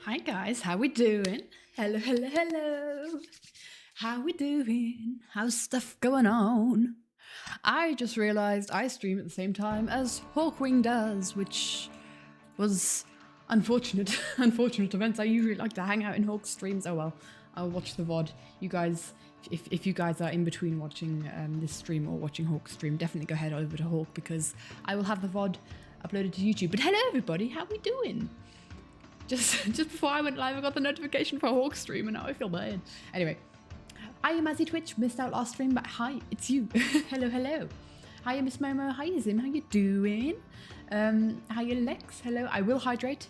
Hi guys, how we doing? Hello, hello, hello. How we doing? How's stuff going on? I just realized I stream at the same time as Hawkwing does, which was unfortunate. Unfortunate events. I usually like to hang out in Hawk's streams. Oh well, I'll watch the VOD. You guys, if you guys are in between watching this stream or watching Hawk's stream, definitely go head over to Hawk because I will have the VOD uploaded to YouTube. But hello everybody, how we doing? Just before I went live, I got the notification for Hawk stream, and now I feel bad. Anyway, hi, Mazzy Twitch. Missed out last stream, but hi, it's you. Hello, hello. Hi, Miss Momo. Hi, Zim. How you doing? Hi, Lex. Hello. I will hydrate.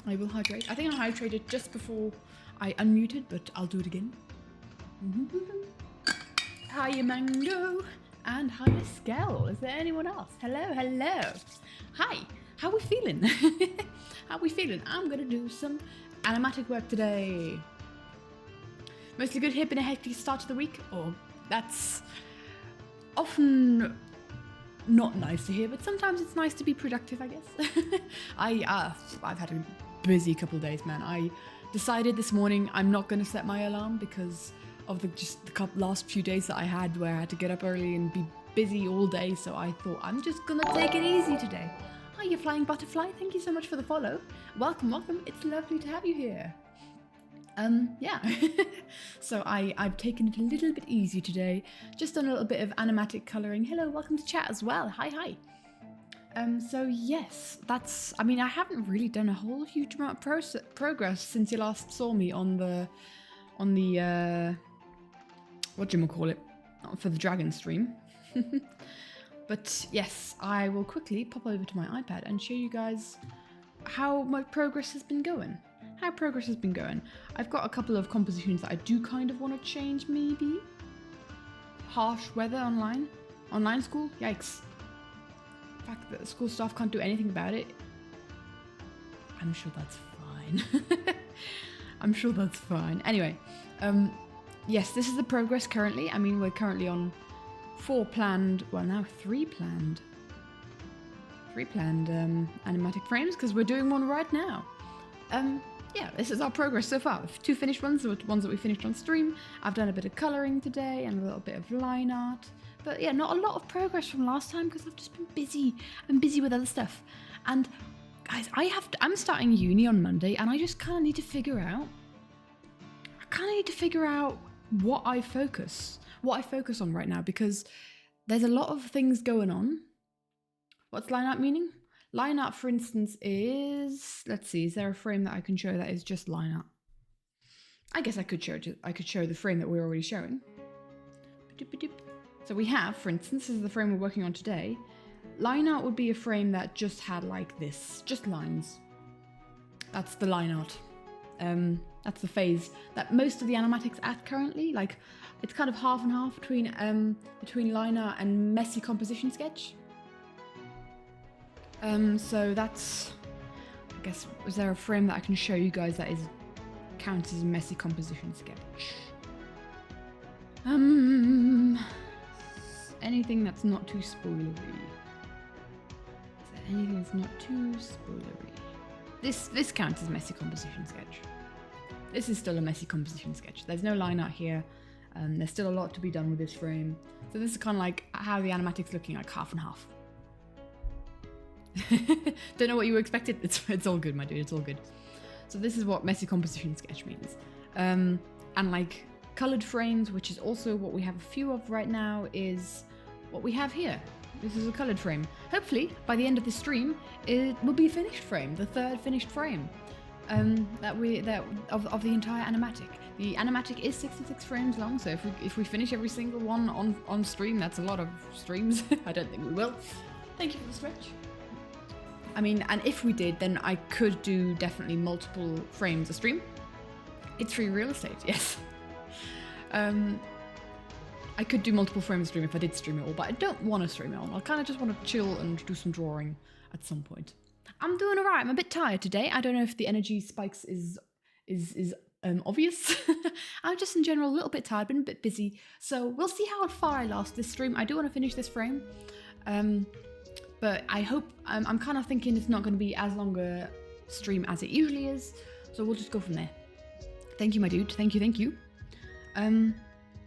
I will hydrate. I think I hydrated just before I unmuted, but I'll do it again. Hi, Mango. And hi, Skell. Is there anyone else? Hello, hello. Hi. How we feeling? How we feeling? I'm gonna do some animatic work today. Mostly good, hip, and a hectic start to the week. Oh, that's often not nice to hear, but sometimes it's nice to be productive, I guess. I've had a busy couple of days, man. I decided this morning I'm not gonna set my alarm because of the last few days that I had where I had to get up early and be busy all day. So I thought I'm just gonna take it easy today. Hi, you flying butterfly. Thank you so much for the follow. Welcome, welcome. It's lovely to have you here. Yeah. So I've taken it a little bit easy today. Just done a little bit of animatic coloring. Hello, welcome to chat as well. Hi, hi. So yes, I mean, I haven't really done a whole huge amount of progress since you last saw me on the whatchamacallit, for the dragon stream. But yes, I will quickly pop over to my iPad and show you guys how my progress has been going. I've got a couple of compositions that I do kind of want to change, maybe. Harsh weather online school, yikes. The fact that the school staff can't do anything about it. I'm sure that's fine. I'm sure that's fine. Anyway, yes, this is the progress currently. I mean, we're currently on 4 planned, well now 3 planned animatic frames because we're doing one right now. Yeah, this is our progress so far. 2 finished ones, the ones that we finished on stream. I've done a bit of colouring today and a little bit of line art. But yeah, not a lot of progress from last time because I've just been busy. I'm busy with other stuff. And guys, I'm starting uni on Monday and I just kind of need to figure out what I focus on right now because there's a lot of things going on. What's line art meaning? Line art, for instance, is, let's see, is there a frame that I can show that is just line art? I guess I could show the frame that we're already showing. So we have, for instance, this is the frame we're working on today. Line art would be a frame that just had like this, just lines. That's the line art. That's the phase that most of the animatics at currently. Like, it's kind of half and half between line art and messy composition sketch. So that's, I guess, is there a frame that I can show you guys that counts as a messy composition sketch? Anything that's not too spoilery. Is there anything that's not too spoilery? This counts as messy composition sketch. This is still a messy composition sketch. There's no line art here. There's still a lot to be done with this frame. So this is kind of like how the animatic's looking, like half and half. Don't know what you expected. It's all good, my dude. It's all good. So this is what messy composition sketch means. And like colored frames, which is also what we have a few of right now, is what we have here. This is a colored frame. Hopefully, by the end of the stream, it will be a finished frame, the 3rd finished frame of the entire animatic. The animatic is 66 frames long, so if we finish every single one on stream, that's a lot of streams. I don't think we will. Thank you for the stretch. I mean, and if we did, then I could do definitely multiple frames a stream. It's free real estate, yes. I could do multiple frames a stream if I did stream it all, but I don't want to stream it all. I kind of just want to chill and do some drawing at some point. I'm doing alright. I'm a bit tired today. I don't know if the energy spikes is obvious. I'm just in general a little bit tired, been a bit busy. So we'll see how far I last this stream. I do want to finish this frame. But I hope, I'm kind of thinking it's not going to be as long a stream as it usually is. So we'll just go from there. Thank you, my dude. Thank you.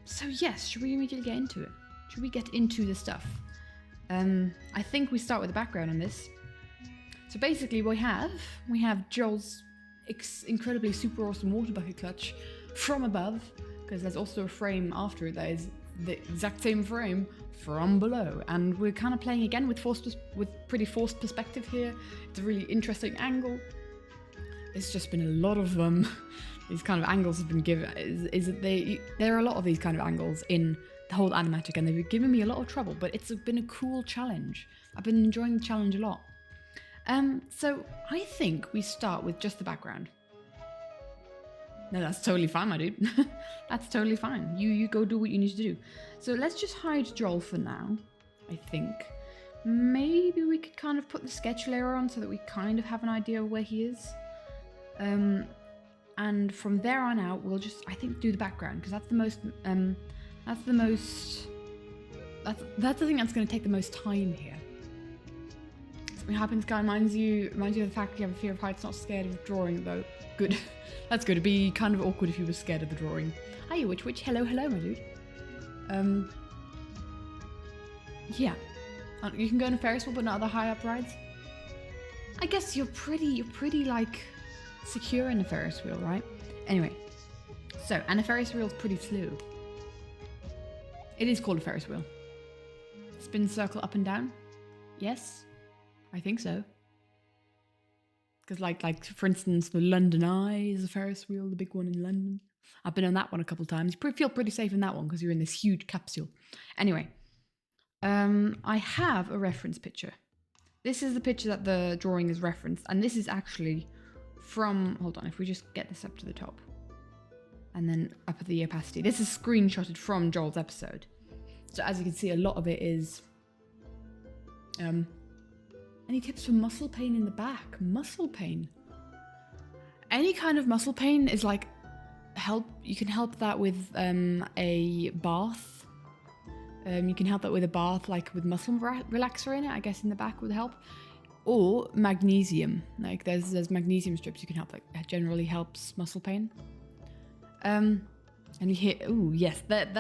So yes, should we immediately get into it? Should we get into the stuff? I think we start with the background on this. So basically we have Joel's incredibly super awesome water bucket clutch from above, because there's also a frame after it that is the exact same frame from below, and we're kind of playing again with pretty forced perspective here. It's a really interesting angle. It's just been a lot of these kind of angles have been given. There are a lot of these kind of angles in the whole animatic, and they've given me a lot of trouble, but it's been a cool challenge. I've been enjoying the challenge a lot. So I think we start with just the background. No, that's totally fine, my dude. That's totally fine. You go do what you need to do. So let's just hide Joel for now, I think. Maybe we could kind of put the sketch layer on so that we kind of have an idea of where he is. And from there on out, we'll just, I think, do the background, because that's the thing that's going to take the most time here. Something happens, guy reminds you of the fact you have a fear of heights, not scared of drawing, though. Good. That's good. It'd be kind of awkward if you were scared of the drawing. Hi, Witch. Hello, my dude. Yeah. You can go on a Ferris wheel, but not other high up rides. I guess you're pretty like secure in a Ferris wheel, right? Anyway, so, and a Ferris wheel's pretty slow. It is called a Ferris wheel. Spin, circle, up and down. Yes, I think so. Because like for instance, the London Eye is a Ferris wheel, the big one in London. I've been on that one a couple of times. You feel pretty safe in that one because you're in this huge capsule. Anyway, I have a reference picture. This is the picture that the drawing is referenced, and this is actually from, hold on, if we just get this up to the top and then up at the opacity. This is screenshotted from Joel's episode. So as you can see, a lot of it is, any tips for muscle pain in the back? Muscle pain. Any kind of muscle pain is like, you can help that with a bath. You can help that with a bath, like with muscle relaxer in it, I guess in the back would help. Or magnesium, like there's magnesium strips you can help, that generally helps muscle pain. And you hear, ooh, yes, that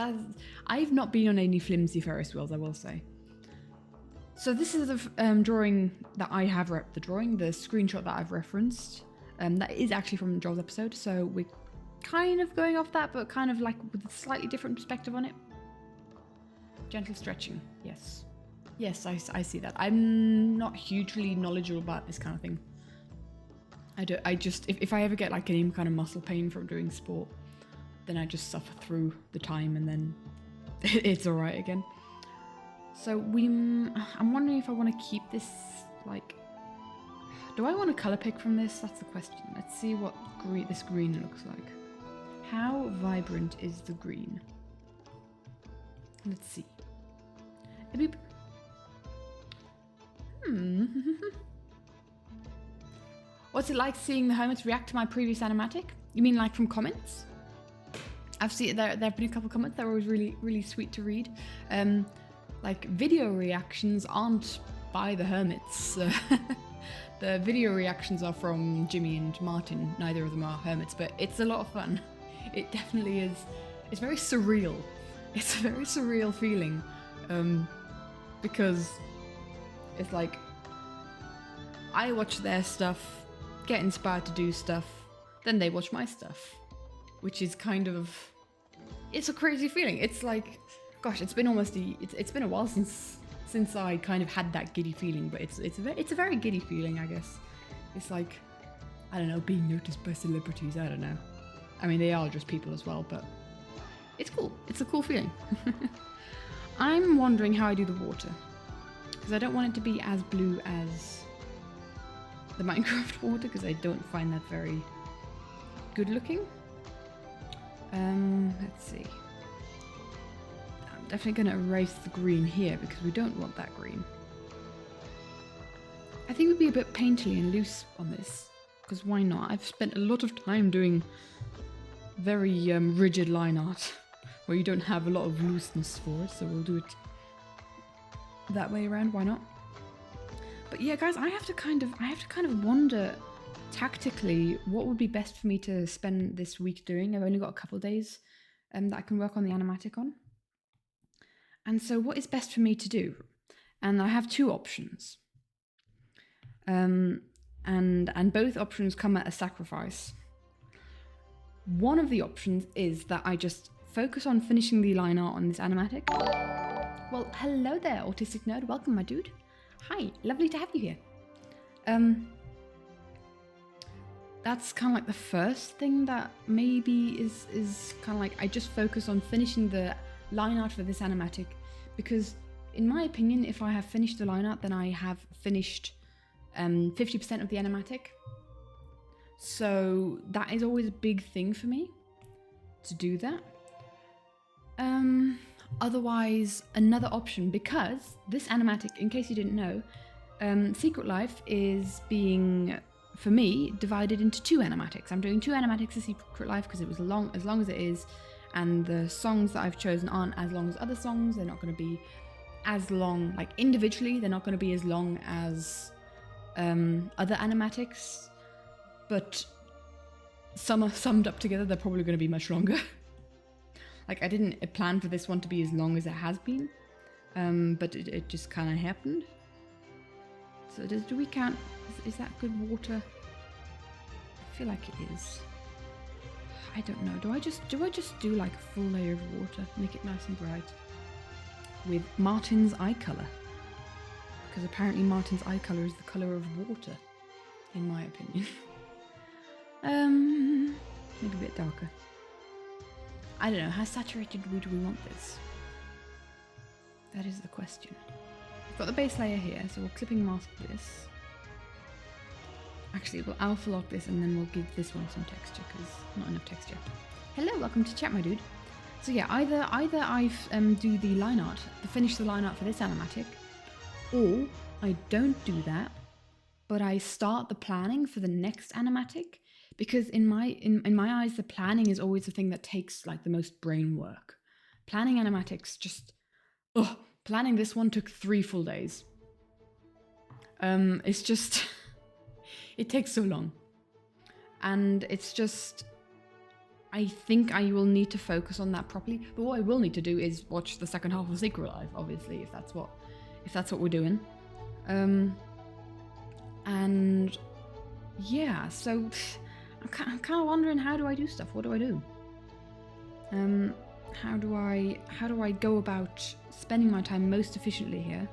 I've not been on any flimsy Ferris wheels, I will say. So this is the drawing that I have, the screenshot that I've referenced. That is actually from Joel's episode, so we're kind of going off that, but kind of like with a slightly different perspective on it. Gentle stretching, yes. Yes, I see that. I'm not hugely knowledgeable about this kind of thing. I just, if I ever get like any kind of muscle pain from doing sport, then I just suffer through the time and then it's all right again. So I'm wondering if I want to keep this, like, do I want to color pick from this? That's the question. Let's see what this green looks like. How vibrant is the green? Let's see. It'd be... What's it like seeing the hermits react to my previous animatic? You mean like from comments? I've seen there have been a couple of comments that were always really, really sweet to read. Like video reactions aren't by the hermits. The video reactions are from Jimmy and Martin. Neither of them are hermits, but it's a lot of fun. It definitely is. It's very surreal. It's a very surreal feeling. Because it's like I watch their stuff, get inspired to do stuff, then they watch my stuff, which is kind of, it's a crazy feeling. It's like, gosh, it's been it's been a while since I kind of had that giddy feeling, but it's a very giddy feeling, I guess. It's like, I don't know, being noticed by celebrities. I don't know. I mean, they are just people as well, but it's cool. It's a cool feeling. I'm wondering how I do the water, because I don't want it to be as blue as the Minecraft water, because I don't find that very good looking. Let's see. I'm definitely going to erase the green here, because we don't want that green. I think we'd be a bit painterly and loose on this, because why not? I've spent a lot of time doing very rigid line art, where you don't have a lot of looseness for it, so we'll do it that way around, why not? But yeah, guys, I have to kind of wonder tactically, what would be best for me to spend this week doing? I've only got a couple days that I can work on the animatic on. And so what is best for me to do? And I have two options. And both options come at a sacrifice. One of the options is that I just focus on finishing the line art on this animatic. Well, hello there, autistic nerd. Welcome, my dude. Hi, lovely to have you here. That's kind of like the first thing that maybe is kind of like I just focus on finishing the line art for this animatic, because in my opinion, if I have finished the line art, then I have finished 50% of the animatic. So that is always a big thing for me to do that. Otherwise, another option, because this animatic, in case you didn't know, Secret Life is being, for me, divided into two animatics. I'm doing two animatics of Secret Life because it was as long as it is, and the songs that I've chosen aren't as long as other songs. They're not going to be as long, like individually, they're not going to be as long as other animatics, but some are summed up together, they're probably going to be much longer. Like, I didn't plan for this one to be as long as it has been, but it just kind of happened. So do we count, is that good water? I feel like it is. I don't know, do I just do like a full layer of water, make it nice and bright? With Martin's eye colour. Because apparently Martin's eye colour is the colour of water, in my opinion. Maybe a bit darker. I don't know, how saturated do we want this? That is the question. We've got the base layer here, so we'll clipping mask this. Actually, we'll alpha lock this and then we'll give this one some texture, because not enough texture. Hello, welcome to chat, my dude. So yeah, either I do the line art, finish the line art for this animatic, or I don't do that, but I start the planning for the next animatic, because in my eyes, the planning is always the thing that takes like the most brain work. Planning animatics just, planning this one took 3 full days. It's just, it takes so long. And it's just, I think I will need to focus on that properly. But what I will need to do is watch the second half of Secret Life, obviously, if that's what we're doing. And yeah, so I'm kind of wondering, how do I do stuff? What do I do? How do I go about spending my time most efficiently here?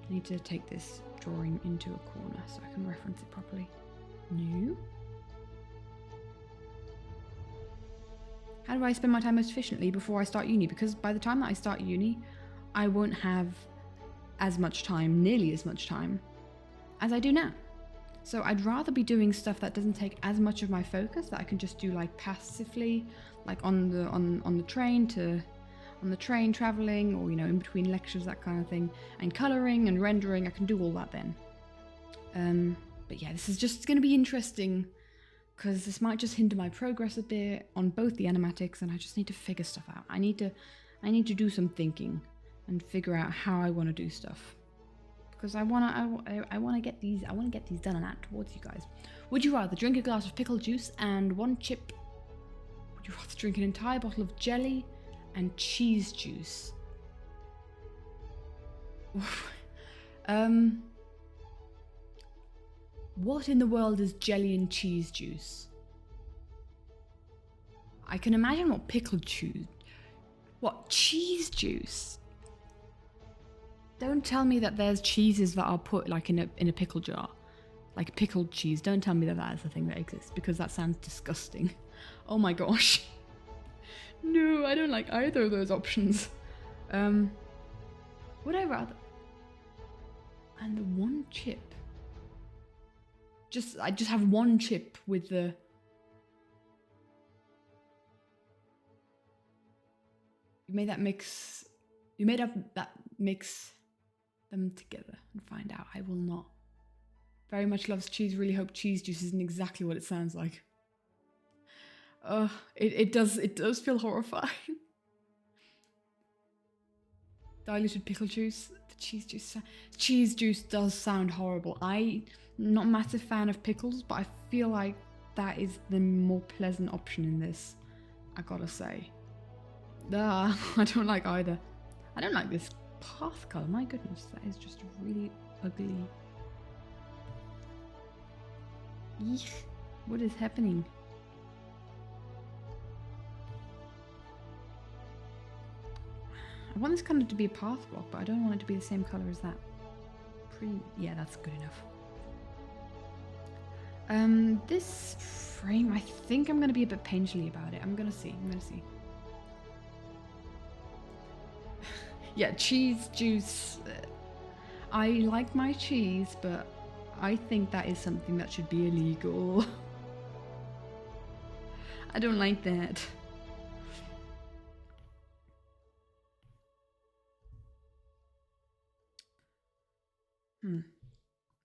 I need to take this drawing into a corner so I can reference it properly. New. How do I spend my time most efficiently before I start uni? Because by the time that I start uni, I won't have as much time, nearly as much time, as I do now. So I'd rather be doing stuff that doesn't take as much of my focus, that I can just do like passively, like on the train traveling, or you know, in between lectures, that kind of thing, and colouring and rendering. I can do all that then. But yeah, this is just going to be interesting, because this might just hinder my progress a bit on both the animatics, and I just need to figure stuff out. I need to do some thinking and figure out how I want to do stuff, because I want to get these done and out towards you guys. Would you rather drink a glass of pickle juice and 1 chip? Would you rather drink an entire bottle of jelly and cheese juice? What in the world is jelly and cheese juice? I can imagine what pickle juice. What, cheese juice? Don't tell me that there's cheeses that are put like in a pickle jar, like pickled cheese. Don't tell me that that is a thing that exists, because that sounds disgusting. Oh my gosh. No, I don't like either of those options. Would I rather? And 1 chip. I just have 1 chip with the. You made that mix them together and find out. I will not. Very much loves cheese. Really hope cheese juice isn't exactly what it sounds like. It does feel horrifying. Diluted pickle juice. The cheese juice does sound horrible. Not a massive fan of pickles, but I feel like that is the more pleasant option in this, I gotta say. I don't like either. I don't like this path color. My goodness, that is just really ugly. Eek, what is happening? I want this kind of to be a path block, but I don't want it to be the same color as that. Yeah, that's good enough. This frame, I think I'm gonna be a bit painterly about it. I'm gonna see. Yeah, cheese juice. I like my cheese, but I think that is something that should be illegal. I don't like that.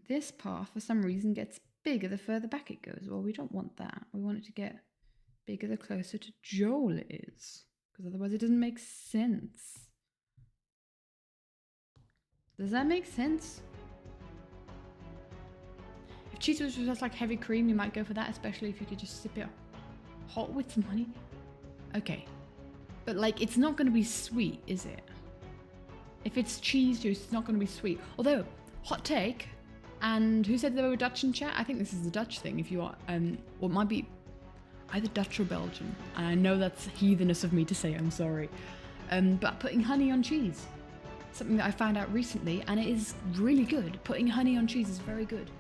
This path, for some reason, gets bigger the further back it goes. Well, we don't want that. We want it to get bigger the closer to Joel it is. Because otherwise it doesn't make sense. Does that make sense? If cheese was just like heavy cream, you might go for that, especially if you could just sip it hot with some honey. Okay. But like, it's not going to be sweet, is it? If it's cheese juice, it's not going to be sweet. Although, hot take, and who said they were Dutch in chat? I think this is the Dutch thing, if you are, or it might be either Dutch or Belgian. And I know that's heathenous of me to say, I'm sorry. But putting honey on cheese. Something that I found out recently, and it is really good. Putting honey on cheese is very good.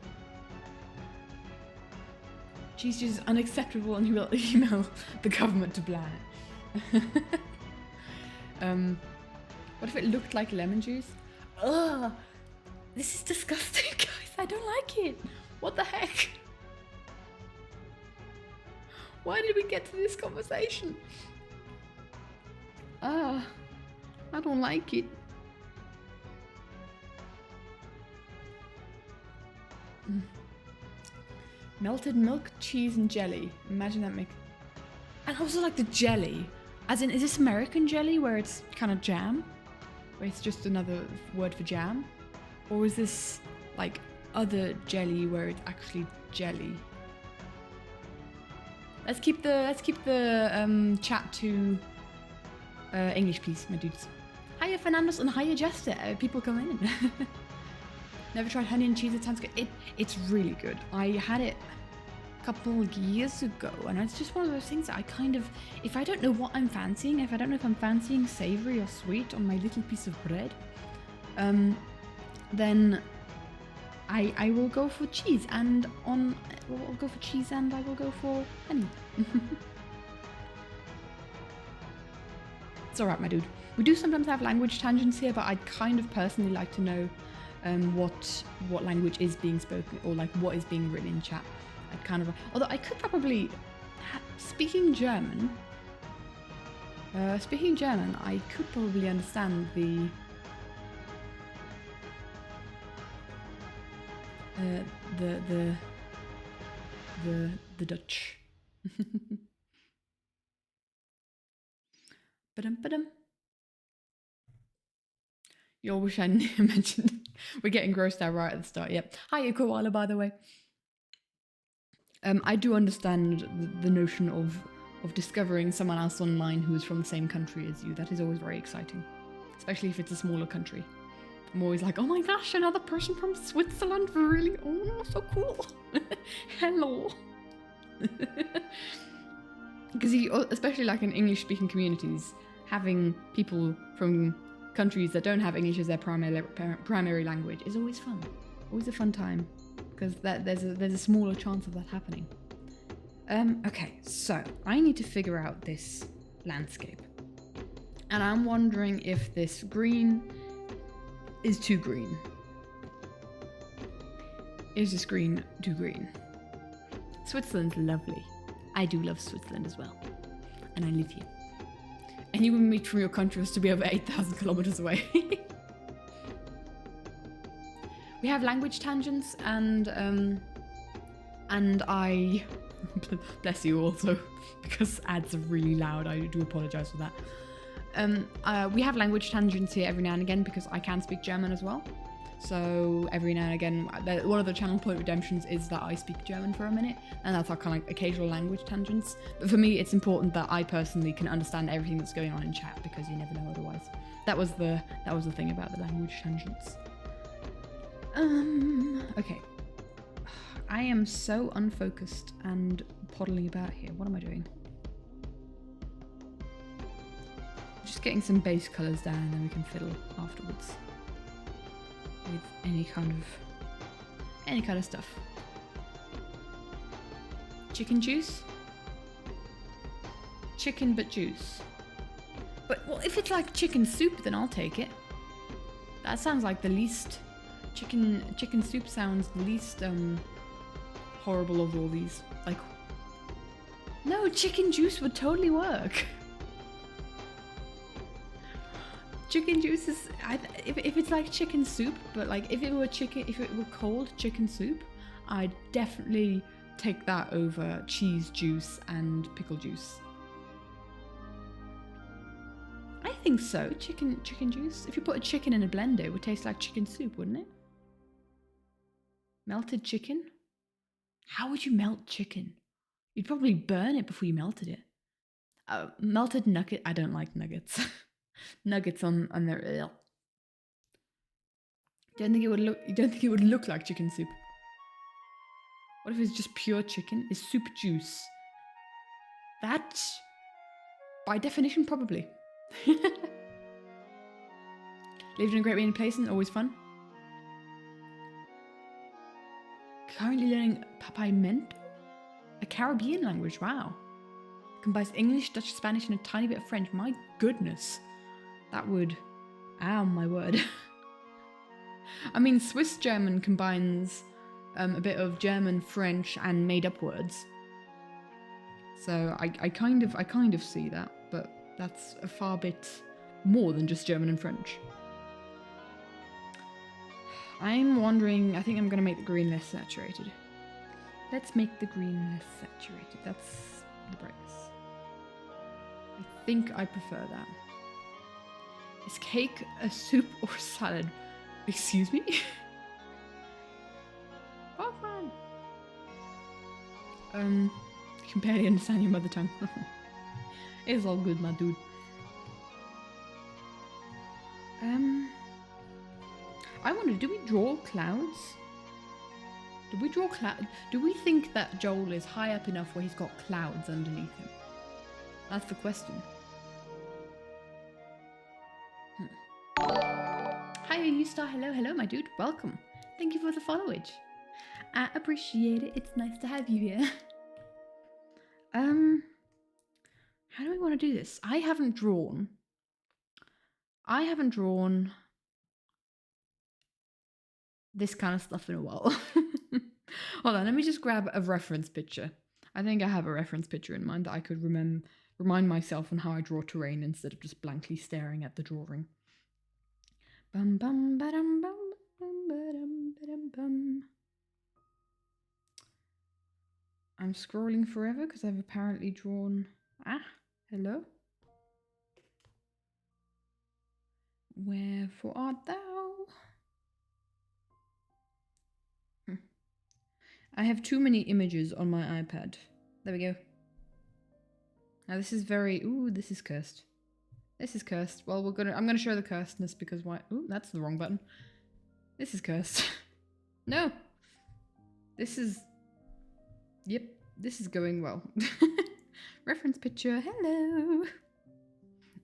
Cheese juice is unacceptable, and he will email the government to ban it. What if it looked like lemon juice? Ugh! This is disgusting, guys. I don't like it. What the heck? Why did we get to this conversation? I don't like it. Melted milk, cheese, and jelly. Imagine that make. And also like the jelly. As in, is this American jelly where it's kind of jam? Where it's just another word for jam? Or is this like other jelly where it's actually jelly? Let's keep the chat to English, please, my dudes. Hiya, Fernandos, and hiya, Jester. People come in. Never tried honey and cheese. It sounds good. It's really good. I had it a couple of years ago, and it's just one of those things that I kind of, if I don't know what I'm fancying, if I don't know if I'm fancying savory or sweet on my little piece of bread, then I will go for cheese, and I'll go for cheese, and I will go for honey. It's alright, my dude. We do sometimes have language tangents here, but I'd kind of personally like to know what language is being spoken, or like what is being written in chat. I'd kind of, although I could probably, speaking German, I could probably understand the Dutch. Ba-dum. You all wish I mentioned. We're getting grossed out right at the start. Yep. Hiya, Koala, by the way. I do understand the notion of discovering someone else online who is from the same country as you. That is always very exciting, especially if it's a smaller country. I'm always like, oh my gosh, another person from Switzerland, really? Oh, so cool. Hello. Because especially like in English-speaking communities, having people from countries that don't have English as their primary language is always fun. Always a fun time, because there's a smaller chance of that happening. Okay, so I need to figure out this landscape, and I'm wondering if this green is too green. Is this green too green? Switzerland's lovely. I do love Switzerland as well, and I live here. And you wouldn't meet from your country was to be over 8,000 kilometers away. We have language tangents, and I bless you also, because ads are really loud. I do apologize for that. We have language tangents here every now and again because I can speak German as well. So every now and again, one of the channel point redemptions is that I speak German for a minute, and that's our kind of like occasional language tangents. But for me, it's important that I personally can understand everything that's going on in chat, because you never know otherwise. That was the thing about the language tangents. Okay. I am so unfocused and poddling about here. What am I doing? Just getting some base colours down, and then we can fiddle afterwards with any kind of stuff. Chicken juice? Chicken but juice. But well, if it's like chicken soup, then I'll take it. That sounds like the least chicken soup sounds the least horrible of all these. Like, no, chicken juice would totally work. Chicken juice is, if it's like chicken soup, but like if it were called chicken soup, I'd definitely take that over cheese juice and pickle juice. I think so. Chicken juice. If you put a chicken in a blender, it would taste like chicken soup, wouldn't it? Melted chicken? How would you melt chicken? You'd probably burn it before you melted it. Melted nugget. I don't like nuggets. Nuggets on their. You don't think it would look like chicken soup? What if it's just pure chicken? Is soup juice? That, by definition, probably. Lived in a great many places, always fun. Currently learning Papaimento, a Caribbean language. Wow. Combines English, Dutch, Spanish, and a tiny bit of French. My goodness. That would... Ow, my word. I mean, Swiss German combines a bit of German, French, and made-up words. So I kind of see that, but that's a far bit more than just German and French. I'm wondering, I think I'm going to make the green less saturated. Let's make the green less saturated. That's the brightness. I think I prefer that. Is cake a soup or salad? Excuse me? Oh man. You can barely understand your mother tongue. It's all good, my dude. I wonder, do we draw clouds? Do we draw cloud? Do we think that Joel is high up enough where he's got clouds underneath him? That's the question. Hi, U-Star. Hello, my dude. Welcome. Thank you for the followage. I appreciate it. It's nice to have you here. How do we want to do this? I haven't drawn this kind of stuff in a while. Hold on, let me just grab a reference picture. I think I have a reference picture in mind that I could remind myself on how I draw terrain instead of just blankly staring at the drawing. Bum bum ba-dum bum bum ba-dum ba-dum bum. I'm scrolling forever because I've apparently drawn... hello? Wherefore art thou? I have too many images on my iPad. There we go. Now this is very... Ooh, this is cursed. This is cursed. Well, I'm gonna show the cursedness because why... Ooh, that's the wrong button. This is cursed. No! This is... Yep, this is going well. Reference picture, hello!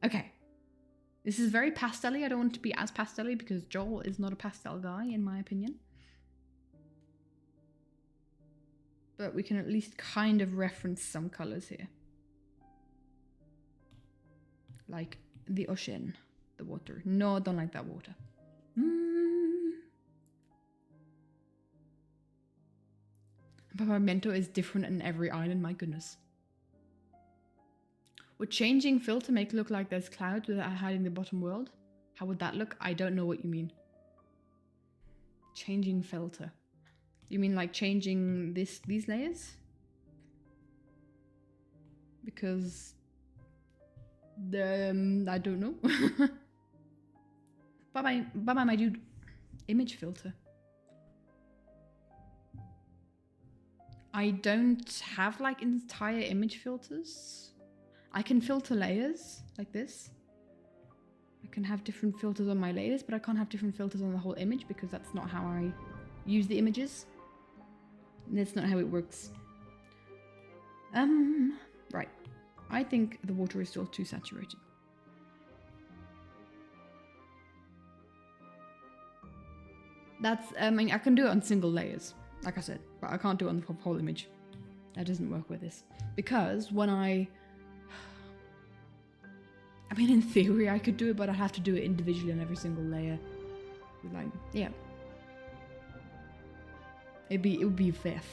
Okay. This is very pastel-y. I don't want it to be as pastel-y because Joel is not a pastel guy, in my opinion. But we can at least kind of reference some colours here. Like the ocean, the water. No, I don't like that water. Papaimento is different in every island, my goodness. Would changing filter make it look like there's clouds without hiding the bottom world? How would that look? I don't know what you mean. Changing filter. You mean like changing these layers? Because I don't know. Bye bye, my dude. Image filter. I don't have like entire image filters. I can filter layers like this. I can have different filters on my layers, but I can't have different filters on the whole image because that's not how I use the images. That's not how it works. Right. I think the water is still too saturated. That's, I mean, I can do it on single layers, like I said, but I can't do it on the whole image. That doesn't work with this. Because when I mean, in theory I could do it, but I'd have to do it individually on every single layer. Like, yeah. It would be faff.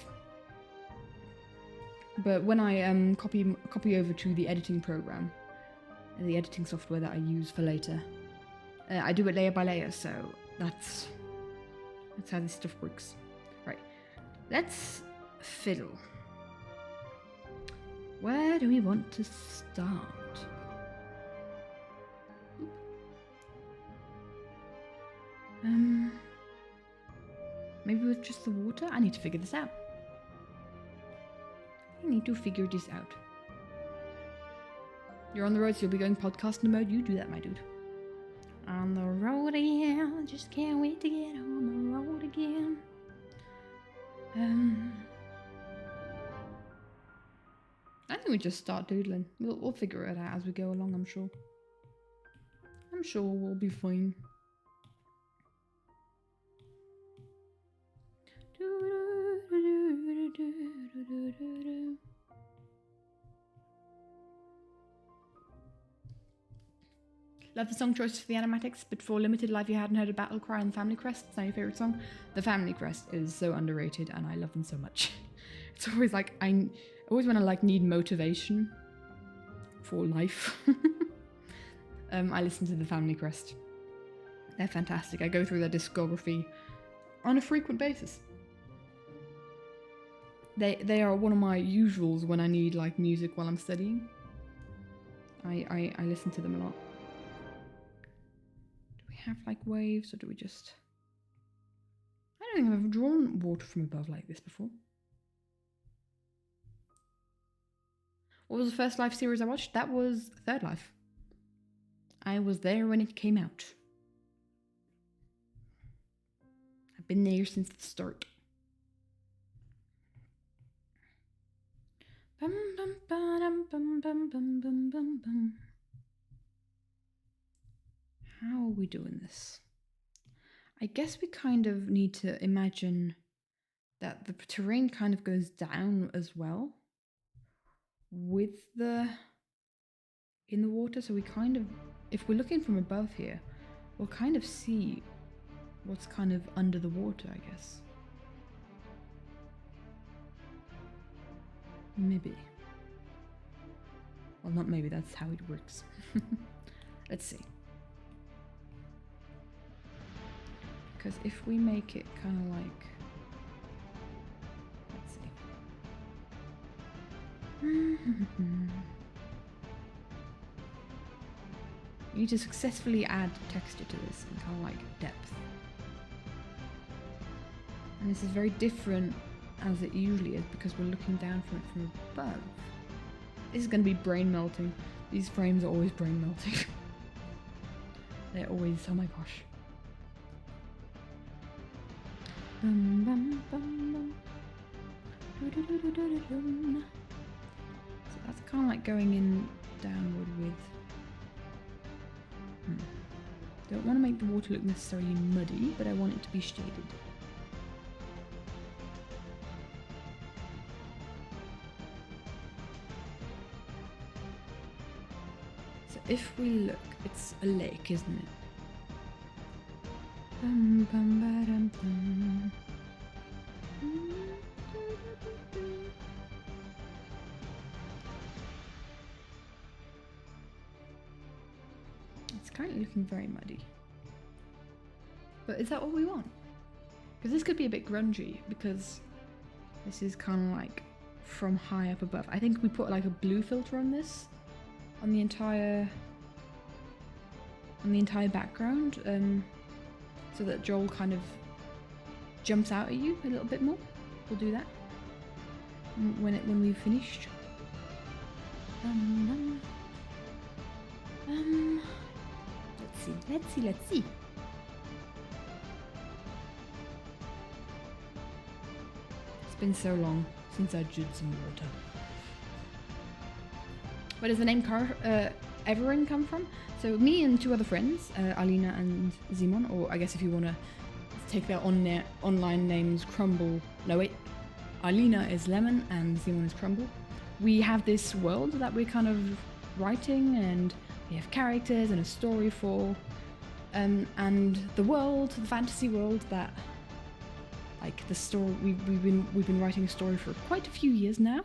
But when I copy over to the editing program, the editing software that I use for later, I do it layer by layer, so that's how this stuff works. Right, let's fiddle. Where do we want to start? Maybe with just the water? I need to figure this out. I need to figure this out. You're on the road, so you'll be going podcasting mode. You do that, my dude. On the road again. Just can't wait to get on the road again. I think we just start doodling. We'll figure it out as we go along, I'm sure. I'm sure we'll be fine. Love the song choice for the animatics, but for limited life you hadn't heard a Battle Cry and Family Crest. It's not your favourite song. The Family Crest is so underrated and I love them so much. It's always like, I always when I like need motivation for life, I listen to the Family Crest. They're fantastic. I go through their discography on a frequent basis. They are one of my usuals when I need like music while I'm studying. I listen to them a lot. Do we have like waves or do we just... I don't think I've ever drawn water from above like this before. What was the first Life series I watched? That was Third Life. I was there when it came out. I've been there since the start. Bum, bum, ba-dum, bum, bum, bum, bum, bum, bum. How are we doing this? I guess we kind of need to imagine that the terrain kind of goes down as well with in the water. So we kind of, if we're looking from above here, we'll kind of see what's kind of under the water, I guess. Maybe. Well, not maybe, that's how it works. Let's see. Because if we make it kind of like... Let's see. You need to successfully add texture to this and kind of like depth. And this is very different as it usually is because we're looking down from it from above. This is going to be brain melting. These frames are always brain melting. They're always, oh my gosh. Bum, bum, bum, bum. So that's kind of like going in downward with... Don't want to make the water look necessarily muddy, but I want it to be shaded. If we look, it's a lake, isn't it? Bum, bum, ba-dum, bum. It's currently looking very muddy. But is that what we want? Because this could be a bit grungy, because this is kind of like from high up above. I think we put like a blue filter on this. On the entire background, so that Joel kind of jumps out at you a little bit more. We'll do that when we've finished. Let's see. It's been so long since I did some water. Where does the name Everon come from? So me and two other friends, Alina and Simon, or I guess if you want to take their online names, Crumble. No wait, Alina is Lemon and Simon is Crumble. We have this world that we're kind of writing, and we have characters and a story for, and the world, the fantasy world that, like the story, we've been writing a story for quite a few years now.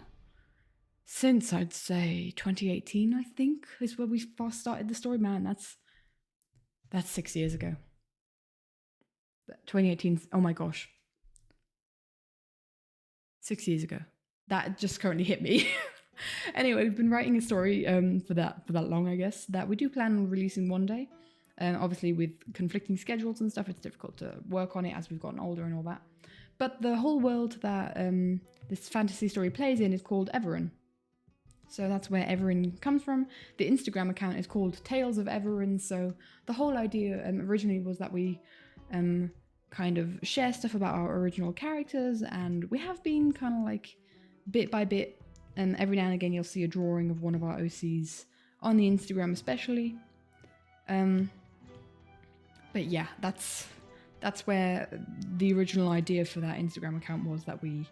Since I'd say 2018, I think, is where we first started the story. Man, that's 6 years ago. 2018. Oh my gosh, 6 years ago. That just currently hit me. Anyway, we've been writing a story for that long, I guess, that we do plan on releasing one day. Obviously, with conflicting schedules and stuff, it's difficult to work on it as we've gotten older and all that. But the whole world that this fantasy story plays in is called Everon. So that's where Everon comes from. The Instagram account is called Tales of Everon. So the whole idea originally was that we kind of share stuff about our original characters, and we have been kind of like bit by bit, and every now and again you'll see a drawing of one of our OCs on the Instagram especially. But yeah, that's where the original idea for that Instagram account was, that we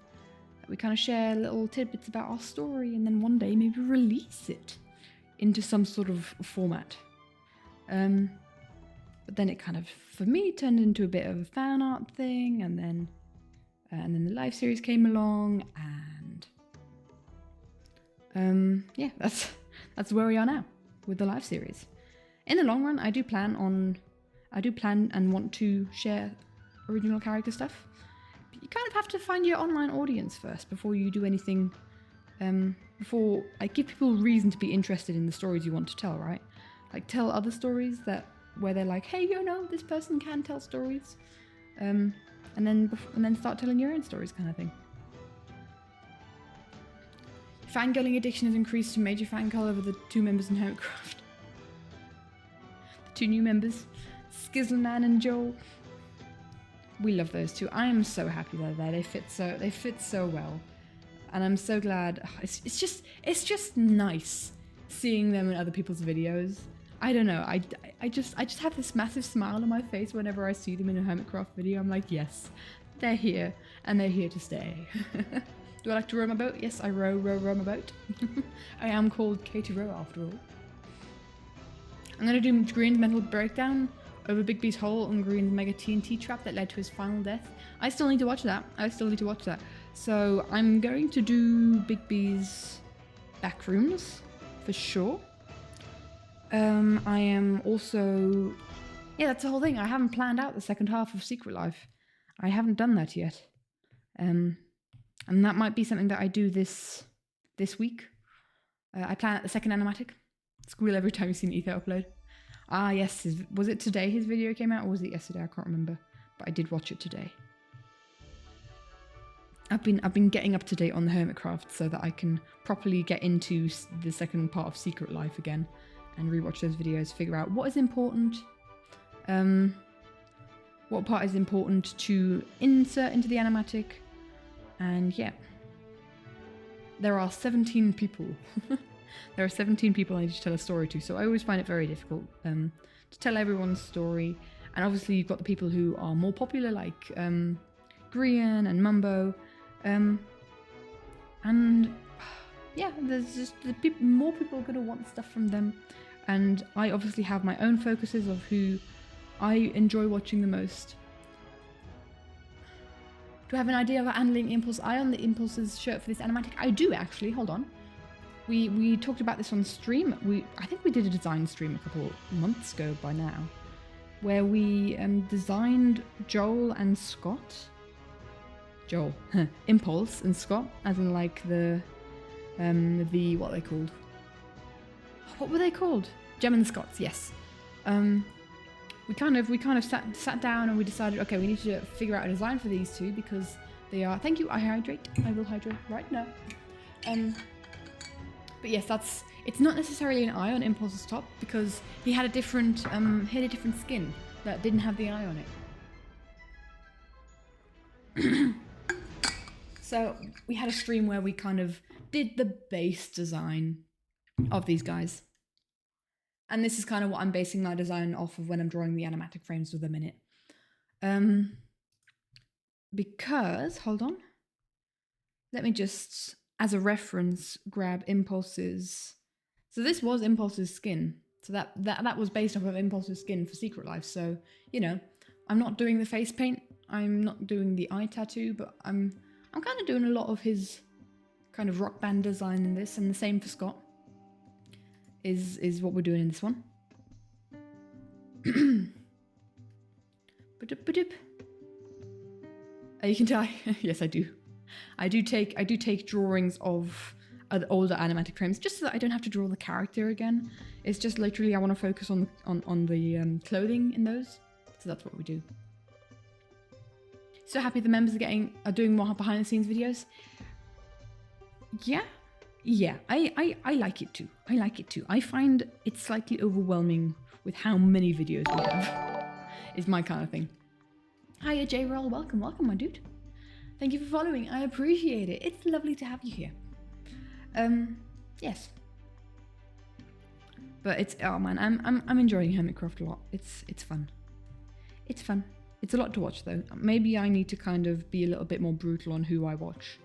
kind of share little tidbits about our story, and then one day maybe release it into some sort of format. But then it kind of, for me, turned into a bit of a fan art thing, and then the live series came along, and yeah, that's where we are now with the live series. In the long run, I do plan and want to share original character stuff. But you kind of have to find your online audience first before you do anything. Before I give people reason to be interested in the stories you want to tell, right? Like tell other stories where they're like, hey, you know, this person can tell stories, and then start telling your own stories, kind of thing. Fangirling addiction has increased to major fangirl over the 2 members in Hermitcraft. The 2 new members, Skizzleman and Joel. We love those 2. I am so happy they're there. They fit so well, and I'm so glad. It's just nice seeing them in other people's videos. I don't know. I just have this massive smile on my face whenever I see them in a Hermitcraft video. I'm like, yes, they're here, and they're here to stay. Do I like to row my boat? Yes, I row my boat. I am called Katie Row after all. I'm gonna do Green's mental breakdown over Big B's hole and Green's mega TNT trap that led to his final death. I still need to watch that. So I'm going to do Big B's back rooms for sure. I am also, yeah, that's the whole thing. I haven't planned out the second half of Secret Life. I haven't done that yet. And that might be something that I do this week. I plan out the second animatic. Squeal every time you see an Ether upload. Ah, yes. Was it today his video came out, or was it yesterday? I can't remember. But I did watch it today. I've been getting up to date on the Hermitcraft so that I can properly get into the second part of Secret Life again and rewatch those videos, figure out what is important, what part is important to insert into the animatic, and yeah. There are 17 people. There are 17 people I need to tell a story to, so I always find it very difficult to tell everyone's story. And obviously you've got the people who are more popular, like Grian and Mumbo, and yeah, there's just more people are going to want stuff from them. And I obviously have my own focuses of who I enjoy watching the most. Do I have an idea of handling Impulse Eye on the Impulse's shirt for this animatic? I do actually, hold on. We talked about this on stream. I think we did a design stream a couple months ago by now, where we designed Joel and Scott. Joel, Impulse and Scott, as in like the what are they called? What were they called? Gem and the Scots, yes. we kind of sat down and we decided, okay, we need to figure out a design for these two because they are. Thank you. I will hydrate right now. But yes, it's not necessarily an eye on Impulse's top because he had a different skin that didn't have the eye on it. So we had a stream where we kind of did the base design of these guys. And this is kind of what I'm basing my design off of when I'm drawing the animatic frames with them in it. Because, hold on. Let me just, as a reference, grab Impulse's. So this was Impulse's skin. So that was based off of Impulse's skin for Secret Life. So, you know, I'm not doing the face paint. I'm not doing the eye tattoo, but I'm kind of doing a lot of his kind of rock band design in this, and the same for Scott is what we're doing in this one. You can tell. Yes, I do. I do take drawings of older animatic frames just so that I don't have to draw the character again. It's just literally I want to focus on the clothing in those. So that's what we do. So happy the members are doing more behind the scenes videos. Yeah, I like it too. I find it slightly overwhelming with how many videos we have. Is my kind of thing. Hiya J-Roll, welcome, my dude. Thank you for following, I appreciate it. It's lovely to have you here. Yes. But it's, oh man, I'm enjoying Hermitcraft a lot. It's fun. It's fun. It's a lot to watch though. Maybe I need to kind of be a little bit more brutal on who I watch.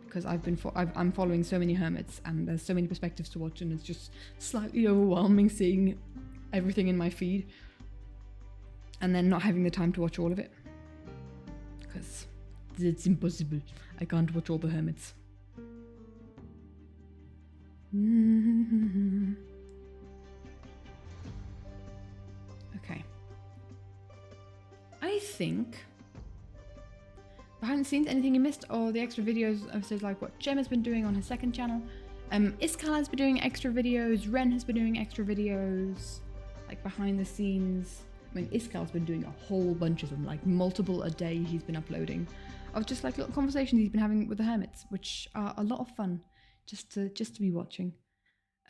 Because I'm following so many hermits and there's so many perspectives to watch, and it's just slightly overwhelming seeing everything in my feed and then not having the time to watch all of it. Because it's impossible. I can't watch all the hermits. Okay. I think behind the scenes, anything you missed, or the extra videos, episodes like what Jem has been doing on her second channel. Iskal has been doing extra videos, Ren has been doing extra videos, like behind the scenes. I mean, Iskal's been doing a whole bunch of them, like multiple a day he's been uploading, of just like little conversations he's been having with the hermits, which are a lot of fun, just to be watching.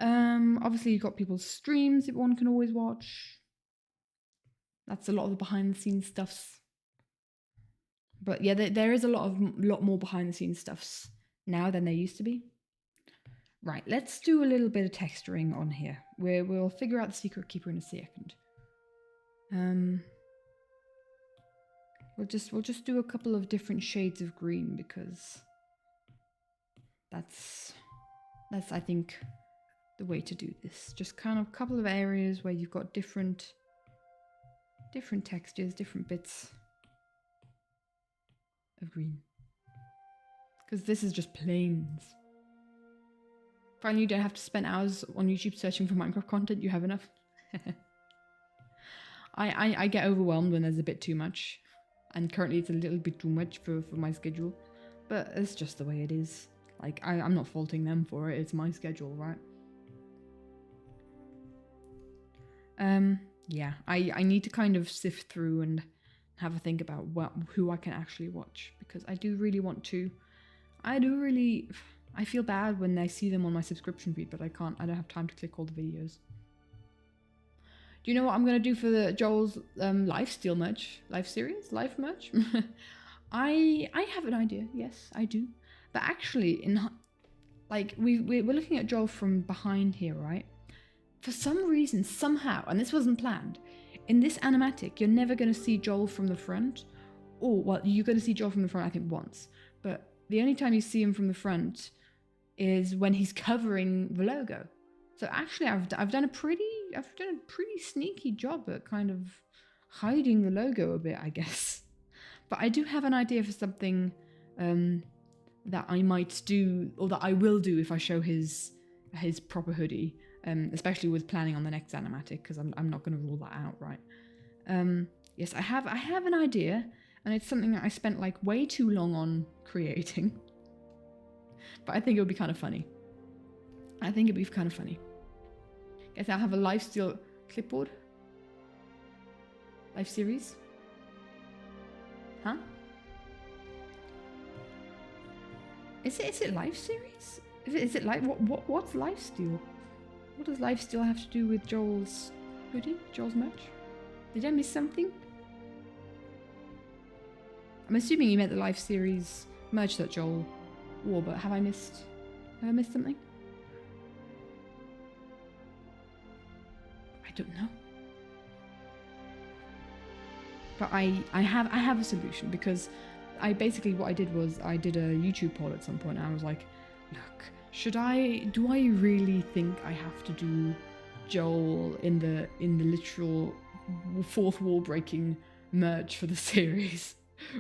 Obviously you've got people's streams that one can always watch. That's a lot of the behind the scenes stuffs. But yeah, there is a lot more behind the scenes stuffs now than there used to be. Right, let's do a little bit of texturing on here. We'll figure out the secret keeper in a second. We'll just do a couple of different shades of green because that's I think the way to do this. Just kind of a couple of areas where you've got different textures, different bits of green. Because this is just plains. Finally, you don't have to spend hours on YouTube searching for Minecraft content. You have enough. I get overwhelmed when there's a bit too much. And currently it's a little bit too much for my schedule. But it's just the way it is. Like, I'm not faulting them for it. It's my schedule, right? Yeah, I need to kind of sift through and have a think about who I can actually watch, because I do really want to. I feel bad when I see them on my subscription feed, but I don't have time to click all the videos. Do you know what I'm gonna do for the Joel's life series, life merch? I have an idea. Yes, I do. But actually, we're looking at Joel from behind here, right? For some reason, somehow, and this wasn't planned, in this animatic, you're never going to see Joel from the front. Or, well, you're going to see Joel from the front, I think, once. But the only time you see him from the front is when he's covering the logo. So actually, I've done a pretty sneaky job at kind of hiding the logo a bit, I guess. But I do have an idea for something that I might do, or that I will do if I show his proper hoodie. Especially with planning on the next animatic, because I'm not going to rule that out, right? Yes, I have an idea, and it's something that I spent like way too long on creating. But I think it would be kind of funny. Guess I'll have a lifesteal clipboard. Life series? Huh? Is it Life series? Is it like what's Lifesteal? What does Lifesteal have to do with Joel's hoodie? Joel's merch? Did I miss something? I'm assuming you meant the Life series merch that Joel wore, but have I missed something? I don't know. But I have a solution, because what I did was I did a YouTube poll at some point, and I was like, look, do I really think I have to do Joel in the literal fourth wall breaking merch for the series,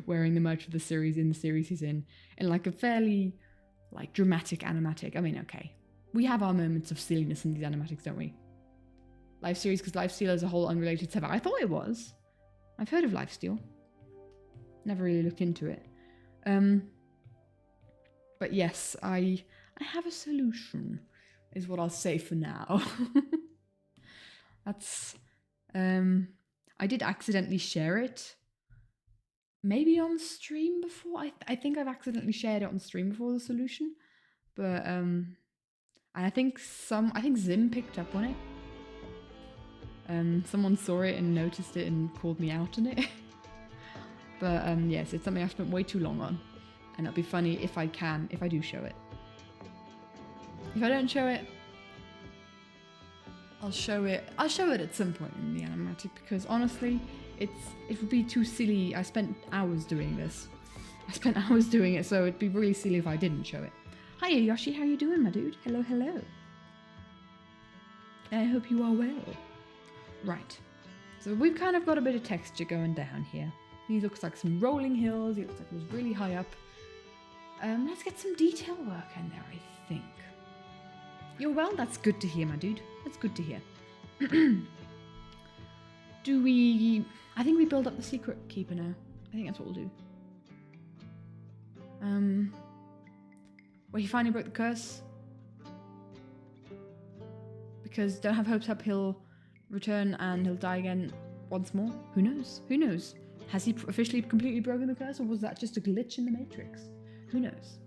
wearing the merch of the series in the series he's in like a fairly like dramatic animatic. I mean, okay, we have our moments of silliness in these animatics, don't we? Life series, because Lifesteal is a whole unrelated server. I thought it was. I've heard of Lifesteal. Never really looked into it. But yes, I have a solution, is what I'll say for now. That's I did accidentally share it. Maybe on stream before. I think I've accidentally shared it on stream before, the solution. But I think Zim picked up on it. Someone saw it and noticed it and called me out on it. But yes, it's something I've spent way too long on, and it'll be funny if I do show it. If I don't show it, I'll show it at some point in the animatic, because honestly, it would be too silly. I spent hours doing this. So it'd be really silly if I didn't show it. Hiya Yoshi, how you doing, my dude? Hello, hello. I hope you are well. Right, so we've kind of got a bit of texture going down here. He looks like some rolling hills. He looks like he was really high up. Let's get some detail work in there, I think. You're well? That's good to hear, my dude. That's good to hear. I think we build up the secret keeper now. I think that's what we'll do. Where he finally broke the curse. Because don't have hopes up, he'll return and he'll die again once more. Who knows? Who knows? Has he officially completely broken the curse, or was that just a glitch in the Matrix? Who knows?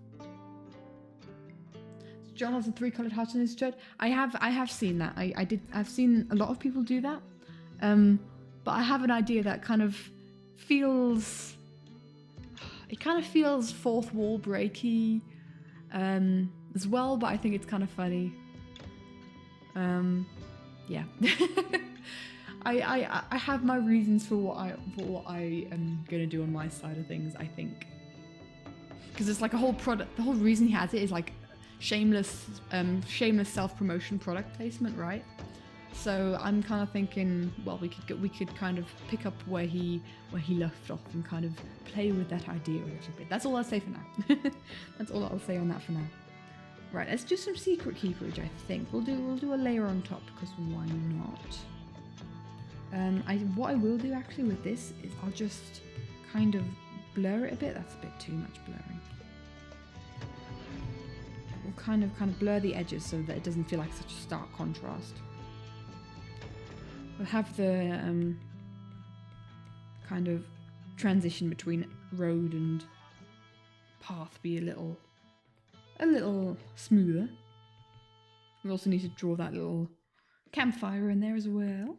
John has a 3-colored heart in his shirt. I have seen that. I've seen a lot of people do that. But I have an idea that kind of feels fourth wall breaky as well, but I think it's kind of funny. Yeah. I have my reasons for what I am gonna do on my side of things, I think. Because it's like a whole product. The whole reason he has it is like shameless self-promotion product placement, right? So I'm kind of thinking, well, we could kind of pick up where he left off and kind of play with that idea a little bit. That's all I'll say for now. That's all I'll say on that for now. Right, let's do some secret keeperage. I think we'll do a layer on top, because why not? What I will do actually with this is I'll just kind of blur it a bit. That's a bit too much blurring. We'll kind of blur the edges so that it doesn't feel like such a stark contrast. We'll have the kind of transition between road and path be a little smoother. We also need to draw that little campfire in there as well.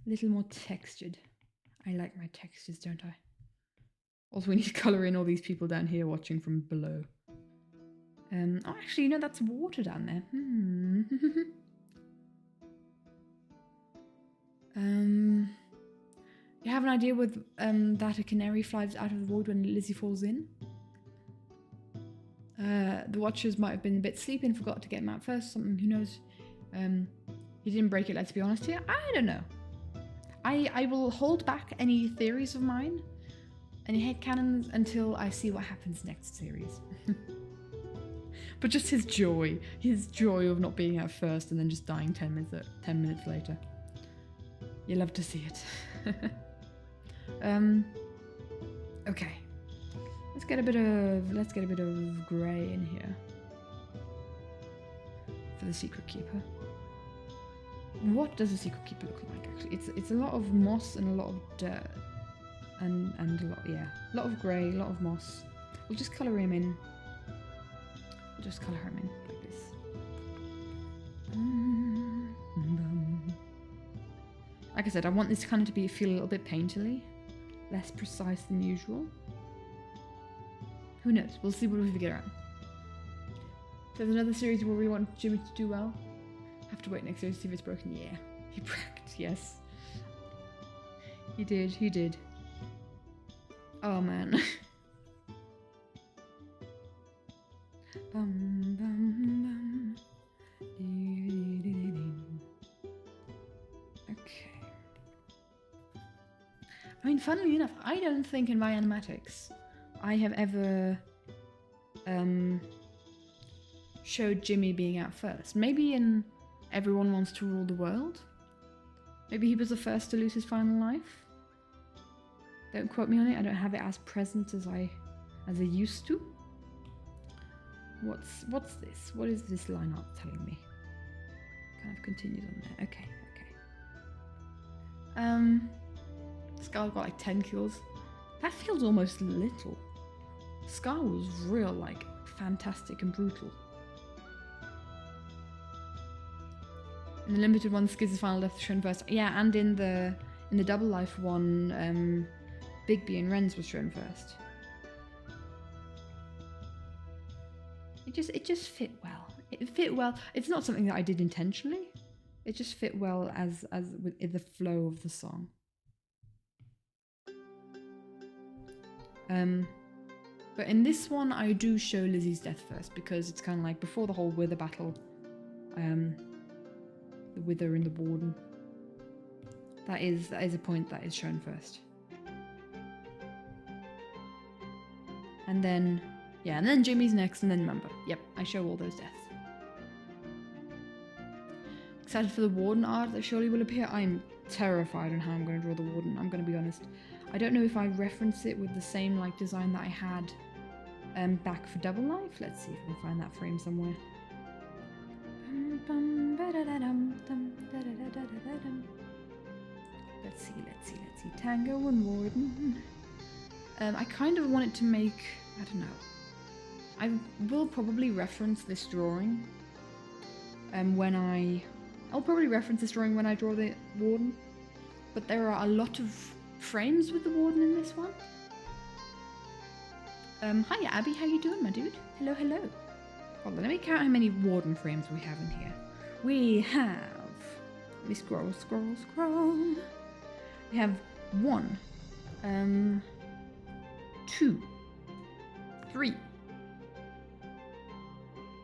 A little more textured. I like my textures, don't I? Also, we need to colour in all these people down here watching from below. Oh, actually, you know, that's water down there. You have an idea with that a canary flies out of the void when Lizzie falls in? The watchers might have been a bit sleepy and forgot to get him out first. Something, who knows? He didn't break it, let's be honest here. I don't know. I will hold back any theories of mine, any headcanons, until I see what happens next series. But just his joy of not being out first and then just dying 10 minutes later. You love to see it. Okay. Let's get a bit of grey in here for the secret keeper. What does a secret keeper look like? Actually, it's a lot of moss and a lot of dirt, and a lot of grey, a lot of moss. We'll just colour him in. We'll just colour him in like this. Like I said, I want this kind of to feel a little bit painterly, less precise than usual. Who knows? We'll see what we figure out. So there's another series where we want Jimmy to do well. Have to wait next year to see if it's broken. Yeah, he cracked. Yes, he did. He did. Oh man. Okay. I mean, funnily enough, I don't think in my animatics I have ever showed Jimmy being out first. Maybe in Everyone Wants to Rule the World. Maybe he was the first to lose his final life. Don't quote me on it. I don't have it as present as I used to. What's this? What is this line art telling me? Kind of continues on there. Okay. Scar got like 10 kills. That feels almost little. Scar was real, like, fantastic and brutal. In the limited one, Skiz's final death shown first. Yeah, and in the double life one, Bigby and Ren's was shown first. It just fit well. It fit well. It's not something that I did intentionally. It just fit well as with the flow of the song. But in this one, I do show Lizzie's death first because it's kind of like before the whole Wither battle. The Wither and the Warden. That is a point that is shown first. And then, yeah, and then Jimmy's next, and then Mamba. Yep, I show all those deaths. Excited for the Warden art that surely will appear. I'm terrified on how I'm going to draw the Warden, I'm going to be honest. I don't know if I reference it with the same like design that I had back for Double Life. Let's see if we can find that frame somewhere. Let's see. Tango and Warden. I kind of want it to make, I don't know. I will probably reference this drawing I'll probably reference this drawing when I draw the Warden. But there are a lot of frames with the Warden in this one. Hiya Abby, how you doing, my dude? Hello. Hold on, let me count how many Warden frames we have in here. We have... Let me scroll. We have 1, 2, 3,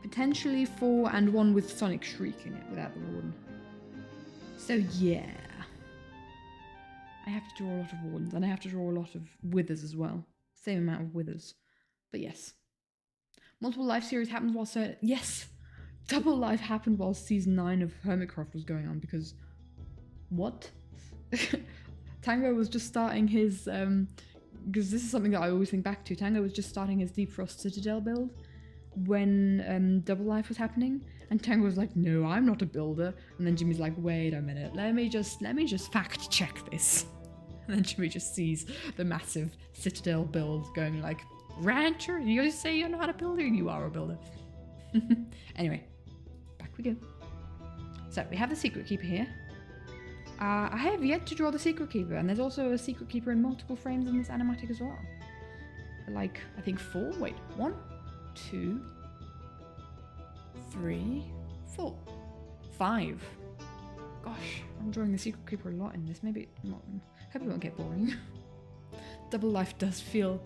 potentially 4, and 1 with Sonic Shriek in it without the Warden. So yeah. I have to draw a lot of Wardens, and I have to draw a lot of Withers as well. Same amount of Withers. But yes. Multiple Life series happened while... Yes! Double Life happened while season 9 of Hermitcraft was going on, because... What? Tango was just starting his... because this is something that I always think back to. Tango was just starting his Deep Frost Citadel build when Double Life was happening, and Tango was like, no, I'm not a builder. And then Jimmy's like, wait a minute, let me just fact check this. And then Jimmy just sees the massive Citadel build going like, Rancher, you say you're not a builder, and you are a builder. Anyway, back we go. So we have the Secret Keeper here. I have yet to draw the Secret Keeper, and there's also a Secret Keeper in multiple frames in this animatic as well. Like, I think 4, wait, 1, 2, 3, 4, 5. Gosh, I'm drawing the Secret Keeper a lot in this. Maybe not. Hope it won't get boring. Double Life does feel...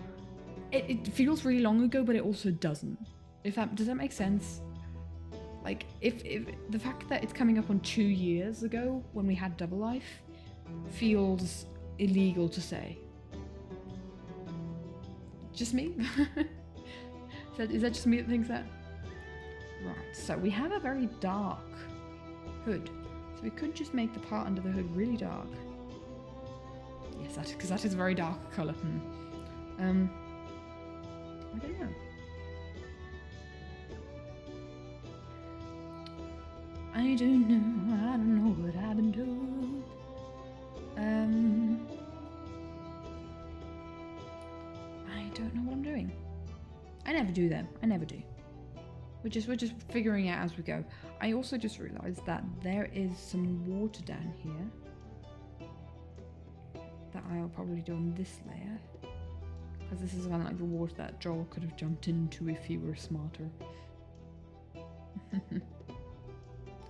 It feels really long ago, but it also doesn't. Does that make sense? Like, if the fact that it's coming up on 2 years ago when we had Double Life feels illegal to say. Just me? Is that just me that thinks that? Right, so we have a very dark hood. So we could just make the part under the hood really dark. Yes, because that is a very dark colour. I don't know. I don't know what I've been told. I don't know what I'm doing. I never do them. I never do. We're just figuring it out as we go. I also just realised that there is some water down here that I'll probably do on this layer, because this is kind of like the water that Joel could have jumped into if he were smarter.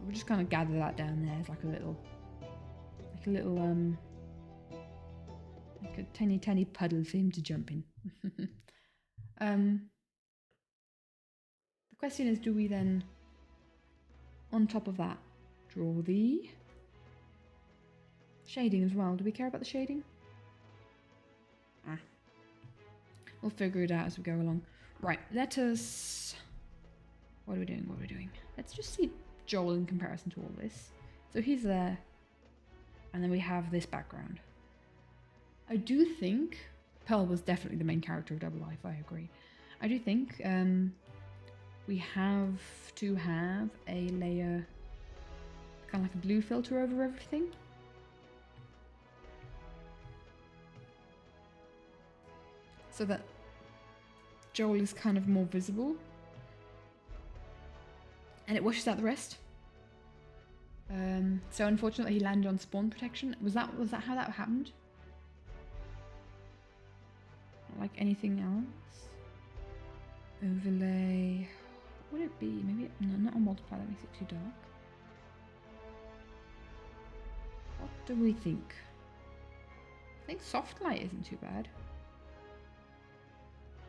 We'll just kind of gather that down there as like a tiny puddle for him to jump in. The question is, do we then, on top of that, draw the shading as well? Do we care about the shading? We'll figure it out as we go along. Right, let us... What are we doing? What are we doing? Let's just see Joel in comparison to all this. So he's there, and then we have this background. I do think Pearl was definitely the main character of Double Life, I agree. I do think we have to have a layer, kind of like a blue filter over everything. So that Joel is kind of more visible. And it washes out the rest. So unfortunately he landed on spawn protection. Was that how that happened? Not like anything else. Overlay. What would it be? Maybe no, not on multiply, that makes it too dark. What do we think? I think soft light isn't too bad.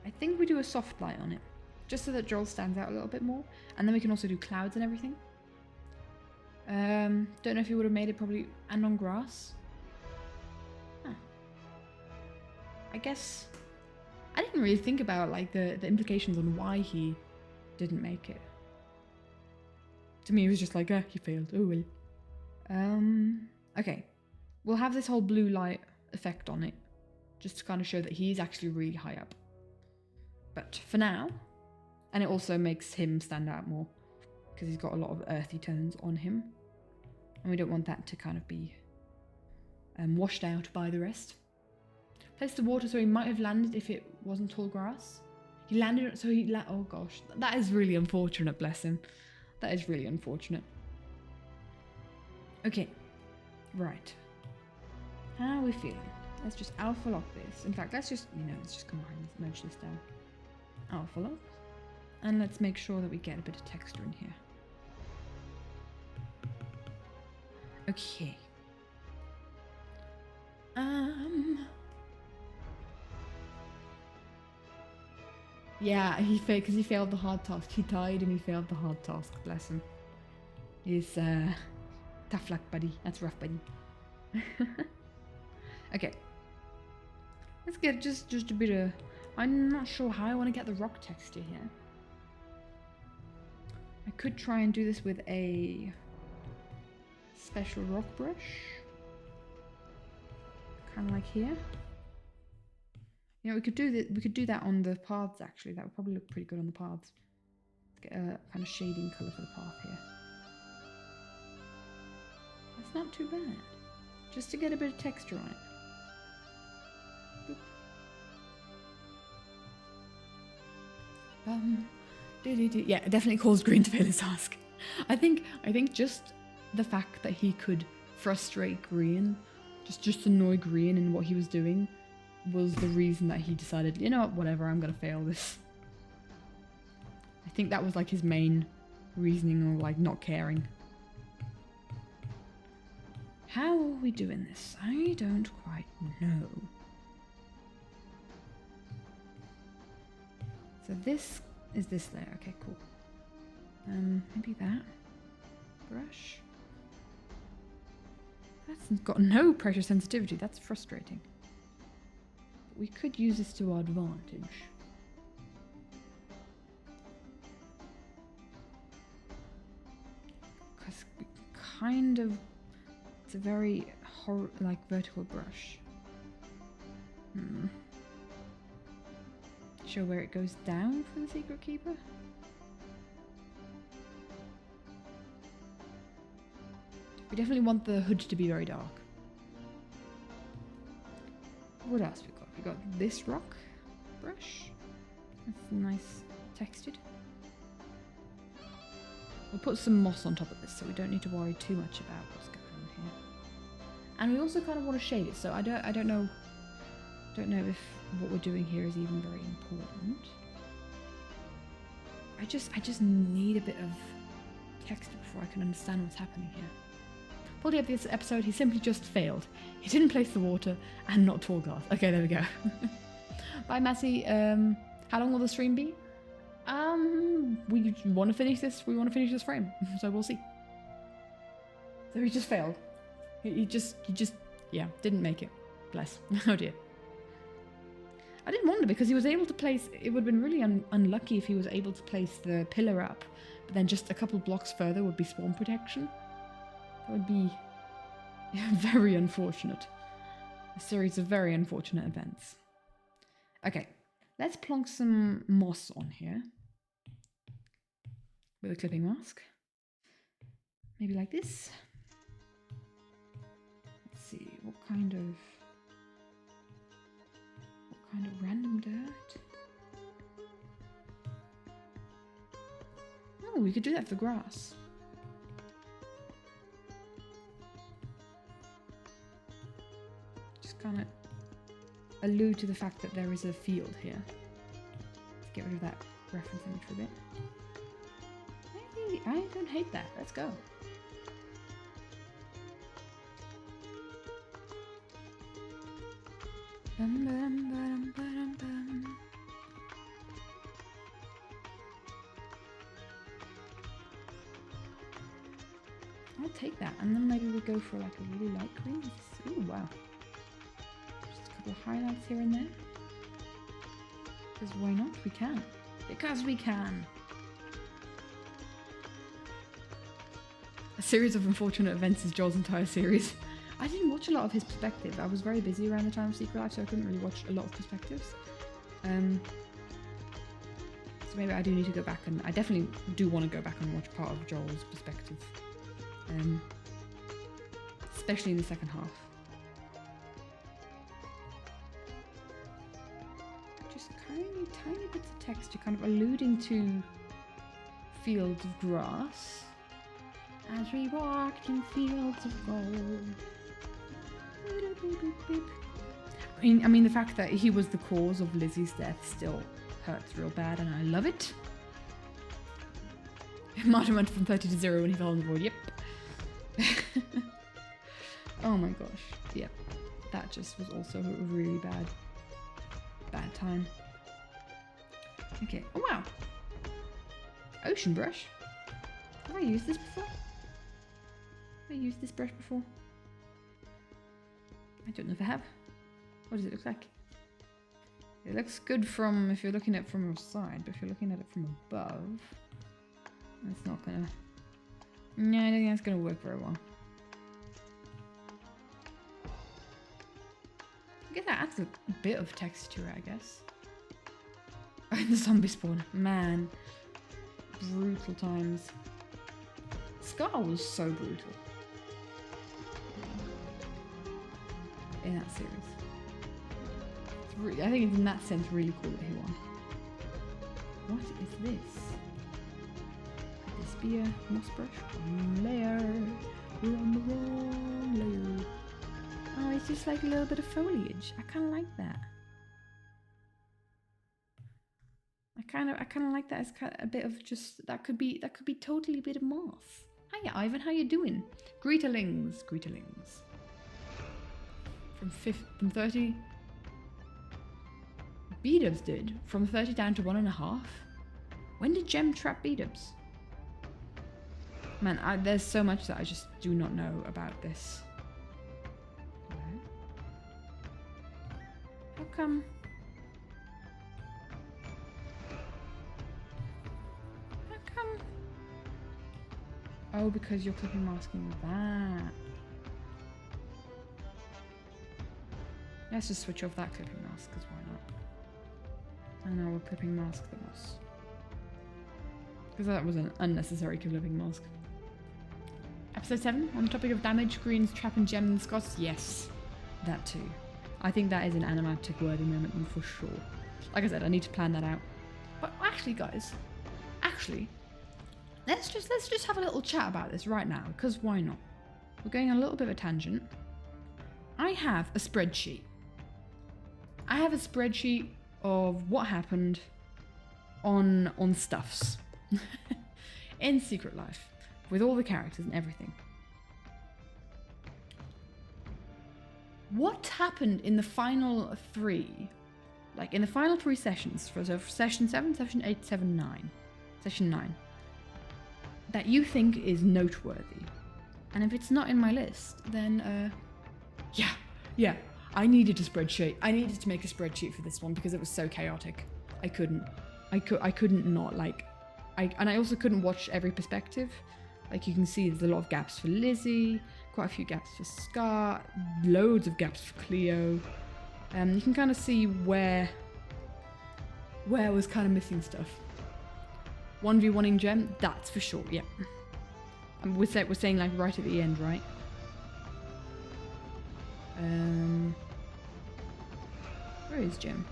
I think we do a soft light on it, just so that Joel stands out a little bit more. And then we can also do clouds and everything. Don't know if you would have made it probably and on grass. Huh. I guess I didn't really think about like the implications on why he didn't make it. To me it was just like, he failed. Oh well. Okay. We'll have this whole blue light effect on it, just to kind of show that he's actually really high up. But for now, and it also makes him stand out more because he's got a lot of earthy tones on him, and we don't want that to kind of be washed out by the rest. Place the water so he might have landed if it wasn't tall grass. He landed, so oh gosh, that is really unfortunate, bless him. That is really unfortunate. Okay, right. How are we feeling? Let's just alpha lock this. In fact, let's just combine this, merge this down. Alpha lock. And let's make sure that we get a bit of texture in here. Okay. Yeah, because he failed the hard task. He died and he failed the hard task. Bless him. He's tough luck, buddy. That's rough, buddy. Okay. Let's get just a bit of... I'm not sure how I want to get the rock texture here. I could try and do this with a special rock brush. Kind of like here. You know, we could do that on the paths actually. That would probably look pretty good on the paths. Let's get a kind of shading colour for the path here. That's not too bad. Just to get a bit of texture on it. Yeah, it definitely caused Green to fail his task. I think just the fact that he could frustrate Green, just annoy Green in what he was doing, was the reason that he decided, you know what, whatever, I'm gonna fail this. I think that was like his main reasoning, or like not caring. How are we doing this? I don't quite know. So this is this layer. Okay, cool. Maybe that brush. That's got no pressure sensitivity. That's frustrating. But we could use this to our advantage. Because we kind of, it's a very like vertical brush. Show where it goes down for the Secret Keeper. We definitely want the hood to be very dark. What else we got? We got this rock brush. That's nice textured. We'll put some moss on top of this so we don't need to worry too much about what's going on here. And we also kind of want to shade it, so I don't know if what we're doing here is even very important. I just need a bit of texture before I can understand what's happening here. For the this episode, he simply just failed. He didn't place the water and not tall glass. Okay, there we go. Bye, Massey. How long will the stream be? We want to finish this. We want to finish this frame, so we'll see. So he just failed. He just yeah, didn't make it. Bless. Oh dear. I didn't wonder because he was able to place. It would have been really unlucky if he was able to place the pillar up, but then just a couple blocks further would be spawn protection. That would be very unfortunate. A series of very unfortunate events. Okay, let's plonk some moss on here with a clipping mask. Maybe like this. Let's see, what kind of random dirt? Oh, we could do that for grass. Just kind of allude to the fact that there is a field here. Let's get rid of that reference image for a bit. Hey, I don't hate that. Let's go. Bum, bum, bum, bum, bum. I'll take that, and then maybe we'll go for like a really light green. Ooh, wow. Just a couple of highlights here and there. Because why not? We can. Because we can. A series of unfortunate events is Joel's entire series. I didn't watch a lot of his perspective. I was very busy around the time of Secret Life, so I couldn't really watch a lot of perspectives. So maybe I do need to go back, and I definitely do want to go back and watch part of Joel's perspective. Especially in the second half. Just tiny bits of texture, kind of alluding to fields of grass. As we walked in fields of gold. I mean, the fact that he was the cause of Lizzie's death still hurts real bad, and I love it. Martin went from 30 to 0 when he fell in the void. Yep. Oh my gosh. Yep. That just was also a really bad time. Okay. Oh wow. Ocean brush. Have I used this before? Have I used this brush before? I don't know if I have. What does it look like? It looks good from if you're looking at it from a side, but if you're looking at it from above, it's not gonna. No, I don't think that's gonna work very well. I guess that adds a bit of texture, I guess. The zombie spawn, man, brutal times. Scar was so brutal in that series. It's really, I think it's in that sense really cool that he won. What is this? Could this be a moss brush? Wrong layer. We're on the wrong layer. Oh, it's just like a little bit of foliage. I kind of like that. I kind of like that as kind of a bit of just that could be totally a bit of moss. Hiya, Ivan. How you doing? Greetalings. From 30. B-dubs did from 30 down to 1.5. When did Gem trap B-dubs? Man, there's so much that I just do not know about this. How come? Oh, because you're clipping masking that. Let's just switch off that clipping mask, because why not? And now we'll clipping mask the moss. Because that was an unnecessary clipping mask. Episode 7, on the topic of damage, greens, trap and gem and Scots. Yes, that too. I think that is an animatic worthy moment for sure. Like I said, I need to plan that out. But actually, guys, let's just have a little chat about this right now, because why not? We're going on a little bit of a tangent. I have a spreadsheet. I have a spreadsheet of what happened on stuffs in Secret Life with all the characters and everything. What happened in the final 3? Like in the final 3 sessions, for session 7, session 8, session 9, that you think is noteworthy? And if it's not in my list, then yeah, I needed a spreadsheet. I needed to make a spreadsheet for this one because it was so chaotic. I couldn't not like, and I also couldn't watch every perspective. Like you can see there's a lot of gaps for Lizzie, quite a few gaps for Scar, loads of gaps for Cleo. You can kind of see where I was kind of missing stuff. 1v1ing Gem, that's for sure, yeah. And we're saying like right at the end, right? Where is Gem?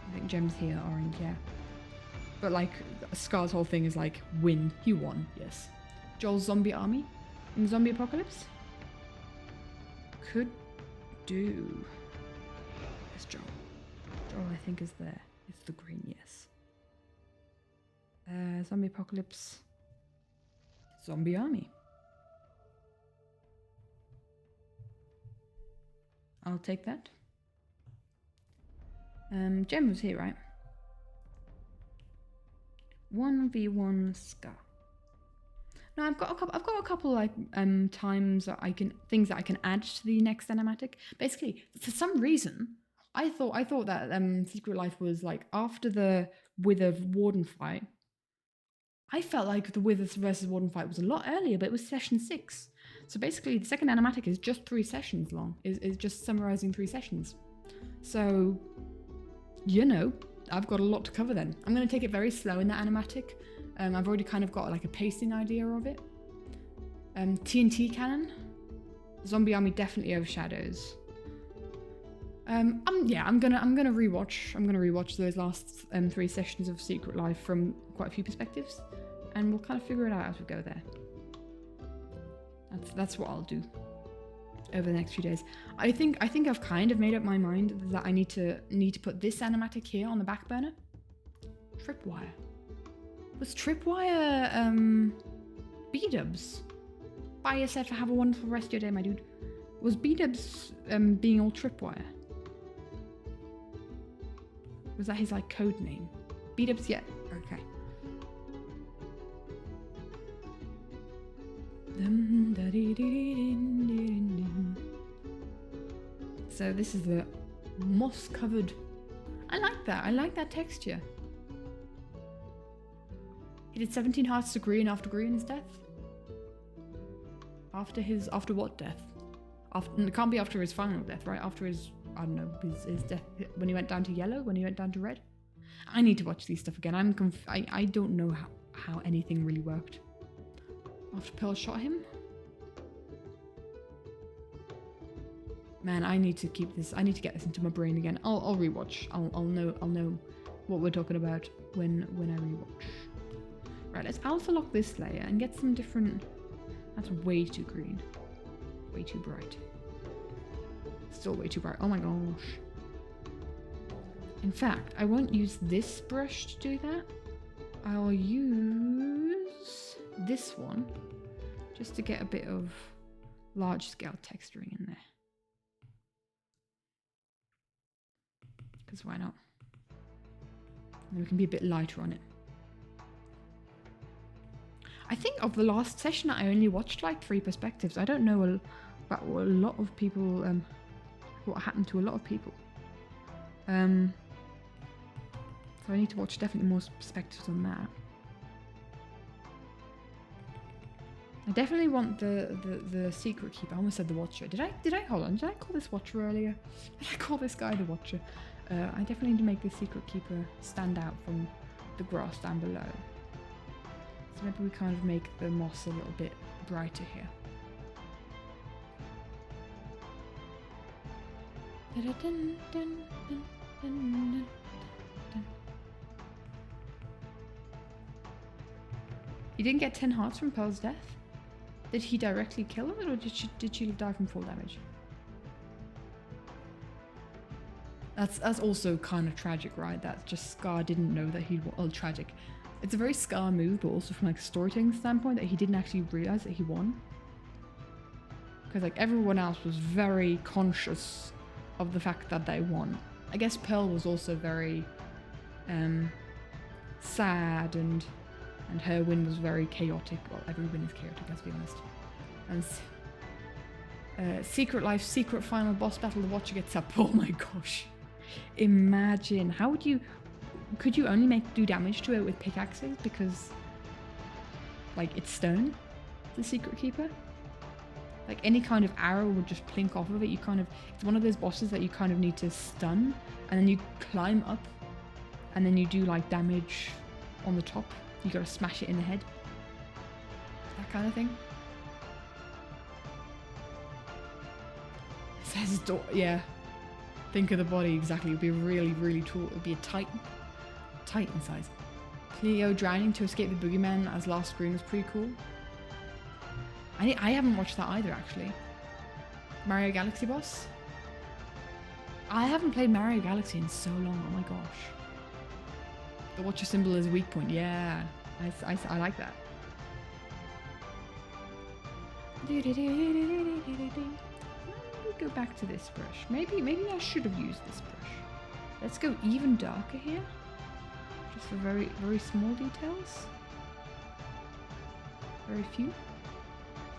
I think Gem's here, orange, yeah. But like, Scar's whole thing is like, win, he won, yes. Joel's zombie army in the zombie apocalypse? Could do. Where's Joel? Joel, I think, is there. It's the green, yes. Zombie apocalypse. Zombie army. I'll take that. Gem was here, right? 1v1 Scar. Now I've got a couple like times that things that I can add to the next animatic. Basically, for some reason, I thought that Secret Life was like after the Wither Warden fight. I felt like the Wither versus Warden fight was a lot earlier, but it was session 6. So basically, the second animatic is just 3 sessions long. Is just summarizing 3 sessions. So, you know, I've got a lot to cover then. I'm going to take it very slow in that animatic. I've already kind of got like a pacing idea of it. TNT cannon. Zombie army definitely overshadows. I'm gonna rewatch. I'm gonna rewatch those last 3 sessions of Secret Life from quite a few perspectives, and we'll kind of figure it out as we go there. That's what I'll do over the next few days. I think I've kind of made up my mind that I need to put this animatic here on the back burner. Tripwire. Was Tripwire B-dubs? Bye yourself, have a wonderful rest of your day, my dude. Was B-dubs being all Tripwire? Was that his like code name? B-dubs, yeah, okay. So this is the moss covered. I like that texture. He did 17 hearts to Green after Green's death. After what death? It can't be after his final death, right? After his, I don't know, his death, when he went down to yellow, when he went down to red. I need to watch these stuff again. I don't know how anything really worked. After Pearl shot him. Man, I need to keep this. I need to get this into my brain again. I'll rewatch. I'll know what we're talking about when I rewatch. Right, let's alpha lock this layer and get some different. That's way too green. Way too bright. Still way too bright. Oh my gosh. In fact, I won't use this brush to do that. I'll use this one just to get a bit of large scale texturing in there. Because why not? And we can be a bit lighter on it. I think of the last session I only watched like 3 perspectives. I don't know about a lot of people, what happened to a lot of people. So I need to watch definitely more perspectives on that. I definitely want the secret keeper. I almost said the watcher. Did I hold on? Did I call this watcher earlier? Did I call this guy the watcher? I definitely need to make the secret keeper stand out from the grass down below. So maybe we kind of make the moss a little bit brighter here. You didn't get 10 hearts from Pearl's death? Did he directly kill her, or did she die from fall damage? That's also kind of tragic, right? That just Scar didn't know that he'd... Oh, tragic. It's a very Scar move, but also from like a storytelling standpoint, that he didn't actually realize that he won. Because like everyone else was very conscious of the fact that they won. I guess Pearl was also very sad, and her win was very chaotic. Well, every win is chaotic, let's be honest. And Secret Life, Secret Final Boss Battle, the Watcher gets up. Oh my gosh. Imagine, how would you... Could you only do damage to it with pickaxes? Because, like, it's stone, the Secret Keeper. Like, any kind of arrow would just plink off of it. You kind of... It's one of those bosses that you kind of need to stun, and then you climb up, and then you do, like, damage on the top. You gotta smash it in the head. That kind of thing. It says, yeah. Think of the body, exactly. It would be really, really tall. It would be a titan. Titan size. Cleo drowning to escape the boogeyman as last screen was pretty cool. I haven't watched that either, actually. Mario Galaxy boss? I haven't played Mario Galaxy in so long. Oh my gosh. The Watcher symbol is weak point. Yeah, I like that. Let me go back to this brush. Maybe I should have used this brush. Let's go even darker here. Just for very, very small details. Very few.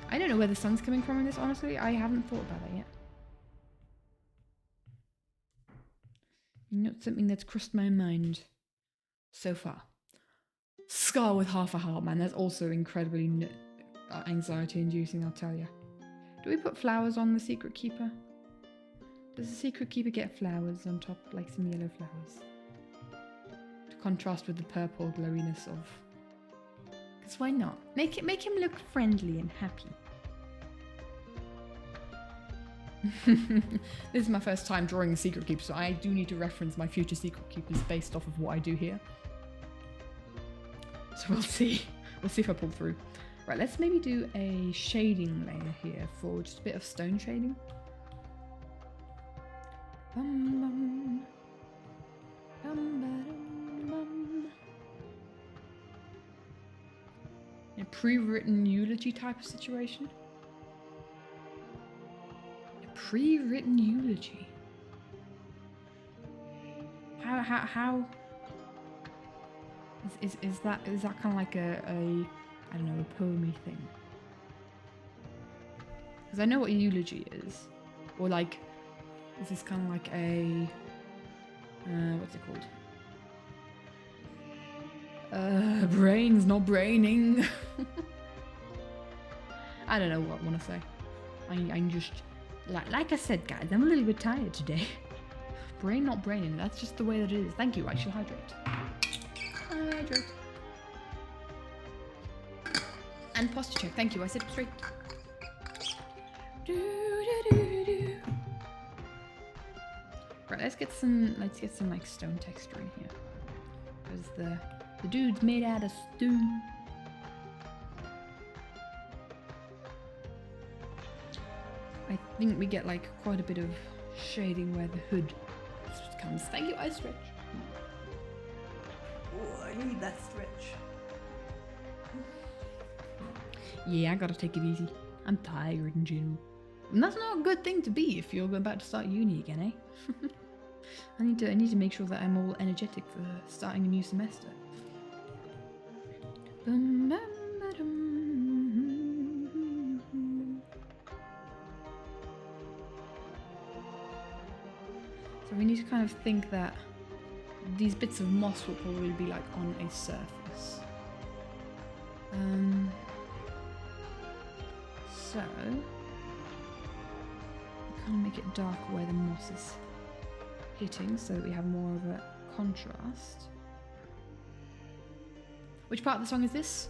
I don't know where the sun's coming from in this, honestly. I haven't thought about that yet. Not something that's crossed my mind so far. Scar with half a heart, man. That's also incredibly anxiety inducing, I'll tell you. Do we put flowers on the Secret Keeper? Does the Secret Keeper get flowers on top, like some yellow flowers? To contrast with the purple glowiness of... Because why not? Make him look friendly and happy. This is my first time drawing a Secret Keeper, so I do need to reference my future Secret Keepers based off of what I do here. So we'll see. We'll see if I pull through. Right, let's maybe do a shading layer here for just a bit of stone shading. Bum, bum. Bum, ba, dum, bum. A pre-written eulogy type of situation. A pre-written eulogy. How is that kind of like a I don't know, a poemy thing? Because I know what a eulogy is, or like, is this kind of like a what's it called? Brains not braining. I don't know what I want to say. I'm just like I said, guys, I'm a little bit tired today. Brain not braining. That's just the way that it is. Thank you. I shall hydrate. Hydrate. And posture check. Thank you. I sit up straight. Right, let's get some like stone texture in here. Because the dude's made out of stone. I think we get like quite a bit of shading where the hood comes. Thank you, I stretch. Oh, I need that stretch. Yeah, I gotta take it easy. I'm tired in general. And that's not a good thing to be if you're about to start uni again, eh? I need to make sure that I'm all energetic for starting a new semester. Bum, bum, ba-dum. So we need to kind of think that these bits of moss will probably be like on a surface. So kind of make it dark where the moss is hitting, so that we have more of a contrast. Which part of the song is this?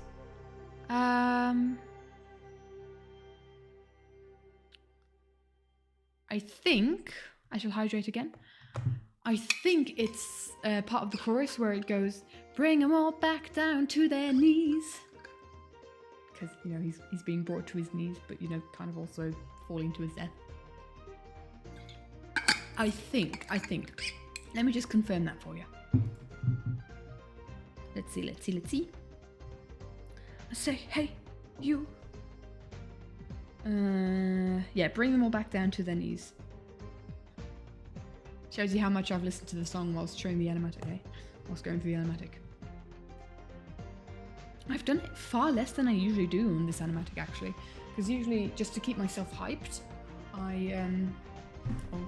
I think I shall hydrate again. I think it's part of the chorus where it goes, "Bring them all back down to their knees." Because, you know, he's being brought to his knees, but, you know, kind of also falling to his death. I think. Let me just confirm that for you. Let's see. I say, hey, you. Yeah, bring them all back down to their knees. Shows you how much I've listened to the song whilst showing the animatic, eh? Whilst going through the animatic. I've done it far less than I usually do on this animatic, actually. Because usually, just to keep myself hyped,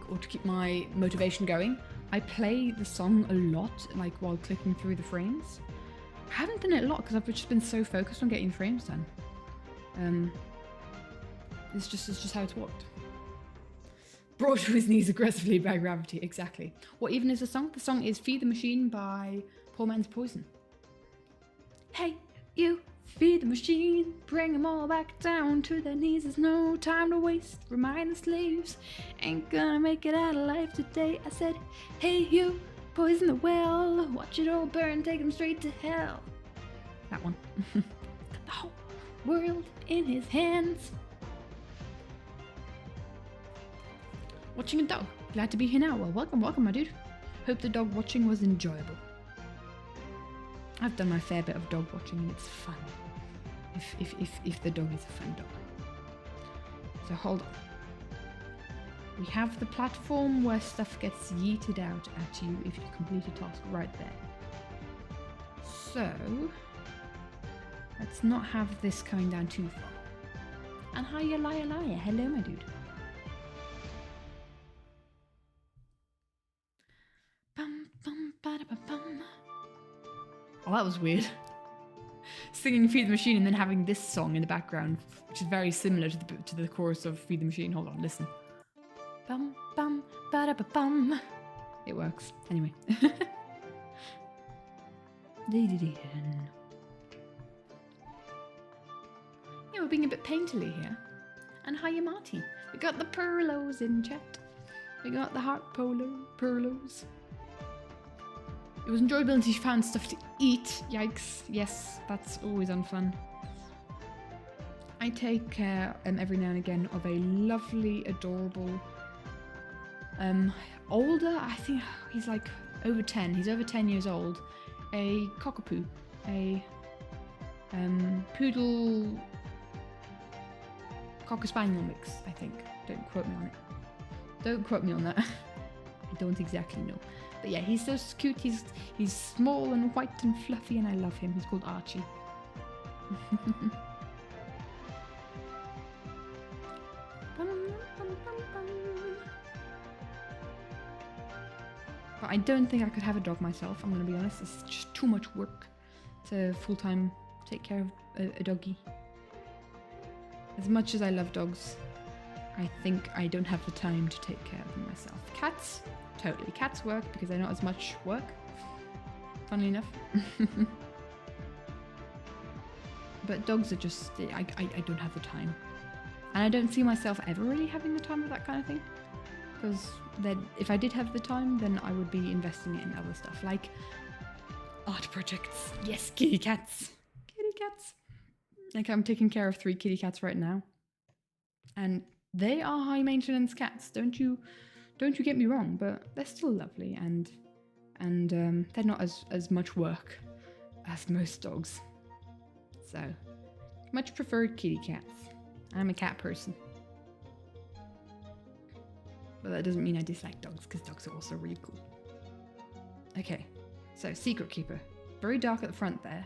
or to keep my motivation going, I play the song a lot, like while clicking through the frames. I haven't done it a lot because I've just been so focused on getting the frames done. It's just how it's worked. Brought to his knees aggressively by gravity, exactly. What even is the song? The song is Feed the Machine by Poor Man's Poison. Hey, you, feed the machine, bring them all back down to their knees. There's no time to waste, remind the slaves, ain't gonna make it out alive today. I said, hey you, poison the well, watch it all burn, take them straight to hell. That one. Got the whole world in his hands. Watching a dog. Glad to be here now. Well, welcome, my dude. Hope the dog watching was enjoyable. I've done my fair bit of dog watching and it's fun. If the dog is a fun dog. So hold on. We have the platform where stuff gets yeeted out at you if you complete a task right there. So let's not have this coming down too far. And hiya, liar. Hello, my dude. Oh, that was weird. Singing Feed the Machine and then having this song in the background, which is very similar to the chorus of Feed the Machine. Hold on, listen. Bum bum ba da ba bum. It works. Anyway. Yeah, we're being a bit painterly here. And hiya, Marty. We got the Perlos in chat. We got the heart Perlos. It was enjoyable until she found stuff to eat. Yikes. Yes, that's always unfun. I take care every now and again of a lovely, adorable, older, I think he's like over 10. He's over 10 years old. A cockapoo. A poodle cocker spaniel mix, I think. Don't quote me on it. Don't quote me on that. I don't exactly know. But yeah, he's so cute. He's small and white and fluffy, and I love him. He's called Archie. But I don't think I could have a dog myself. I'm gonna be honest. It's just too much work to full-time take care of a doggy. As much as I love dogs, I think I don't have the time to take care of them myself. Cats, totally. Cats work because they're not as much work, funnily enough. But dogs are just, I don't have the time. And I don't see myself ever really having the time for that kind of thing. Because then, if I did have the time, then I would be investing it in other stuff, like art projects. Yes, kitty cats. Kitty cats. Like, I'm taking care of 3 kitty cats right now. And they are high maintenance cats, don't you get me wrong, but they're still lovely and they're not as much work as most dogs. So, much preferred kitty cats. I'm a cat person. But that doesn't mean I dislike dogs, because dogs are also really cool. Okay, so Secret Keeper. Very dark at the front there.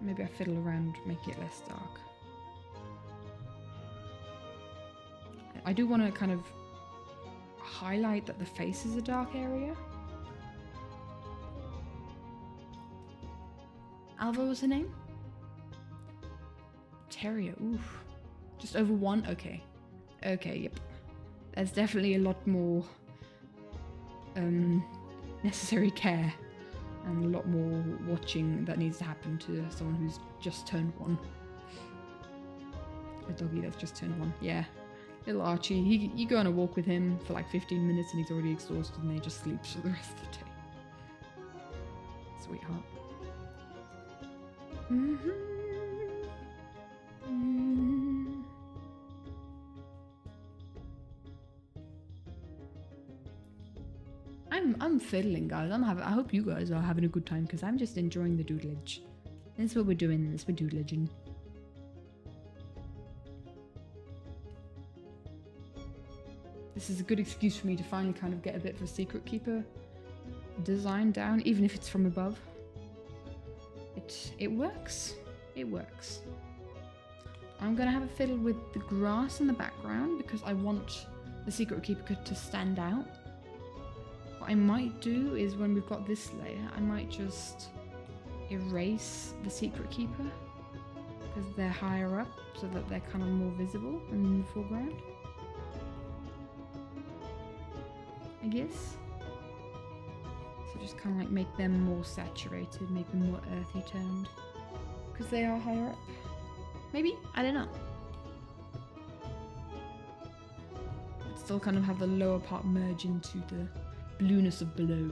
Maybe I fiddle around, make it less dark. I do want to kind of highlight that the face is a dark area. Alva was her name? Terrier, oof. Just over 1? Okay. Okay, yep. There's definitely a lot more necessary care and a lot more watching that needs to happen to someone who's just turned 1. The doggy that's just turned one. Yeah. Little Archie. You go on a walk with him for like 15 minutes and he's already exhausted and he just sleeps for the rest of the day. Sweetheart. I'm fiddling, guys. I hope you guys are having a good time because I'm just enjoying the doodlage. This is what we're doing. This we're doodlaging. This is a good excuse for me to finally kind of get a bit of a secret keeper design down, even if it's from above. It works. It works. I'm gonna have a fiddle with the grass in the background because I want the secret keeper to stand out. What I might do is when we've got this layer, I might just erase the secret keeper because they're higher up so that they're kind of more visible in the foreground. I guess. So just kind of like make them more saturated, make them more earthy toned because they are higher up. Maybe? I don't know. But still kind of have the lower part merge into the blueness of below.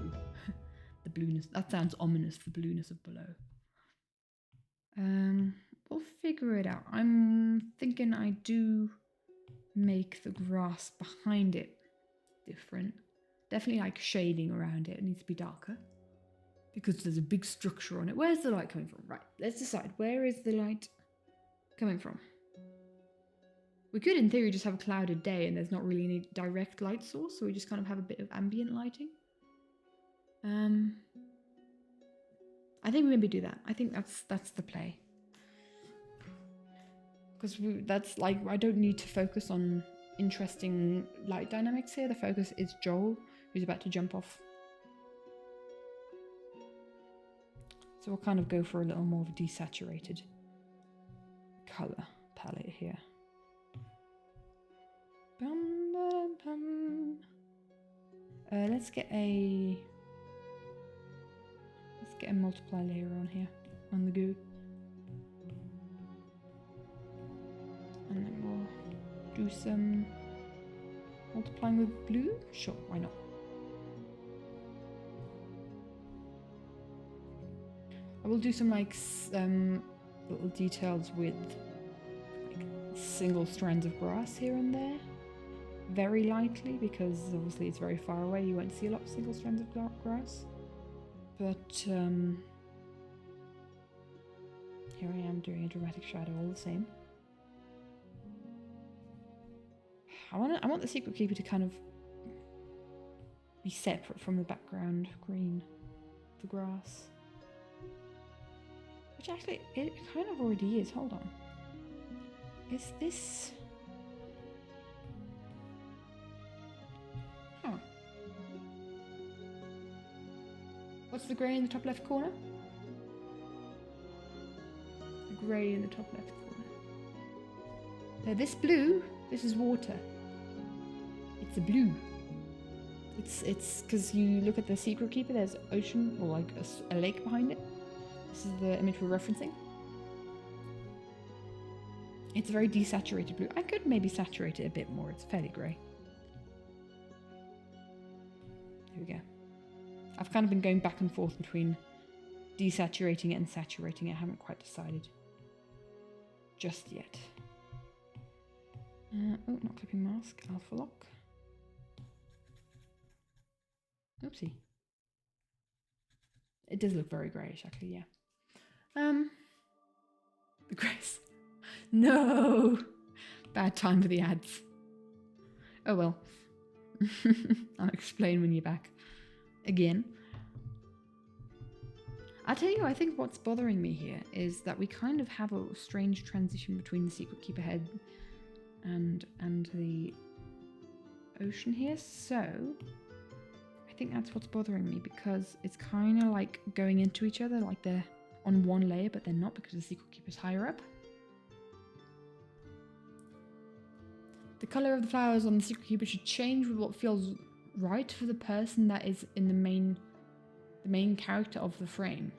The blueness. That sounds ominous, the blueness of below. We'll figure it out. I'm thinking I do make the grass behind it different. Definitely like shading around it. It needs to be darker because there's a big structure on it. Where's the light coming from? Right, let's decide. Where is the light coming from? We could, in theory, just have a clouded day and there's not really any direct light source, so we just kind of have a bit of ambient lighting. I think we maybe do that. I think that's the play. Because that's like, I don't need to focus on interesting light dynamics here. The focus is Joel, who's about to jump off. So we'll kind of go for a little more of a desaturated color palette here. Let's get a multiply layer on here on the goo, and then we'll do some multiplying with blue. Sure, why not? I will do some like little details with like single strands of grass here and there, very lightly, because obviously it's very far away. You won't see a lot of single strands of grass. But here I am doing a dramatic shadow all the same. I want the secret keeper to kind of be separate from the background green, the grass. Which actually, it kind of already is. Hold on. Is this... Huh. What's the grey in the top left corner? The grey in the top left corner. Now this blue, this is water. It's a blue. It's because you look at the secret keeper, there's ocean or like a lake behind it. This is the image we're referencing. It's a very desaturated blue. I could maybe saturate it a bit more. It's fairly grey. There we go. I've kind of been going back and forth between desaturating it and saturating it. I haven't quite decided just yet. Oh, not clipping mask. Alpha lock. Oopsie. It does look very greyish, actually, yeah. The grace. No! Bad time for the ads. Oh well. I'll explain when you're back. Again. I'll tell you, I think what's bothering me here is that we kind of have a strange transition between the secret keeper head and the ocean here, so I think that's what's bothering me, because it's kind of like going into each other, like they're on one layer, but they're not, because the secret keeper's higher up. The colour of the flowers on the secret keeper should change with what feels right for the person that is in the main character of the frame.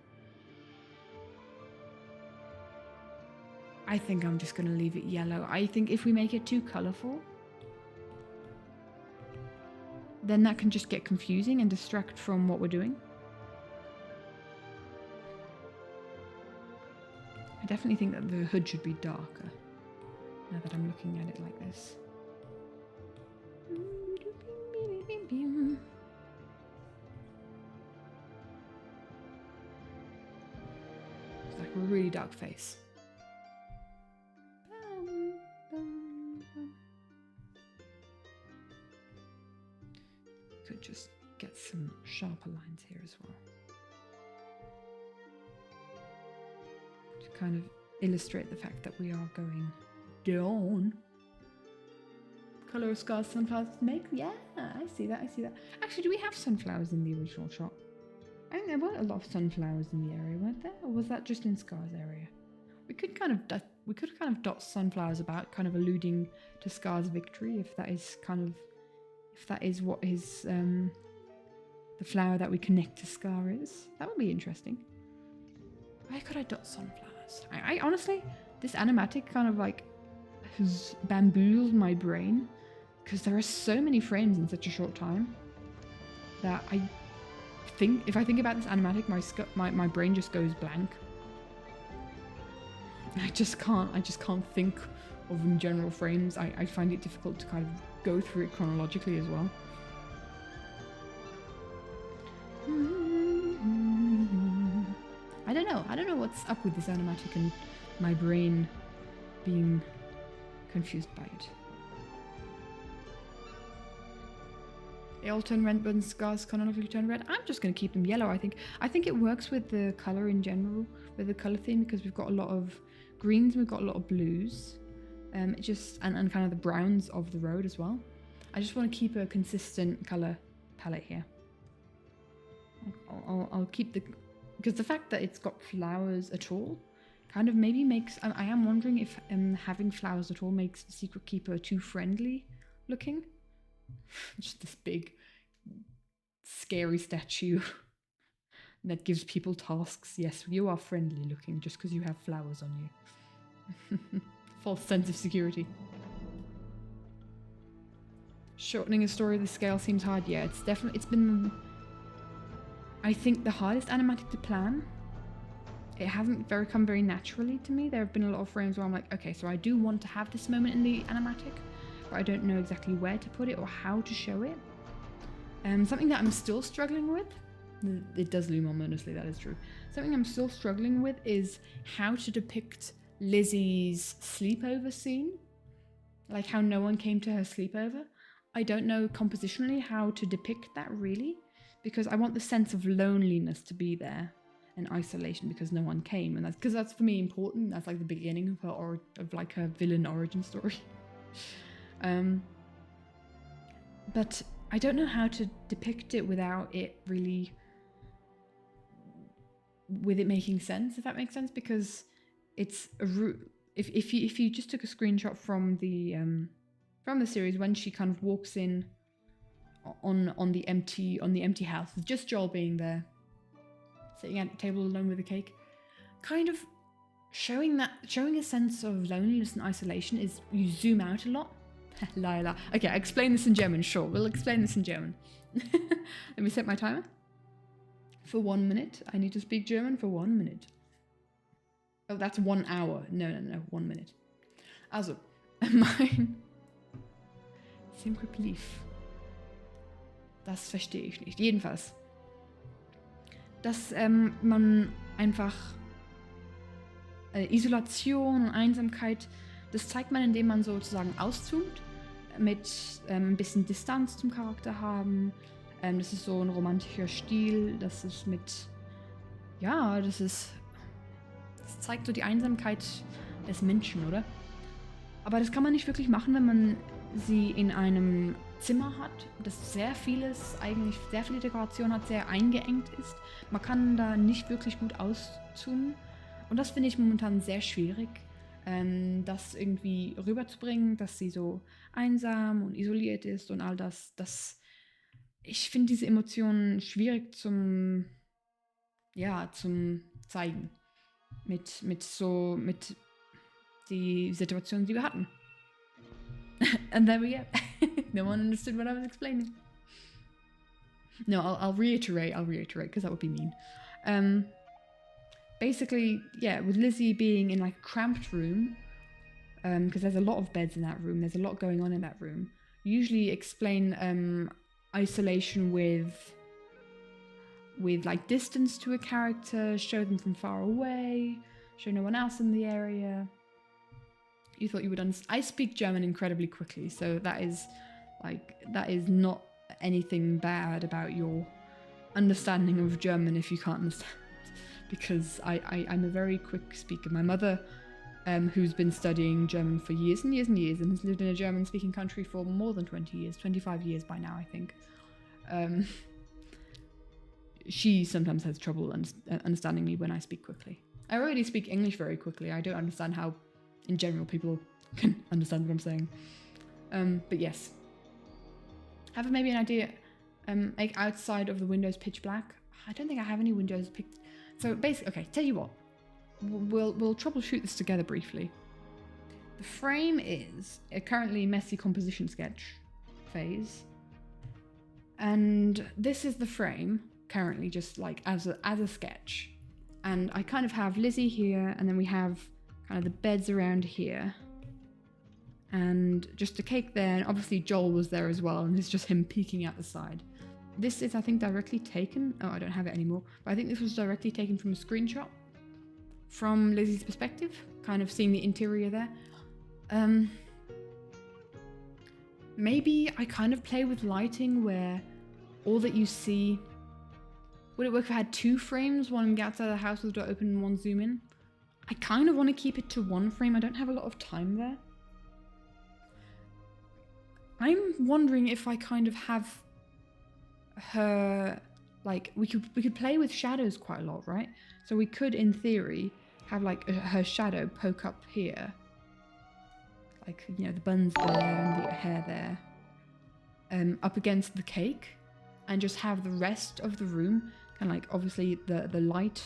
I think I'm just going to leave it yellow. I think if we make it too colourful, then that can just get confusing and distract from what we're doing. I definitely think that the hood should be darker, now that I'm looking at it like this. It's like a really dark face. Could just get some sharper lines here as well, to kind of illustrate the fact that we are going down. Color of scars sunflowers make? Yeah, I see that, I see that. Actually, do we have sunflowers in the original shot? I think there were a lot of sunflowers in the area, weren't there? Or was that just in Scar's area? We could kind of dot sunflowers about, kind of alluding to Scar's victory, if that is what his the flower that we connect to Scar is. That would be interesting. Why could I dot sunflowers? I honestly, this animatic kind of like has bamboozled my brain, because there are so many frames in such a short time that I think, if I think about this animatic, my brain just goes blank. I just can't think of in general frames. I find it difficult to kind of go through it chronologically as well. I don't know what's up with this animatic and my brain being confused by it. They all turn red, but scars chronologically turn red. I'm just going to keep them yellow, I think. I think it works with the colour in general, with the colour theme, because we've got a lot of greens, we've got a lot of blues, and kind of the browns of the road as well. I just want to keep a consistent colour palette here. I'll keep because the fact that it's got flowers at all kind of maybe makes, I am wondering if having flowers at all makes the Secret Keeper too friendly looking. Just this big scary statue that gives people tasks. Yes, you are friendly looking just because you have flowers on you. False sense of security. Shortening a story of the scale seems hard. Yeah, it's been, I think, the hardest animatic to plan. It hasn't come very naturally to me. There have been a lot of frames where I'm like, okay, so I do want to have this moment in the animatic, but I don't know exactly where to put it or how to show it. Something that I'm still struggling with, it does loom ominously, that is true. Something I'm still struggling with is how to depict Lizzie's sleepover scene. Like how no one came to her sleepover. I don't know compositionally how to depict that really, because I want the sense of loneliness to be there and isolation because no one came, and that's for me important. That's like the beginning of her her villain origin story. But I don't know how to depict it without it really, with it making sense, if that makes sense, because it's if you just took a screenshot from the series when she kind of walks in on the empty house with just Joel being there, sitting at the table alone with a cake, kind of showing a sense of loneliness and isolation is you zoom out a lot. Lila. Okay, I explain this in German. Sure, we'll explain this in German. Let me set my timer for 1 minute. I need to speak German for 1 minute. Oh, that's 1 hour. No, 1 minute. Also, mein Secret Leaf. Das verstehe ich nicht. Jedenfalls, dass man einfach Isolation und Einsamkeit, das zeigt man, indem man sozusagen auszoomt, mit ein bisschen Distanz zum Charakter haben. Das ist so ein romantischer Stil, das ist das zeigt so die Einsamkeit des Menschen, oder? Aber das kann man nicht wirklich machen, wenn man sie in einem Zimmer hat, das sehr viele Dekoration hat, sehr eingeengt ist. Man kann da nicht wirklich gut auszoomen. Und das finde ich momentan sehr schwierig, das irgendwie rüberzubringen, dass sie so einsam und isoliert ist und all das. Ich finde diese Emotionen schwierig zum zeigen. die Situation, die wir hatten. And there we go. No one understood what I was explaining. No, I'll reiterate because that would be mean. Basically, yeah, with Lizzie being in like a cramped room, because there's a lot of beds in that room, there's a lot going on in that room. Usually explain isolation with like distance to a character, show them from far away, show no one else in the area. You thought you would understand. I speak German incredibly quickly, so that is not anything bad about your understanding of German if you can't understand, because I'm a very quick speaker. My mother, who's been studying German for years and years and years and has lived in a German-speaking country for more than 20 years, 25 years by now, I think. She sometimes has trouble understanding me when I speak quickly. I already speak English very quickly. I don't understand how, in general, people can understand what I'm saying. But yes. Have maybe an idea, like outside of the windows pitch black. I don't think I have any windows picked. So basically, okay, tell you what. We'll troubleshoot this together briefly. The frame is a currently messy composition sketch phase. And this is the frame currently just like as a sketch. And I kind of have Lizzie here, and then we have kind of the beds around here. And just a cake there, and obviously Joel was there as well, and it's just him peeking out the side. This is, I think, directly taken. Oh, I don't have it anymore. But I think this was directly taken from a screenshot from Lizzie's perspective, kind of seeing the interior there. Maybe I kind of play with lighting where all that you see... Would it work if I had two frames, one on the outside of the house with the door open and one zoom in? I kind of want to keep it to one frame. I don't have a lot of time there. I'm wondering if I kind of have her, like, we could play with shadows quite a lot, right? So we could, in theory, have like her shadow poke up here. Like, you know, the buns there and the hair there. Up against the cake. And just have the rest of the room, kind of like, obviously the light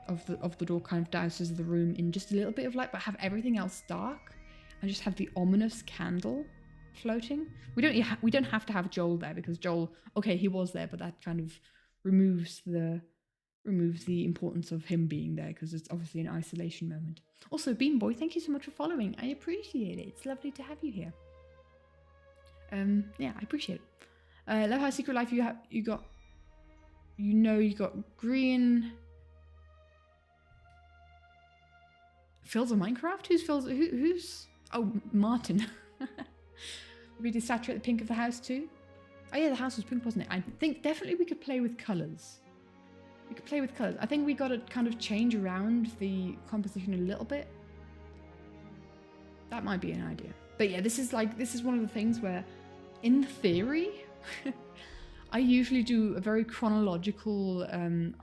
of the door kind of douses the room in just a little bit of light, but have everything else dark. And just have the ominous candle floating. We don't have to have Joel there, because Joel, okay, he was there, but that kind of removes the importance of him being there, because it's obviously an isolation moment. Also, Bean Boy, thank you so much for following. I appreciate it. It's lovely to have you here. Yeah, I appreciate it. Love how Secret Life you got green. Phil's of Minecraft? Who's? Oh, Martin. We did saturate the pink of the house too. Oh yeah, the house was pink, wasn't it? I think definitely we could play with colours. I think we got to kind of change around the composition a little bit. That might be an idea. But yeah, this is one of the things where, in theory, I usually do a very chronological,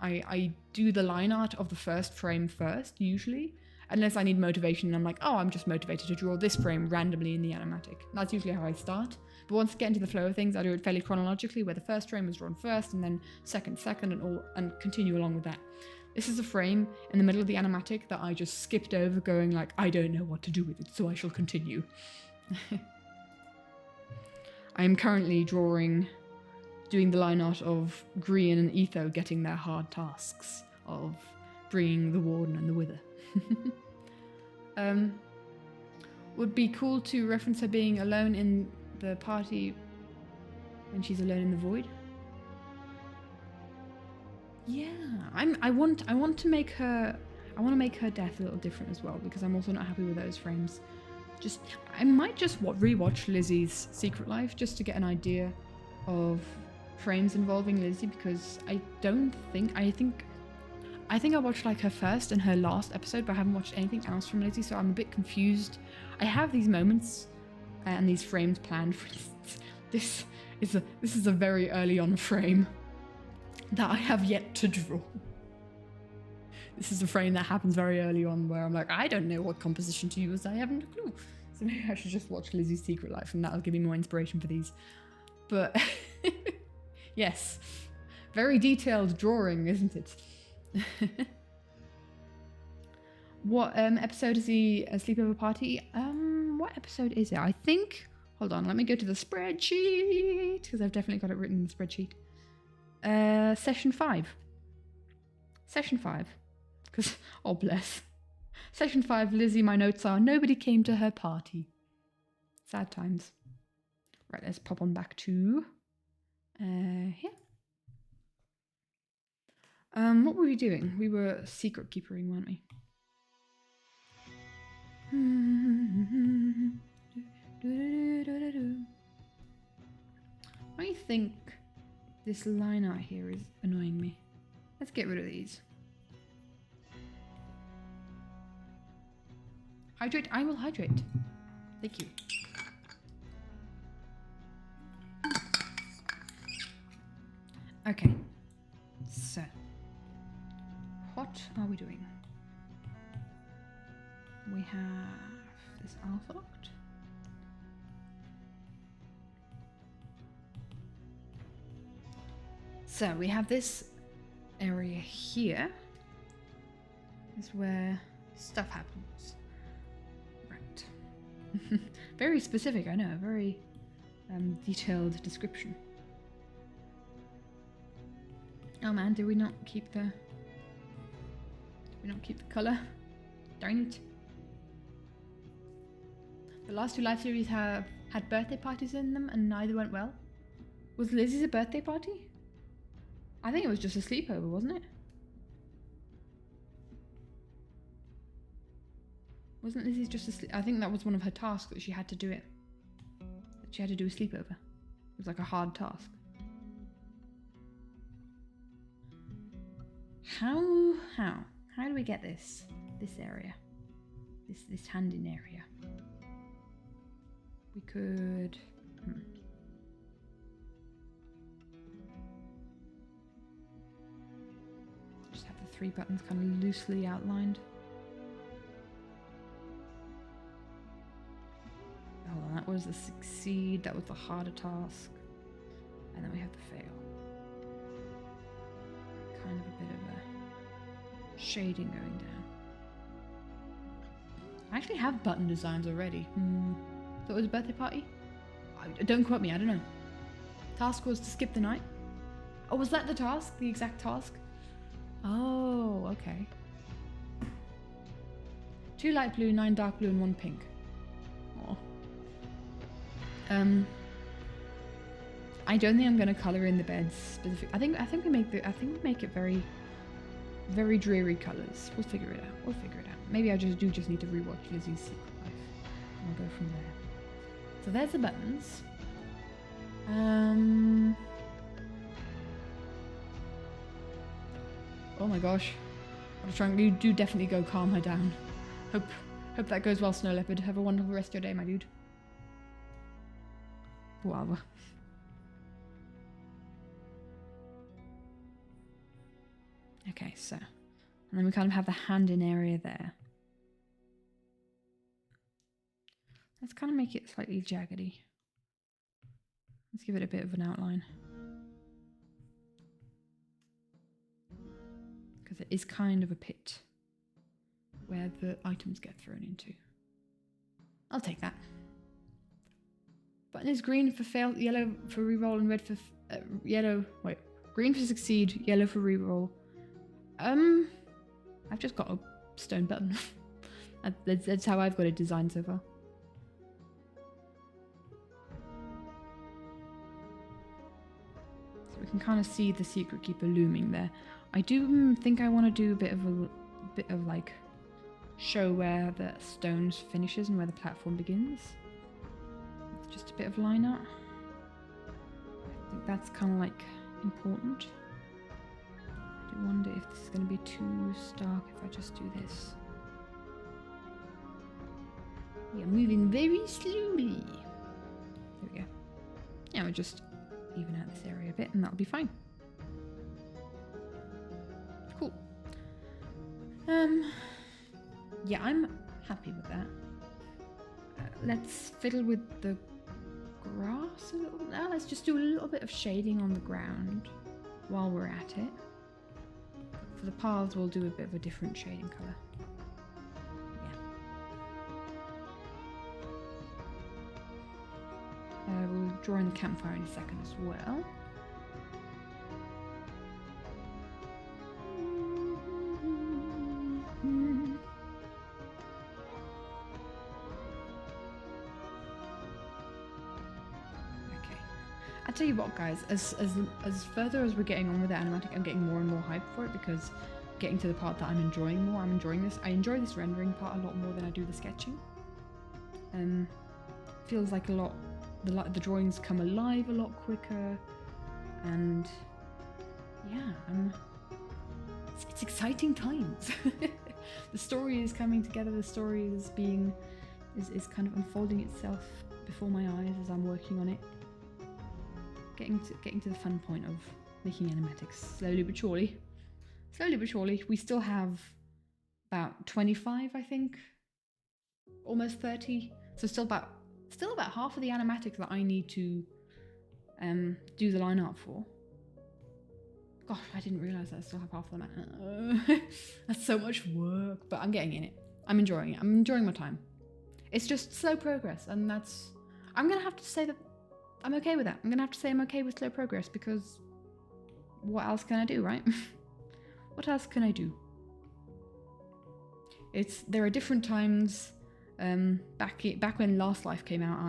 I do the line art of the first frame first, usually. Unless I need motivation and I'm like, oh, I'm just motivated to draw this frame randomly in the animatic. That's usually how I start. But once I get into the flow of things, I do it fairly chronologically, where the first frame is drawn first and then second, and continue along with that. This is a frame in the middle of the animatic that I just skipped over, going like, I don't know what to do with it, so I shall continue. I am currently doing the line art of Grian and Etho getting their hard tasks of bringing the Warden and the Wither. Would be cool to reference her being alone in the party when she's alone in the void. Yeah, I want to make her death a little different as well, because I'm also not happy with those frames. I might just rewatch Lizzie's Secret Life just to get an idea of frames involving Lizzie, because I think I watched like her first and her last episode, but I haven't watched anything else from Lizzie, so I'm a bit confused. I have these moments and these frames planned. For instance, this is a very early on frame that I have yet to draw. This is a frame that happens very early on where I'm like, I don't know what composition to use. I haven't a clue. So maybe I should just watch Lizzie's Secret Life, and that'll give me more inspiration for these. But yes, very detailed drawing, isn't it? What episode is the sleepover party? What episode is it? I think. Hold on, let me go to the spreadsheet because I've definitely got it written in the spreadsheet. Session 5. Session 5. Because, oh bless. Session 5, Lizzie, my notes are, nobody came to her party. Sad times. Right, let's pop on back to here. What were we doing? We were secret keepering, weren't we? I think this line out here is annoying me. Let's get rid of these. Hydrate, I will hydrate. Thank you. Okay, so what are we doing? We have this alpha locked. So we have this area here. This is where stuff happens. Right. Very specific, I know. Very detailed description. Oh man, did we not keep the colour? Darn it. The last 2 live series have had birthday parties in them and neither went well. Was Lizzie's a birthday party? I think it was just a sleepover, wasn't it? Wasn't Lizzie's just a sleep? I think that was one of her tasks that she had to do it. That she had to do a sleepover. It was like a hard task. How do we get this area? This hand-in area? We could... Just have the 3 buttons kind of loosely outlined. Hold on, that was the succeed, that was the harder task. And then we have the fail. Kind of a bit of a shading going down. I actually have button designs already. That was a birthday party? Don't quote me, I don't know. Task was to skip the night. Oh, was that the task? The exact task? Oh, okay. 2 light blue, 9 dark blue, and 1 pink. Oh. I don't think I'm gonna colour in the beds specific. I think we make it very, very dreary colours. We'll figure it out. Maybe I just need to rewatch Lizzie's Secret Life, and we'll go from there. So there's the buttons. Oh my gosh. You do definitely go calm her down. Hope that goes well, Snow Leopard. Have a wonderful rest of your day, my dude. Wow. Okay, so, and then we kind of have the hand-in area there. Let's kind of make it slightly jaggedy. Let's give it a bit of an outline. Because it is kind of a pit where the items get thrown into. I'll take that. Button is green for fail, yellow for reroll, and red for green for succeed, yellow for reroll. I've just got a stone button. That's how I've got it designed so far. So we can kind of see the secret keeper looming there. I do think I want to do a bit of like show where the stones finishes and where the platform begins. It's just a bit of line art. I think that's kind of like important. I wonder if this is going to be too stark if I just do this. We are moving very slowly. There we go. Yeah, we'll just even out this area a bit and that'll be fine. Cool. Yeah, I'm happy with that. Let's fiddle with the grass a little. Let's just do a little bit of shading on the ground while we're at it. For the paths, we'll do a bit of a different shading colour. drawing the campfire in a second as well. I tell you what, guys, as further as we're getting on with the animatic, I'm getting more and more hyped for it, because getting to the part that I'm enjoying more, I'm enjoying this. I enjoy this rendering part a lot more than I do the sketching. Feels like a lot, the drawings come alive a lot quicker, and yeah, it's exciting times. The story is coming together. The story is kind of unfolding itself before my eyes as I'm working on it. Getting to the fun point of making animatics slowly but surely. Slowly but surely. We still have about 25, I think, almost 30. So still about half of the animatics that I need to do the line art for. Gosh, I didn't realise that I still have half of them. That's so much work, but I'm getting in it. I'm enjoying it. I'm enjoying my time. It's just slow progress, and I'm gonna have to say that I'm okay with that. I'm gonna have to say I'm okay with slow progress, because what else can I do, right? What else can I do? There are different times. Back when Last Life came out,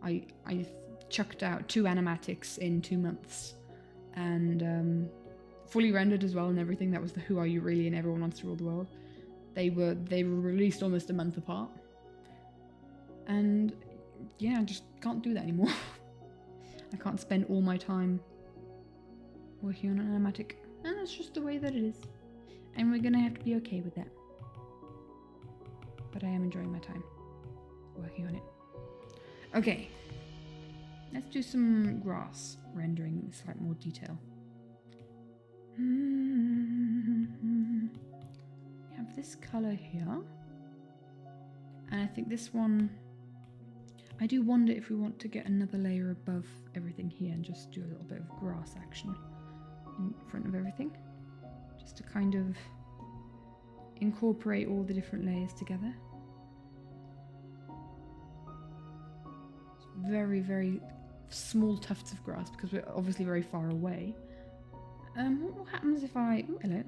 I chucked out 2 animatics in 2 months, and fully rendered as well and everything. That was the Who Are You Really and Everyone Wants to Rule the World. They were released almost a month apart, and yeah, I just can't do that anymore. I can't spend all my time working on an animatic, and that's just the way that it is, and we're gonna have to be okay with that. But I am enjoying my time working on it. Okay, let's do some grass rendering with slight more detail. We have this color here, and I think this one, I do wonder if we want to get another layer above everything here and just do a little bit of grass action in front of everything, just to kind of incorporate all the different layers together. Very, very small tufts of grass, because we're obviously very far away. What happens if I... Ooh, hello.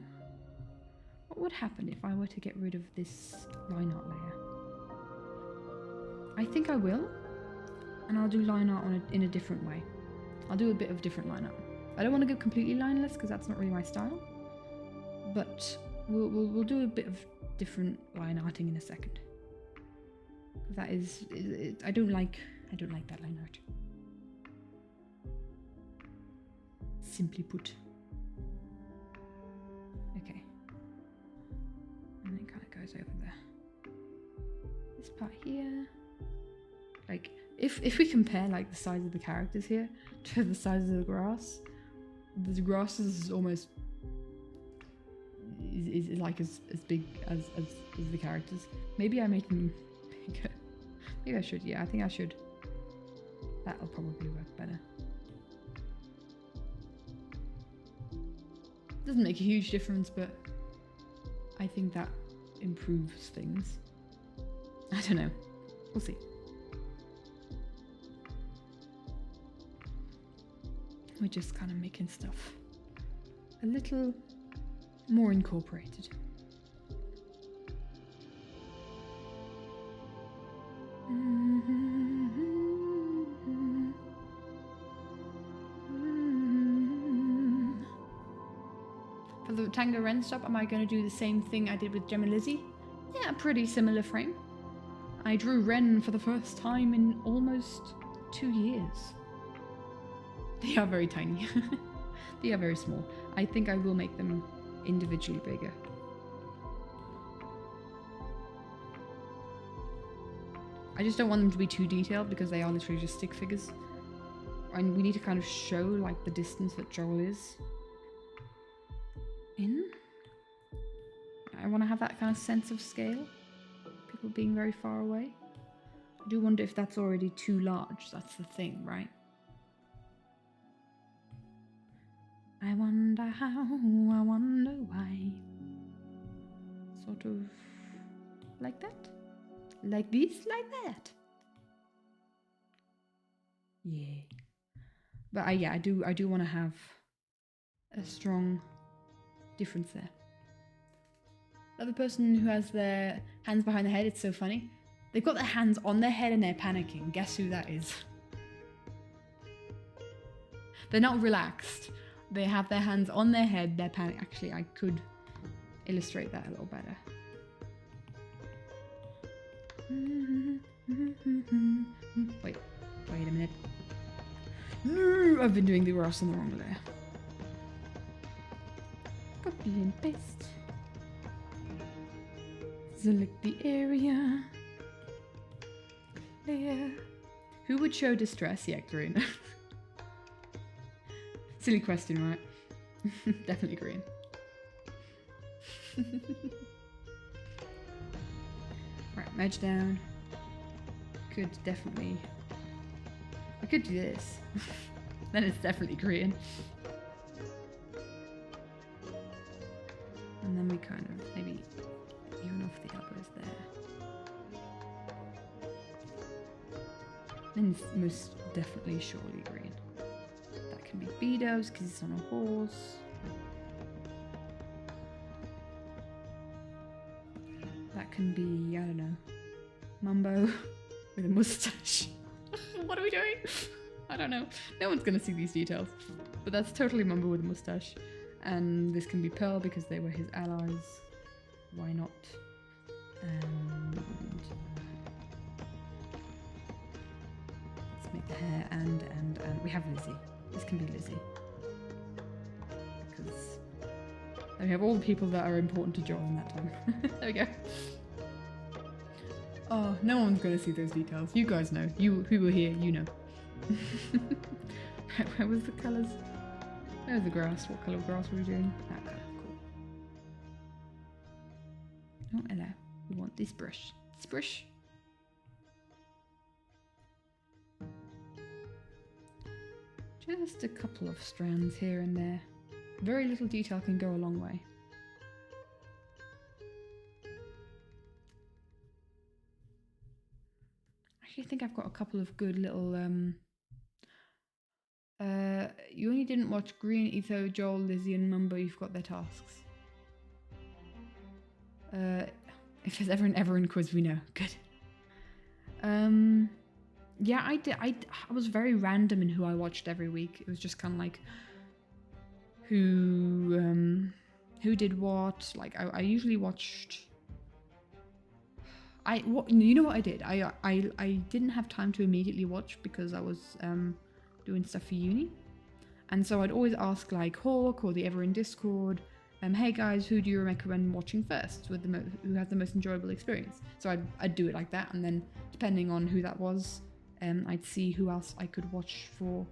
What would happen if I were to get rid of this line art layer? I think I will, and I'll do line art in a different way. I'll do a bit of different line art. I don't want to go completely lineless, because that's not really my style, but we'll do a bit of different line arting in a second. That is, I don't like that line art. Simply put. Okay. And it kind of goes over there. This part here. Like, if we compare like the size of the characters here to the size of the grass is almost is like as big as the characters. Maybe I make them bigger. Maybe I should. Yeah, I think I should. That'll probably work better. Doesn't make a huge difference, but I think that improves things. I don't know. We'll see. We're just kind of making stuff a little more incorporated. For the Tango Ren stop, am I going to do the same thing I did with Gem and Lizzie? Yeah, a pretty similar frame. I drew Ren for the first time in almost 2 years. They are very tiny. They are very small. I think I will make them individually bigger. I just don't want them to be too detailed, because they are literally just stick figures. And we need to kind of show like the distance that Joel is in. I want to have that kind of sense of scale. People being very far away. I do wonder if that's already too large. That's the thing, right? I wonder how, I wonder why. Sort of like that. Like this, like that. Yeah. But yeah, I do want to have a strong difference there. The other person who has their hands behind their head, it's so funny. They've got their hands on their head and they're panicking. Guess who that is? They're not relaxed. They have their hands on their head, they're panicking. Actually, I could illustrate that a little better. Wait a minute. No, I've been doing the Ross on the wrong layer. Copy and paste. Select the area. Layer. Who would show distress? Yeah, green. Silly question, right? Definitely green. Right, merge down. Could definitely... I could do this. Then it's definitely green. And then we kind of maybe even off the elbows there. Then it's most definitely surely green. That can be Beatos because it's on a horse. That can be, I don't know, Mumbo with a mustache. What are we doing? I don't know. No one's going to see these details. But that's totally Mumbo with a mustache. And this can be Pearl because they were his allies. Why not? And let's make the hair and we have Lizzie. This can be Lizzie. Because we have all the people that are important to Joel in that time. There we go. Oh, no one's going to see those details. You guys know. You who were here, you know. Where was the colours? Where's the grass? What colour of grass were we doing? That colour, cool. Oh, hello. We want this brush. This brush. Just a couple of strands here and there. Very little detail can go a long way. Actually, I think I've got a couple of good little you only didn't watch Green, Etho, Joel, Lizzie and Mumbo. You've got their tasks. If there's ever an Everon quiz, we know. Good. Yeah, I did. I was very random in who I watched every week. It was just kind of like who did what. Like I usually watched. You know what I did? I didn't have time to immediately watch because I was doing stuff for uni. And so I'd always ask like Hawk or the Everon Discord, hey guys, who do you recommend watching first with who has the most enjoyable experience? So I'd do it like that, and then depending on who that was, I'd see who else I could watch for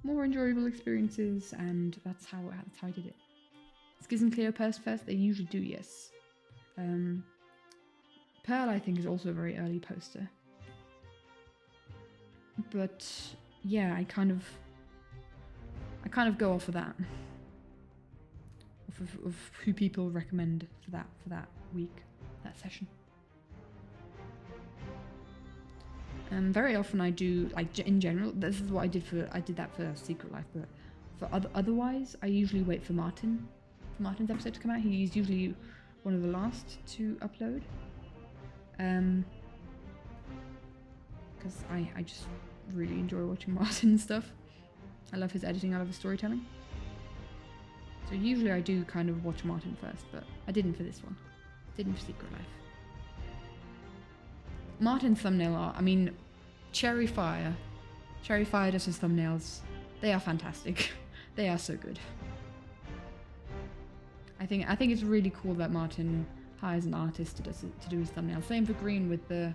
more enjoyable experiences, and that's how I did it. Skiz and Cleo first, they usually do, yes. Pearl I think is also a very early poster. But yeah, I kind of go off of that. Of who people recommend for that week, that session. Very often I do, like in general, this is what I did that for Secret Life, but for otherwise I usually wait for Martin's episode to come out. He's usually one of the last to upload. Because I just really enjoy watching Martin's stuff. I love his editing, I love his storytelling. So usually I do kind of watch Martin first, but I didn't for this one. Didn't for Secret Life. Martin's thumbnail art, I mean, Cherry Fire does his thumbnails. They are fantastic. They are so good. I think it's really cool that Martin hires an artist to do his thumbnail. Same for Green with the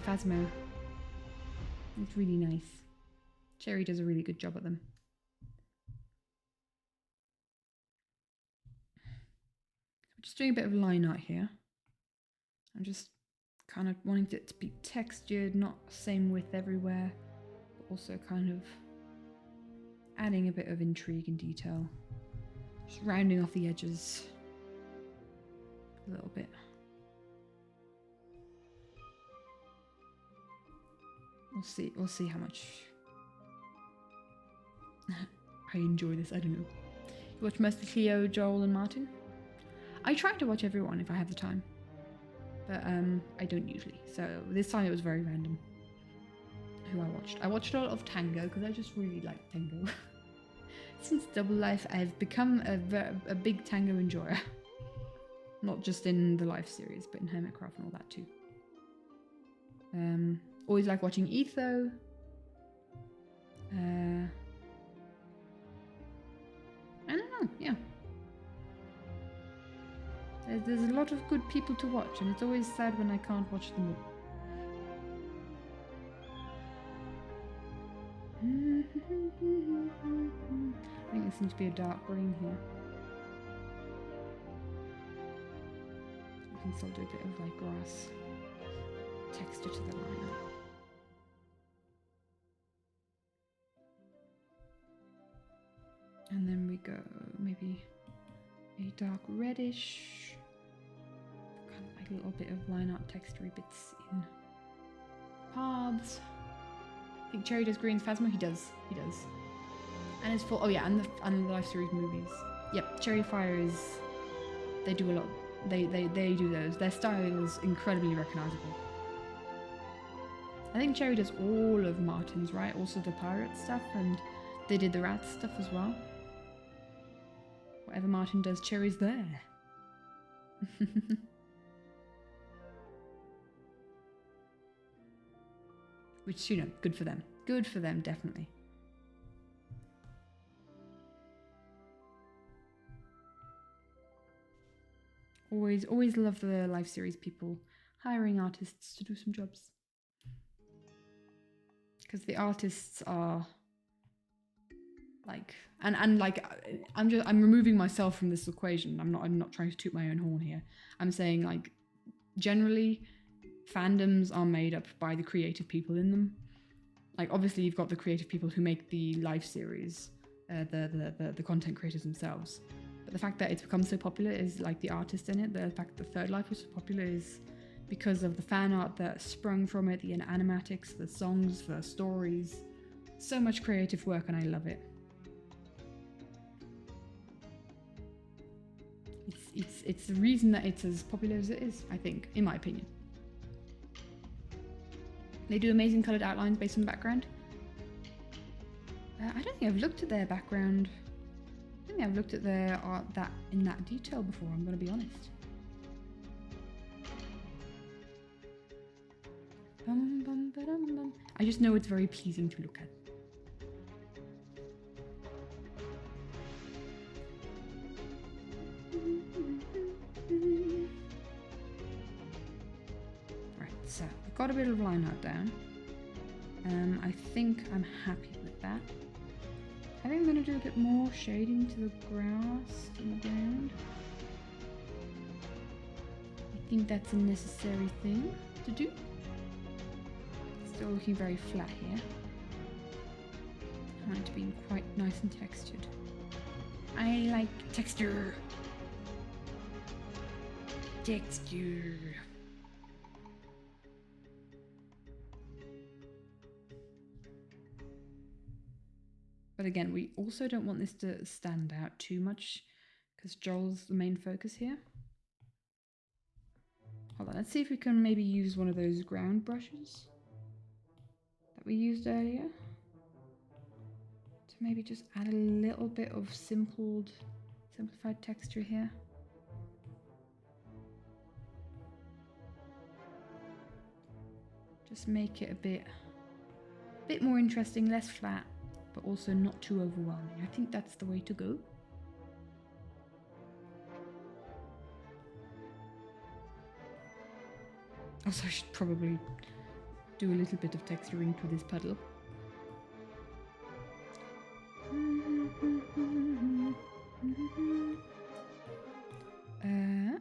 Phasmo. It's really nice. Cherry does a really good job at them. I'm just doing a bit of line art here. I'm just kind of wanting it to be textured, not same width everywhere, but also kind of adding a bit of intrigue and detail. Just rounding off the edges a little bit. We'll see how much I enjoy this. I don't know. You watch mostly Cleo, Joel, and Martin? I try to watch everyone if I have the time, but I don't usually. So this time it was very random who I watched. I watched a lot of Tango because I just really like Tango. Since Double Life, I've become a big Tango enjoyer. Not just in the Life series, but in Hermitcraft and all that too. Always like watching Etho. I don't know, yeah. There's a lot of good people to watch, and it's always sad when I can't watch them all. I think there seems to be a dark green here. I can still do a bit of like grass texture to the line. And then we go maybe a dark reddish, kind of like a little bit of line art textury bits in paths. I think Cherry does Green's Phasma. He does. And it's full. Oh yeah, and the Life series movies. Yep, Cherry Fire is. They do a lot. They do those. Their style is incredibly recognizable. I think Cherry does all of Martin's, right? Also the pirate stuff, and they did the rat stuff as well. Whatever Martin does, Cherry's there. Which, you know, good for them. Good for them, definitely. Always love the Life series people hiring artists to do some jobs. Because the artists are like, and like, I'm removing myself from this equation. I'm not trying to toot my own horn here. I'm saying like, generally, fandoms are made up by the creative people in them. Like obviously you've got the creative people who make the Life series, the content creators themselves. But the fact that it's become so popular is like the artist in it. The fact that the Third Life was so popular is because of the fan art that sprung from it, the animatics, the songs, the stories. So much creative work, and I love it. It's the reason that it's as popular as it is, I think, in my opinion. They do amazing coloured outlines based on the background. I don't think I've looked at their background. I don't think I've looked at their art in that detail before, I'm going to be honest. Bum, bum, ba-dum, bum. I just know it's very pleasing to look at. Right, so I've got a bit of line art down. I think I'm happy with that. I think I'm going to do a bit more shading to the grass and the ground. I think that's a necessary thing to do. Still looking very flat here. I want it to be quite nice and textured. I like texture. Texture. But again, we also don't want this to stand out too much because Joel's the main focus here. Hold on, let's see if we can maybe use one of those ground brushes that we used earlier to maybe just add a little bit of simplified texture here. Just make it a bit more interesting, less flat, but also not too overwhelming. I think that's the way to go. Also, I should probably do a little bit of texturing to this puddle. There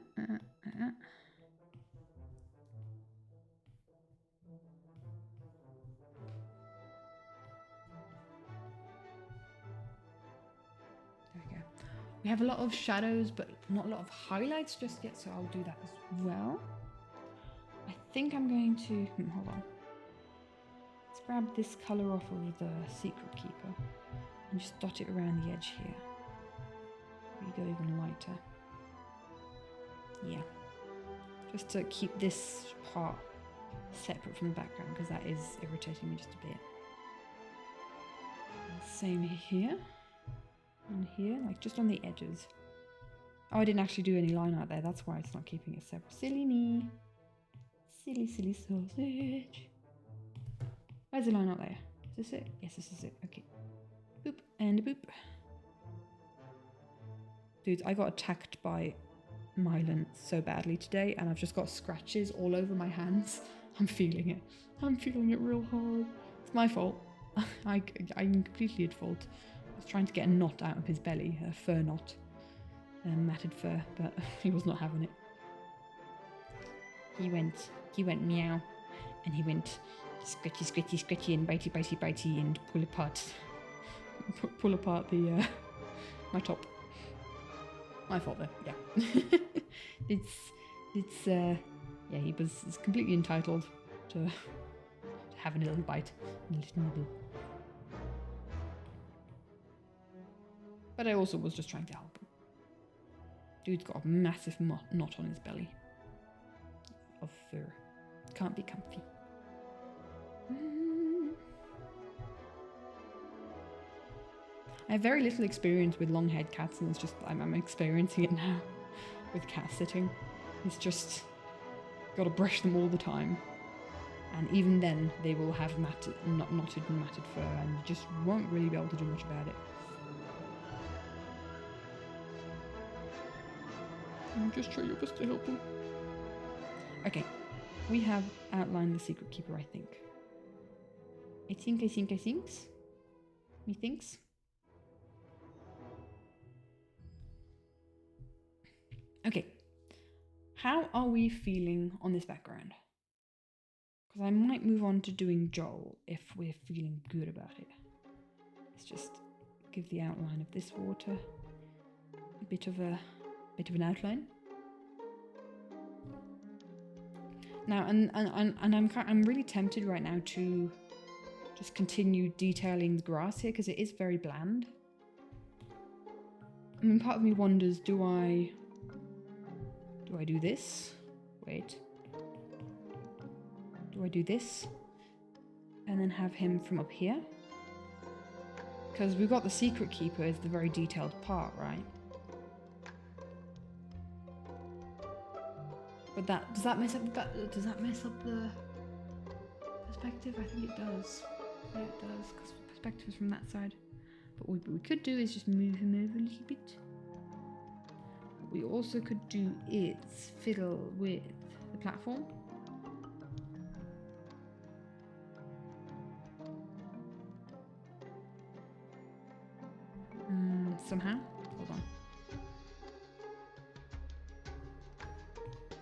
we go. We have a lot of shadows, but not a lot of highlights just yet, so I'll do that as well. I think I'm going to, hold on. Let's grab this colour off of the secret keeper and just dot it around the edge here. We go even lighter. Yeah. Just to keep this part separate from the background because that is irritating me just a bit. And same here and here, like just on the edges. Oh, I didn't actually do any line art there. That's why it's not keeping it separate. Silly me. Silly, silly sausage. Where's the line art there? Is this it? Yes, this is it. Okay. Boop and a boop. Dudes, I got attacked by Mylan so badly today and I've just got scratches all over my hands. I'm feeling it. I'm feeling it real hard. It's my fault. I'm completely at fault. I was trying to get a knot out of his belly, a fur knot. Matted fur, but he was not having it. He went meow and he went scratchy, scratchy, scratchy and bitey, bitey, bitey and pull apart the my top. My fault there, yeah. Yeah, he was completely entitled to having a little bite, a little nibble. But I also was just trying to help him. Dude's got a massive knot on his belly of fur. Can't be comfy. I have very little experience with long-haired cats, and it's just I'm experiencing it now with cat sitting. It's just got to brush them all the time, and even then they will have knotted and matted fur, and you just won't really be able to do much about it. Just try your best to help them. Okay, we have outlined the secret keeper, I think. I think. Methinks. Okay, how are we feeling on this background? Because I might move on to doing Joel if we're feeling good about it. Let's just give the outline of this water a bit of an outline. Now, and I'm really tempted right now to just continue detailing the grass here because it is very bland. I mean, part of me wonders, do I do this? Wait. Do I do this? And then have him from up here? Because we've got the secret keeper as the very detailed part, right? But does that mess up the perspective? I think it does. Yeah, it does, because the perspective is from that side. But what we could do is just move him over a little bit. What we also could do is fiddle with the platform. Somehow. Hold on.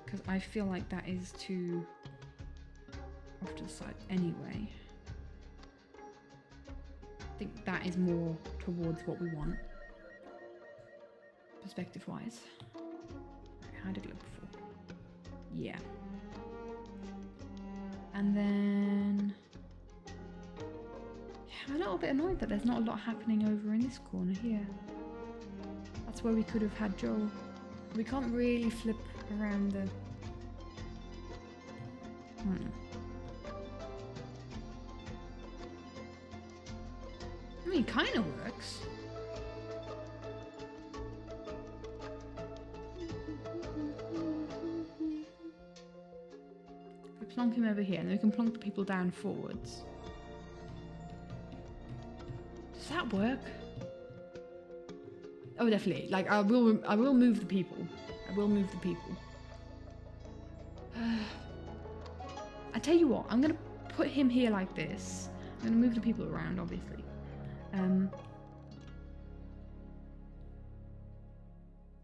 Because I feel like that is too off to the side anyway. I think that is more towards what we want, perspective-wise. How did it look before? Yeah. And then... I'm a little bit annoyed that there's not a lot happening over in this corner here. That's where we could have had Joel. We can't really flip around the... I mean, it kind of works. We plonk him over here, and then we can plonk the people down forwards. Does that work? Oh, definitely. Like, I will move the people. I will move the people. I tell you what, I'm gonna put him here like this. I'm gonna move the people around, obviously.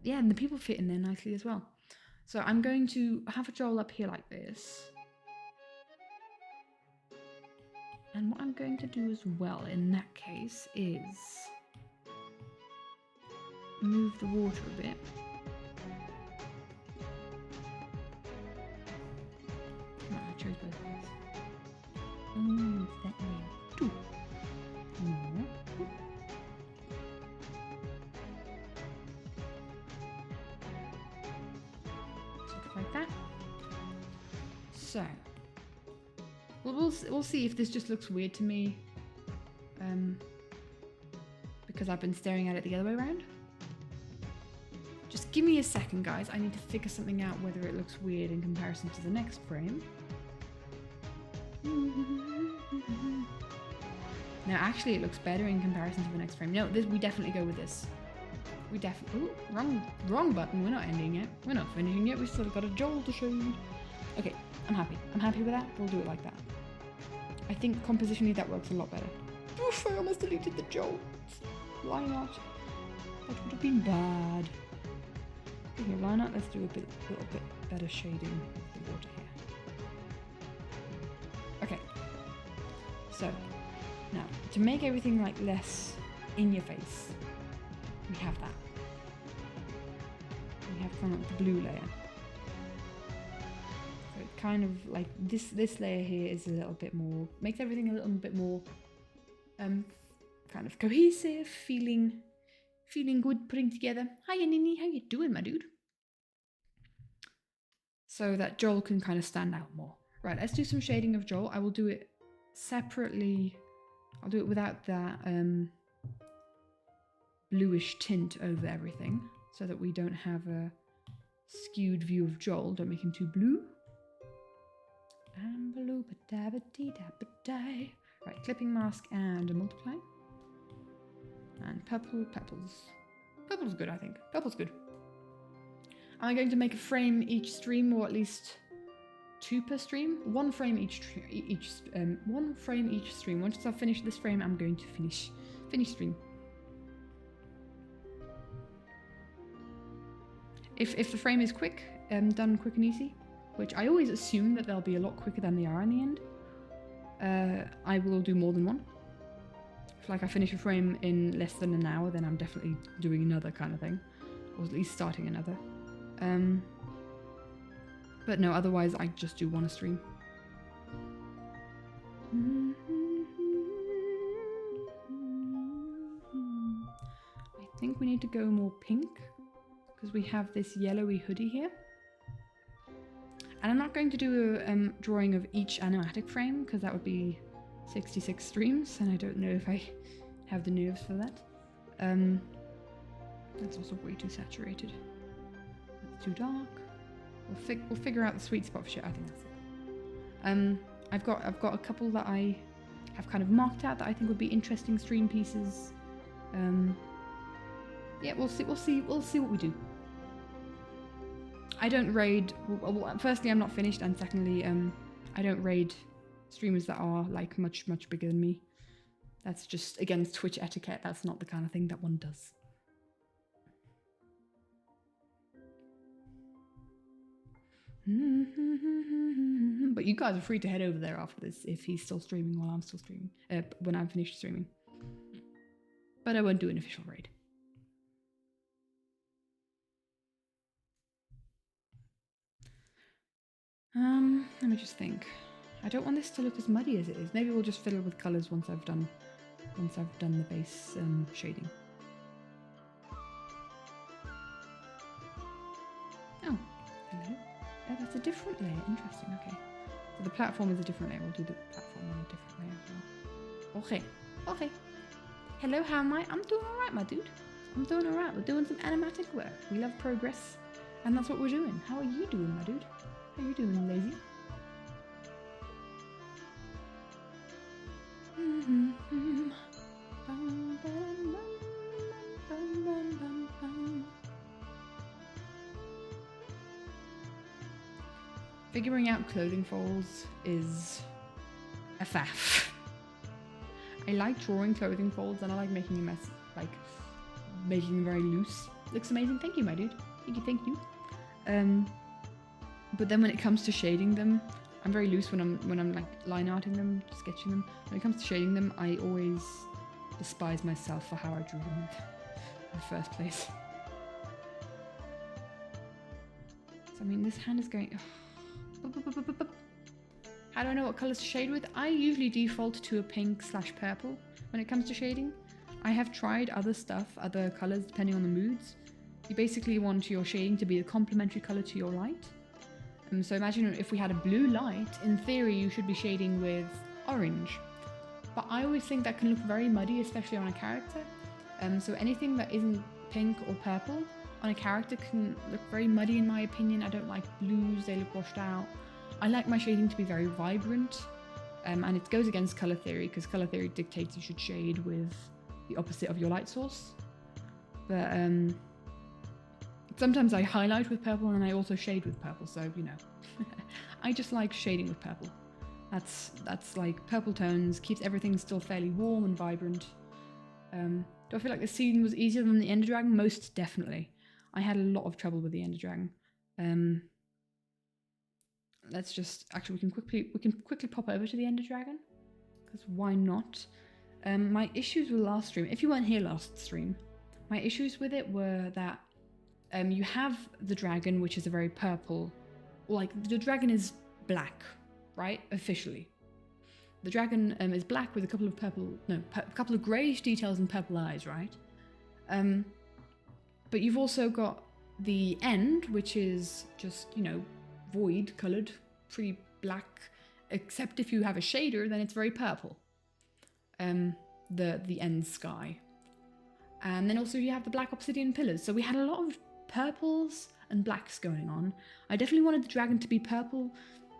Yeah, and the people fit in there nicely as well. So I'm going to have a Joel up here like this. And what I'm going to do as well in that case is move the water a bit. Oh, I chose both of these. that layer too. No. Just like that. So, we'll see if this just looks weird to me, because I've been staring at it the other way around. Just give me a second, guys. I need to figure something out whether it looks weird in comparison to the next frame. No, actually, it looks better in comparison to the next frame. No, we definitely go with this. We definitely... Ooh, wrong button. We're not ending it. We're not finishing it. We've still got a Joel to shade. Okay, I'm happy. I'm happy with that. We'll do it like that. I think compositionally that works a lot better. Oof, I almost deleted the Joel. Why not? That would have been bad. Here, why not? Let's do a little bit better shading of the water here. Okay. So, now, to make everything like less in your face, we have that. We have kind of the blue layer. So it kind of like this layer here is a little bit more, makes everything a little bit more kind of cohesive, feeling good putting together. Hiya Nini, how you doing, my dude? So that Joel can kind of stand out more. Right, let's do some shading of Joel. I will do it separately. I'll do it without that bluish tint over everything, so that we don't have a skewed view of Joel. Don't make him too blue. Right, clipping mask and a multiply. And purple, purple's good, I think. Purple's good. Am I going to make a frame each stream, or at least 2 per stream? One frame each stream. Once I've finished this frame, I'm going to finish stream. If the frame is quick, done quick and easy, which I always assume that they'll be a lot quicker than they are in the end, I will do more than one. If like I finish a frame in less than an hour, then I'm definitely doing another kind of thing, or at least starting another. But no, otherwise I just do one a stream. I think we need to go more pink, because we have this yellowy hoodie here. And I'm not going to do a drawing of each animatic frame, because that would be 66 streams, and I don't know if I have the nerves for that. That's also way too saturated. That's too dark. We'll figure out the sweet spot for shit. I think that's it. I've got a couple that I have kind of marked out that I think would be interesting stream pieces. Yeah, we'll see what we do. I don't raid. Well, firstly, I'm not finished, and secondly, I don't raid streamers that are like much bigger than me. That's just against Twitch etiquette. That's not the kind of thing that one does. But you guys are free to head over there after this if he's still streaming while I'm still streaming. When I'm finished streaming. But I won't do an official raid. Let me just think. I don't want this to look as muddy as it is. Maybe we'll just fiddle with colours once I've done the base shading. Oh, hello. Oh, that's a different layer. Interesting. Okay. So the platform is a different layer. We'll do the platform on a different layer as well. Okay. Okay. Hello, how am I? I'm doing alright, my dude. I'm doing alright. We're doing some animatic work. We love progress. And that's what we're doing. How are you doing, my dude? How are you doing, lazy? Figuring out clothing folds is a faff. I like drawing clothing folds and I like making them making them very loose. Looks amazing. Thank you, my dude. Thank you. But then when it comes to shading them, I'm very loose when I'm like line arting them, sketching them. When it comes to shading them, I always despise myself for how I drew them in the first place. So I mean, this hand is going. How do I know what colours to shade with? I usually default to a pink/purple when it comes to shading. I have tried other stuff, other colours depending on the moods. You basically want your shading to be a complementary colour to your light. So imagine if we had a blue light, in theory you should be shading with orange. But I always think that can look very muddy, especially on a character. So anything that isn't pink or purple on a character can look very muddy in my opinion. I don't like blues, they look washed out. I like my shading to be very vibrant. And it goes against colour theory, because colour theory dictates you should shade with the opposite of your light source. But sometimes I highlight with purple and I also shade with purple, so you know. I just like shading with purple. That's like purple tones, keeps everything still fairly warm and vibrant. Do I feel like the scene was easier than the Ender Dragon? Most definitely. I had a lot of trouble with the Ender Dragon. Let's just actually we can quickly pop over to the Ender Dragon, because why not? My issues with last stream, if you weren't here last stream, my issues with it were that you have the dragon, which is a very purple, like the dragon is black, right? Officially. The dragon is black with a couple of couple of greyish details and purple eyes, right? But you've also got the end, which is just, you know, void coloured, pretty black, except if you have a shader, then it's very purple. The end sky. And then also you have the black obsidian pillars. So we had a lot of purples and blacks going on. I definitely wanted the dragon to be purple,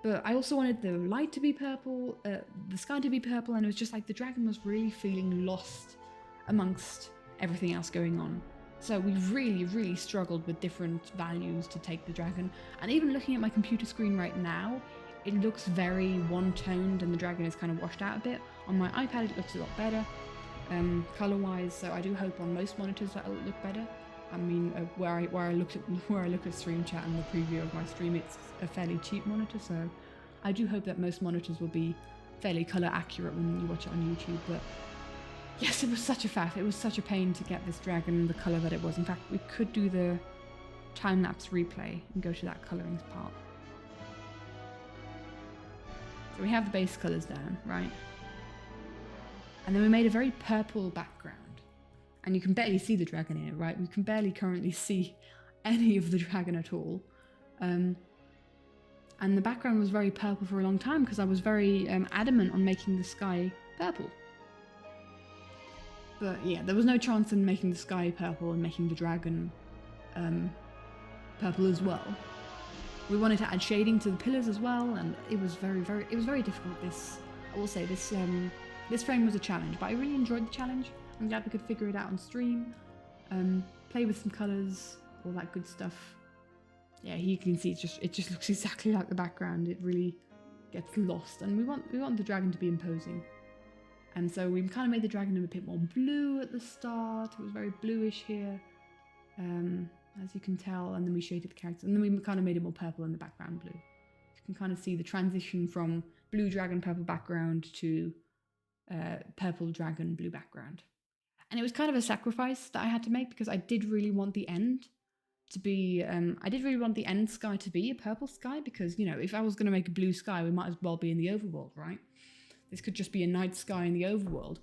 but I also wanted the light to be purple, the sky to be purple, and it was just like the dragon was really feeling lost amongst everything else going on. So we really, really struggled with different values to take the dragon. And even looking at my computer screen right now, it looks very one-toned and the dragon is kind of washed out a bit. On my iPad it looks a lot better, color-wise, so I do hope on most monitors that will look better. I mean, where I look at stream chat and the preview of my stream, it's a fairly cheap monitor, so I do hope that most monitors will be fairly color accurate when you watch it on YouTube. But yes, it was such a faff. It was such a pain to get this dragon the color that it was. In fact, we could do the time-lapse replay and go to that coloring part. So we have the base colors down, right? And then we made a very purple background. And you can barely see the dragon in it, right? We can barely currently see any of the dragon at all. And the background was very purple for a long time because I was very adamant on making the sky purple. But yeah, there was no chance in making the sky purple and making the dragon purple as well. We wanted to add shading to the pillars as well, and it was very difficult. I will say this frame was a challenge, but I really enjoyed the challenge. I'm glad we could figure it out on stream, play with some colours, all that good stuff. Yeah, you can see it just looks exactly like the background. It really gets lost, and we want the dragon to be imposing. And so we kind of made the dragon a bit more blue at the start. It was very bluish here, as you can tell, and then we shaded the character, and then we kind of made it more purple in the background blue. You can kind of see the transition from blue dragon purple background to purple dragon blue background. And it was kind of a sacrifice that I had to make because I did really want the end to be, I did really want the end sky to be a purple sky because, you know, if I was going to make a blue sky, we might as well be in the overworld, right? This could just be a night sky in the overworld.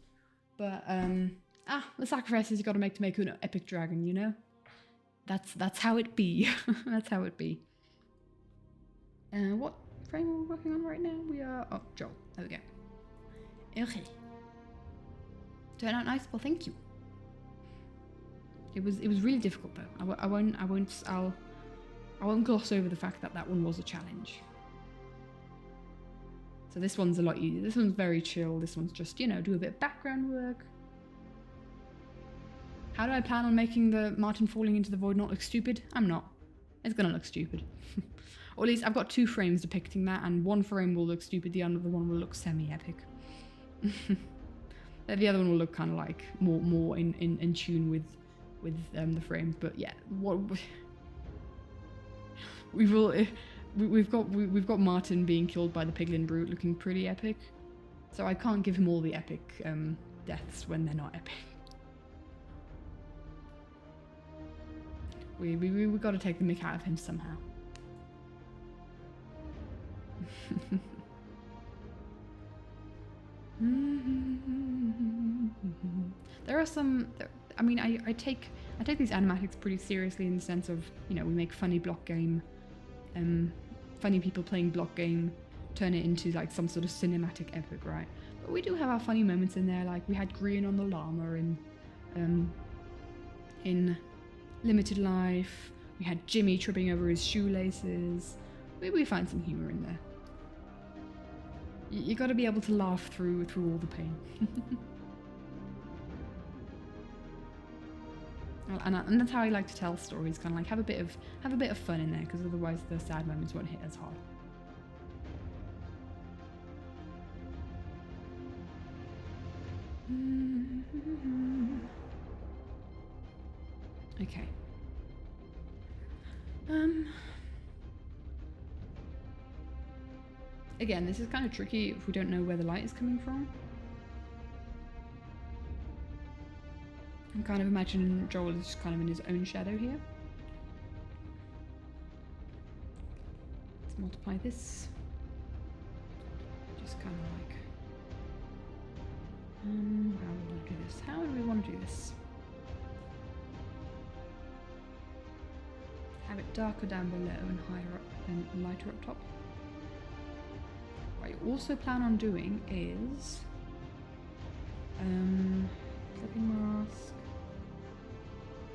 But, the sacrifices you got to make an epic dragon, you know? That's how it be. That's how it be. What frame are we working on right now? We are, oh, Joel, there we go. Okay. Turned out nice. Well, thank you. It was really difficult though. I won't gloss over the fact that that one was a challenge. So this one's a lot easier. This one's very chill. This one's just, you know, do a bit of background work. How do I plan on making the Martin falling into the void not look stupid? I'm not. It's gonna look stupid. Or at least I've got 2 frames depicting that, and one frame will look stupid, the other one will look semi-epic. The other one will look kind of like more in tune with the frames, but yeah, we've got Martin being killed by the piglin brute looking pretty epic, so I can't give him all the epic deaths when they're not epic. We got to take the mick out of him somehow. There are some. I mean, I take these animatics pretty seriously in the sense of, you know, we make funny block game, funny people playing block game, turn it into like some sort of cinematic epic, right? But we do have our funny moments in there. Like we had Green on the llama in Limited Life. We had Jimmy tripping over his shoelaces. We find some humor in there. You got to be able to laugh through all the pain. And that's how I like to tell stories. Kind of like have a bit of fun in there, because otherwise the sad moments won't hit as hard. Okay. Again, this is kind of tricky if we don't know where the light is coming from. I'm kind of imagining Joel is kind of in his own shadow here. Let's multiply this. Just kind of like, how do we want to do this? How do we want to do this? Have it darker down below and higher up and lighter up top. What I also plan on doing is clipping mask,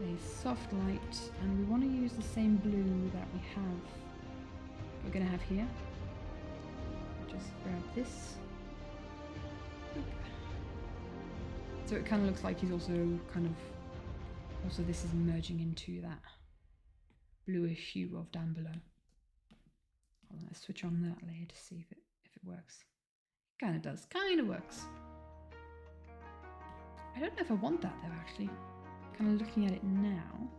a soft light, and we want to use the same blue that we're going to have here. Just grab this. Oop. So it kind of looks like he's also this is merging into that bluish hue of down below. Hold on, let's switch on that layer to see if it works. Kind of does. Kind of works. I don't know if I want that though, actually. Kind of looking at it now.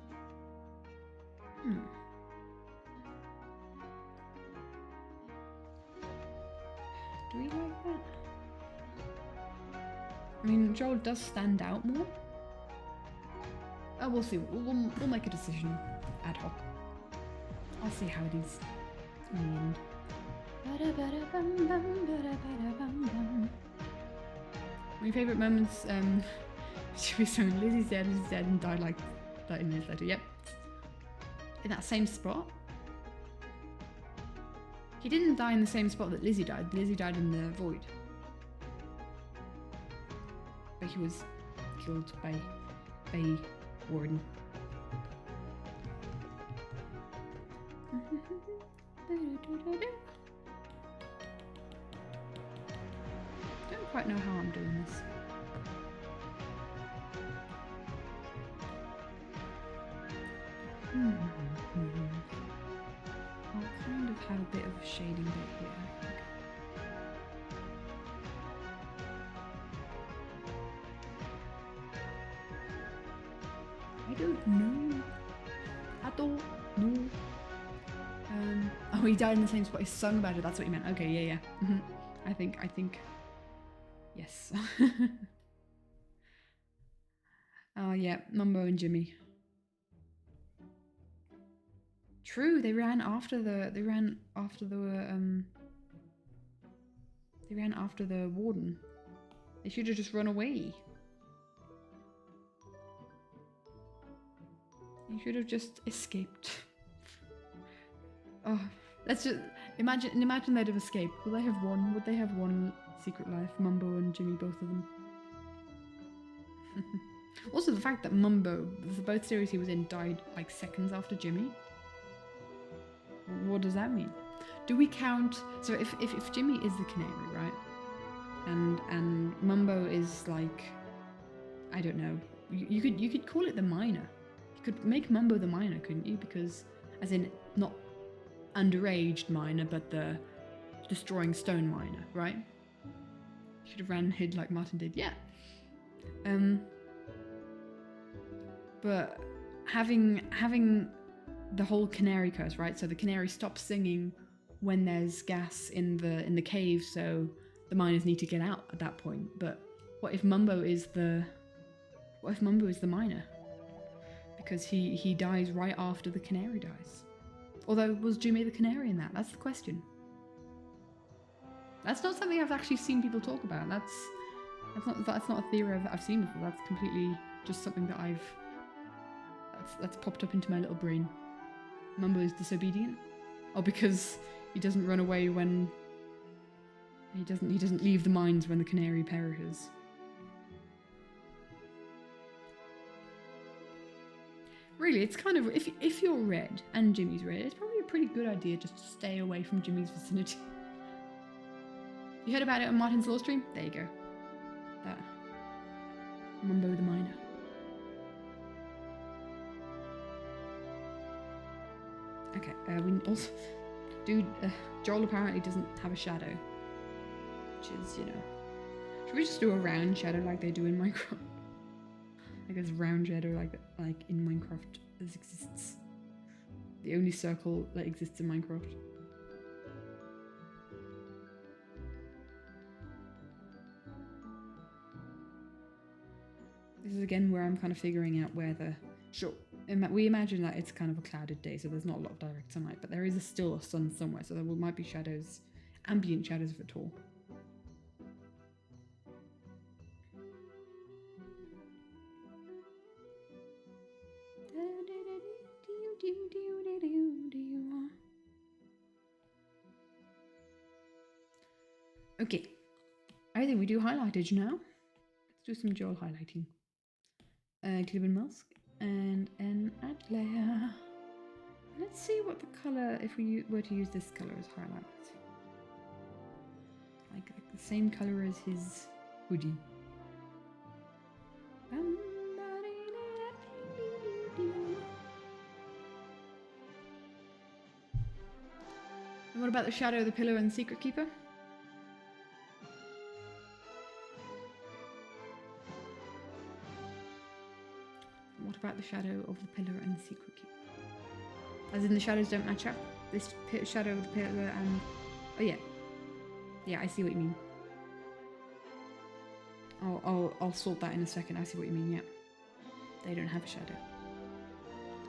Do we like that? I mean, Joel does stand out more. Oh, we'll see. We'll make a decision ad hoc. I'll see how it is in the end. My favourite moments, should be someone, Lizzie's dead and died like 30 minutes later. Yep. In that same spot. He didn't die in the same spot that Lizzie died. Lizzie died in the void. But he was killed by Warden. Don't quite know how I'm doing this. I'll kind of have a bit of a shading bit here, I think. I don't know. I don't know. Oh, he died in the same spot. He sung about it. That's what you meant. Okay, yeah. I think. Yes. Oh yeah, Mumbo and Jimmy. True, they ran after the warden. They should have just run away. You should have just escaped. Oh, let's just imagine they'd have escaped. Would they have won? Would they have won Secret Life? Mumbo and Jimmy, both of them. Also, the fact that Mumbo, for both series he was in, died like seconds after Jimmy. What does that mean? Do we count? So if Jimmy is the canary, right? And Mumbo is like, I don't know. You could call it the miner. You could make Mumbo the miner, couldn't you? Because, as in, not underaged miner, but the destroying stone miner, right? Should have ran hid like Martin did. Yeah. But having the whole canary curse, right? So the canary stops singing when there's gas in the cave, so the miners need to get out at that point. But what if Mumbo is the miner? Because he dies right after the canary dies. Although, was Jimmy the canary in that? That's the question. That's not something I've actually seen people talk about. That's not a theory I've seen before. That's completely just something that that's popped up into my little brain. Mumbo is disobedient, or because he doesn't run away when he doesn't leave the mines when the canary perishes. Really, it's kind of, if you're red and Jimmy's red, it's probably a pretty good idea just to stay away from Jimmy's vicinity. You heard about it on Martin's Law stream? There you go. That. Mumbo the Miner. Okay, we also... Dude, Joel apparently doesn't have a shadow. Which is, you know... Should we just do a round shadow like they do in Minecraft? Like a round shadow like in Minecraft exists. The only circle that exists in Minecraft. This is again where I'm kind of figuring out where the... Sure, we imagine that it's kind of a clouded day, so there's not a lot of direct sunlight, but there is still a sun somewhere, so there might be shadows, ambient shadows if at all. Okay, I think we do highlightage now. Let's do some Joel highlighting. Clip and mask and an add layer. Let's see what the color, if we were to use this color as highlight. Like the same color as his hoodie. And what about the shadow of the pillar and the secret keeper? What about the shadow of the pillar and the secret keeper? As in the shadows don't match up? This shadow of the pillar and... Oh yeah. Yeah, I see what you mean. I'll sort that in a second. I see what you mean, yeah. They don't have a shadow.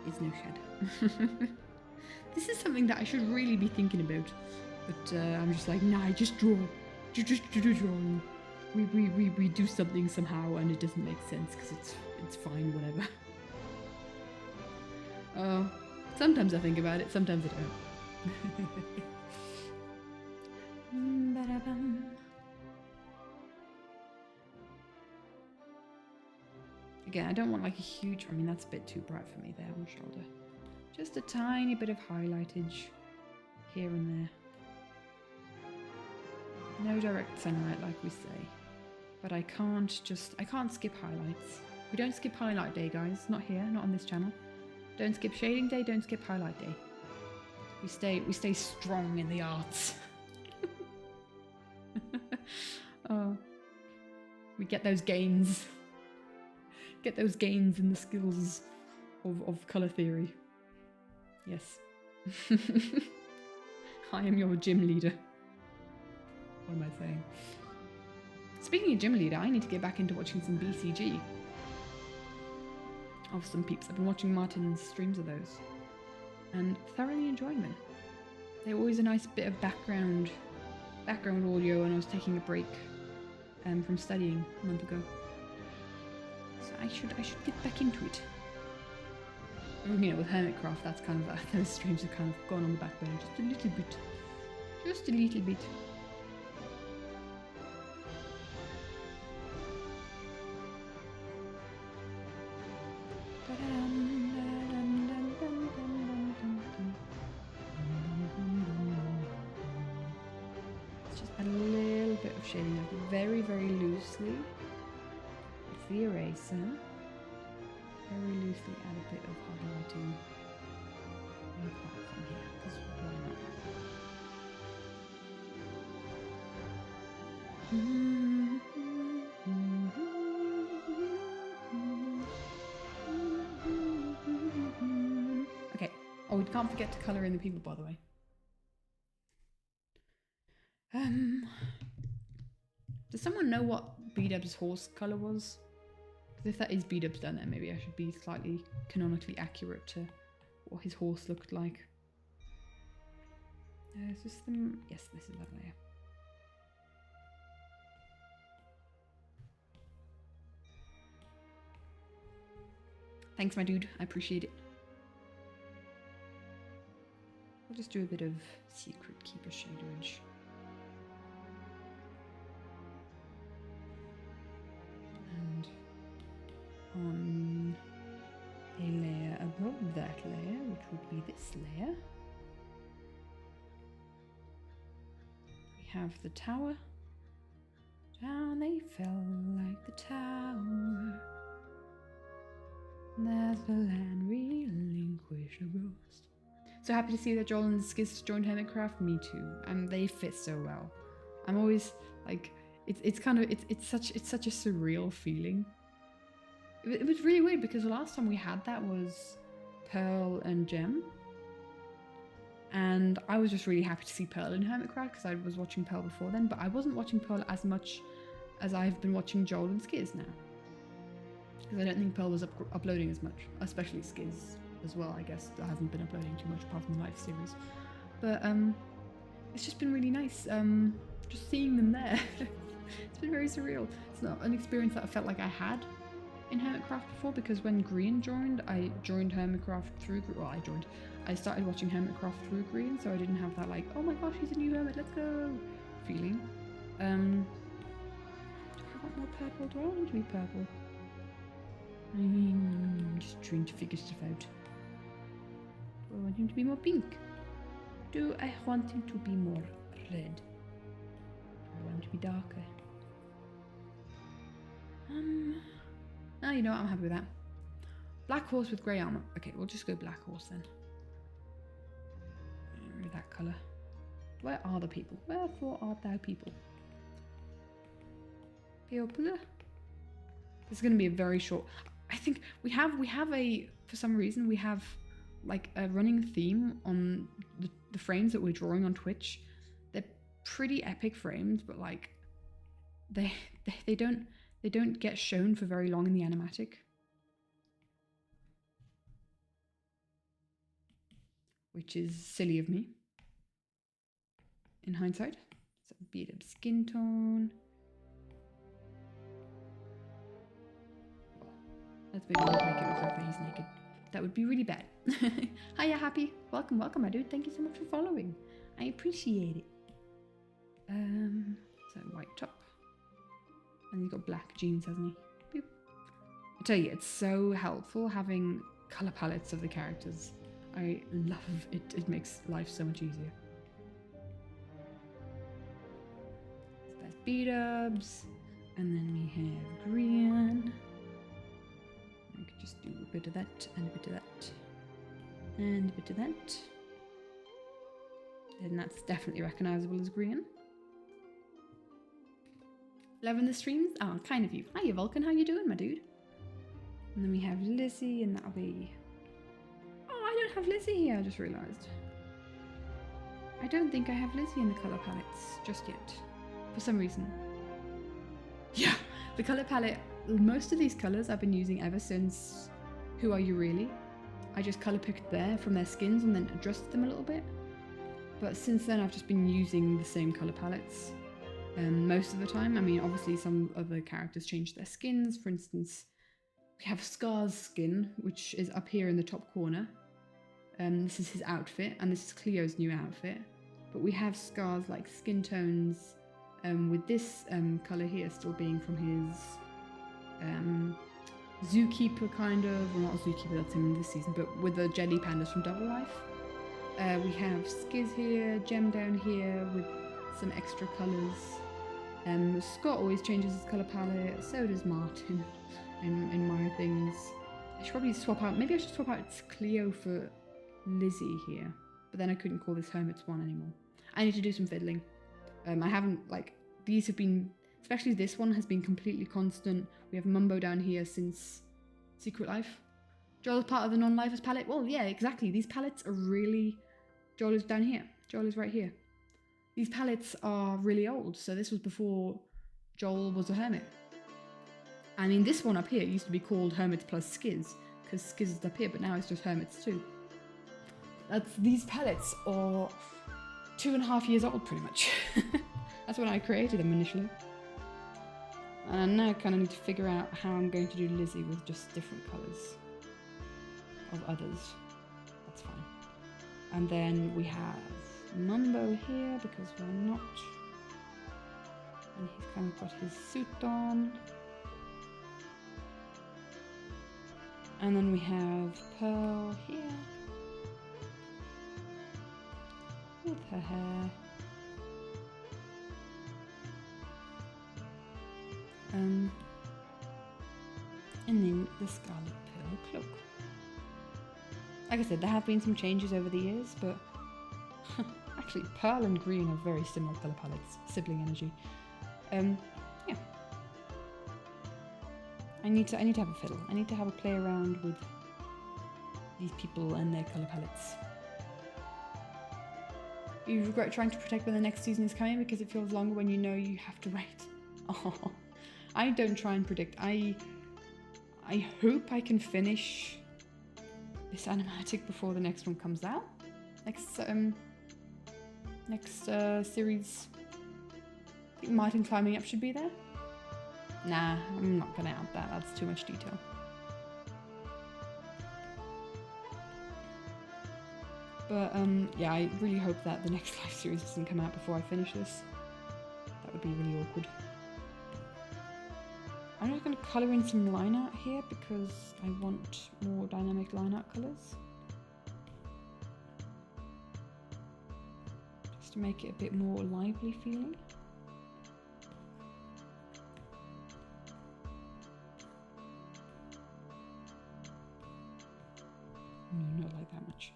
There is no shadow. This is something that I should really be thinking about. But I'm just like, nah, just draw. Just draw. We do something somehow and it doesn't make sense because it's fine, whatever. Sometimes I think about it, sometimes I don't. Again, I don't want like a huge, I mean that's a bit too bright for me there on the shoulder. Just a tiny bit of highlightage here and there. No direct sunlight like we say. But I can't skip highlights. We don't skip highlight day, guys. Not here, not on this channel. Don't skip shading day, don't skip highlight day. We stay strong in the arts. Oh. We get those gains. Get those gains in the skills of colour theory. Yes. I am your gym leader. What am I saying? Speaking of gym leader, I need to get back into watching some BCG. Of some peeps. I've been watching Martin's streams of those. And thoroughly enjoying them. They're always a nice bit of background audio when I was taking a break from studying a month ago. So I should get back into it. You know, with Hermitcraft, that's kind of those streams have kind of gone on the back burner just a little bit. Just a little bit. It's just a little bit of shading up, very, very loosely. With the eraser. Very loosely add a bit of highlighting from here, because why not? Okay. Oh, we can't forget to colour in the people, by the way. Does someone know what B-Dub's horse colour was? If that is B-Dub's down there, maybe I should be slightly canonically accurate to what his horse looked like. Is this them? Yes, this is that layer. Thanks, my dude. I appreciate it. We'll just do a bit of secret keeper shaderage. And on a layer above that layer, which would be this layer, we have the tower. Down they fell like the tower. There's the land relinquished the ghost. So happy to see that Joel and Skiz joined Hermitcraft. Me too. And they fit so well. I'm always like, it's such a surreal feeling. It was really weird because the last time we had that was Pearl and Gem. And I was just really happy to see Pearl in Hermitcraft because I was watching Pearl before then, but I wasn't watching Pearl as much as I've been watching Joel and Skiz now. Because I don't think Pearl was uploading as much, especially Skiz as well, I guess. I haven't been uploading too much apart from the live series. But it's just been really nice just seeing them there. It's been very surreal. It's not an experience that I felt like I had in Hermitcraft before, because when Green joined, I joined Hermitcraft through, well, I started watching Hermitcraft through Green, so I didn't have that like, oh my gosh, he's a new hermit, let's go feeling. Do I want more purple? Do I want him to be purple? I'm just trying to figure stuff out. Do I want him to be more pink? Do I want him to be more red? Do I want him to be darker? Oh, you know what? I'm happy with that. Black horse with grey armour. Okay, we'll just go black horse then. That colour. Where are the people? Wherefore art thou people? People. This is going to be a very short. I think we have a, for some reason, we have like a running theme on the frames that we're drawing on Twitch. They're pretty epic frames, but like they don't get shown for very long in the animatic. Which is silly of me, in hindsight. So beat up skin tone. Let's maybe not make it look like that he's naked. That would be really bad. Hiya, Happy. Welcome, my dude. Thank you so much for following. I appreciate it. So white top. And he's got black jeans, hasn't he? Boop. I tell you, it's so helpful having colour palettes of the characters. I love it. It makes life so much easier. So that's beat-ups. And then we have green. We could just do a bit of that, and a bit of that, and a bit of that. And that's definitely recognisable as green. Loving the streams? Oh, kind of you. Hiya, Vulcan. How you doing, my dude? And then we have Lizzie, and that'll be... I don't have Lizzie here, I just realised. I don't think I have Lizzie in the colour palettes just yet. For some reason. Yeah, the colour palette, most of these colours I've been using ever since Who Are You Really? I just colour picked there from their skins and then adjusted them a little bit. But since then I've just been using the same colour palettes most of the time. I mean, obviously some other characters change their skins. For instance, we have Scar's skin, which is up here in the top corner. This is his outfit, and this is Cleo's new outfit. But we have Scar's like skin tones with this colour here still being from his Zookeeper kind of, well not Zookeeper, that's him this season, but with the jelly pandas from Double Life. We have Skiz here, Gem down here with some extra colours. Scott always changes his colour palette, so does Martin in my things. I should probably swap out, maybe I should swap out Cleo for Lizzie here, but then I couldn't call this Hermit's one anymore. I need to do some fiddling. I haven't, like, these have been, especially this one has been completely constant. We have Mumbo down here since Secret Life. Joel is part of the non-lifers palette. Well, yeah, exactly. These palettes are really, Joel is down here. Joel is right here. These palettes are really old, so this was before Joel was a hermit. I mean, this one up here used to be called Hermits plus Skiz, because Skiz is up here, but now it's just Hermits too. These palettes are 2.5 years old, pretty much. That's when I created them initially. And now I kind of need to figure out how I'm going to do Lizzie with just different colours. of others. That's fine. And then we have Mumbo here because we're not. And he's kind of got his suit on. And then we have Pearl here with her hair. And then the Scarlet Pearl cloak. Like I said, there have been some changes over the years, but actually Pearl and Green are very similar colour palettes, sibling energy. Yeah. I need to have a fiddle. I need to have a play around with these people and their colour palettes. You regret trying to predict when the next season is coming because it feels longer when you know you have to wait. Oh, I don't try and predict. I hope I can finish this animatic before the next one comes out. Next series. I think Martin climbing up should be there. Nah, I'm not gonna add that. That's too much detail. But yeah, I really hope that the next live series doesn't come out before I finish this. That would be really awkward. I'm just going to colour in some line art here because I want more dynamic line art colours. Just to make it a bit more lively feeling. No, not like that much.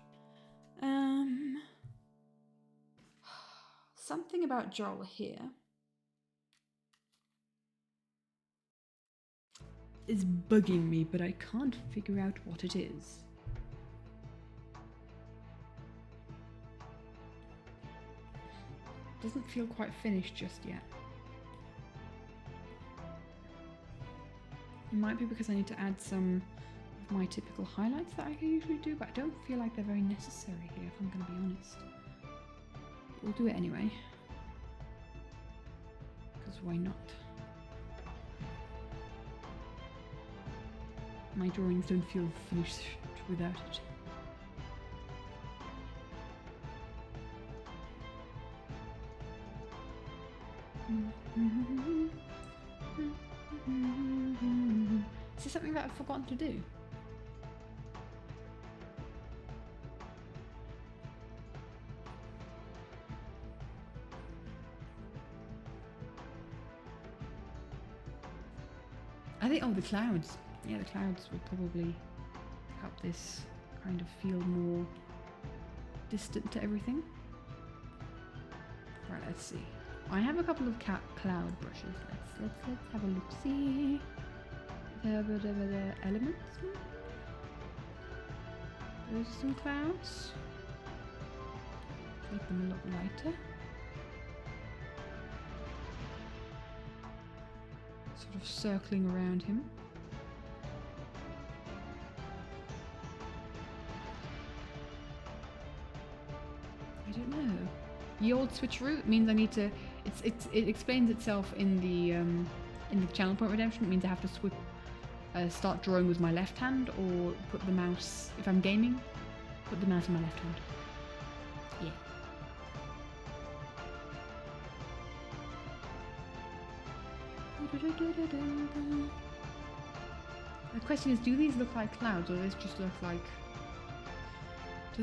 Something about Joel here is bugging me, but I can't figure out what it is. Doesn't feel quite finished just yet. It might be because I need to add some of my typical highlights that I usually do, but I don't feel like they're very necessary here, if I'm going to be honest. We'll do it anyway. Because why not? My drawings don't feel finished without it. Is this something that I've forgotten to do? I think, oh, the clouds. Yeah, the clouds will probably help this kind of feel more distant to everything. Right, let's see. I have a couple of cloud brushes. Let's have a look. See the elements. Those are some clouds. Make them a lot lighter. Sort of circling around him. I don't know. The old switcheroo means I need to. It explains itself in the channel point redemption. It means I have to start drawing with my left hand, or put the mouse, if I'm gaming, put the mouse in my left hand. Yeah. The question is, do these look like clouds, or does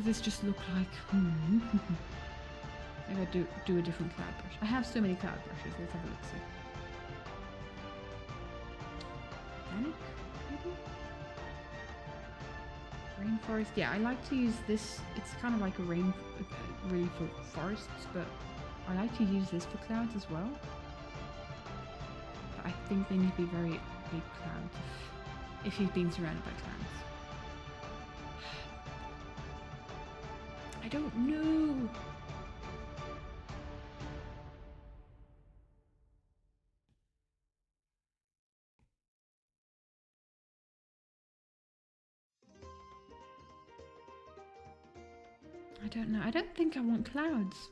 this just look like? Maybe I do a different cloud brush. I have so many cloud brushes. Let's have a look. See. Panic, maybe? Rainforest. Yeah, I like to use this. It's kind of like a really for forests, but I like to use this for clouds as well. But I think they need to be very big clouds if he's being surrounded by clouds. I don't know. I don't know. I don't think I want clouds.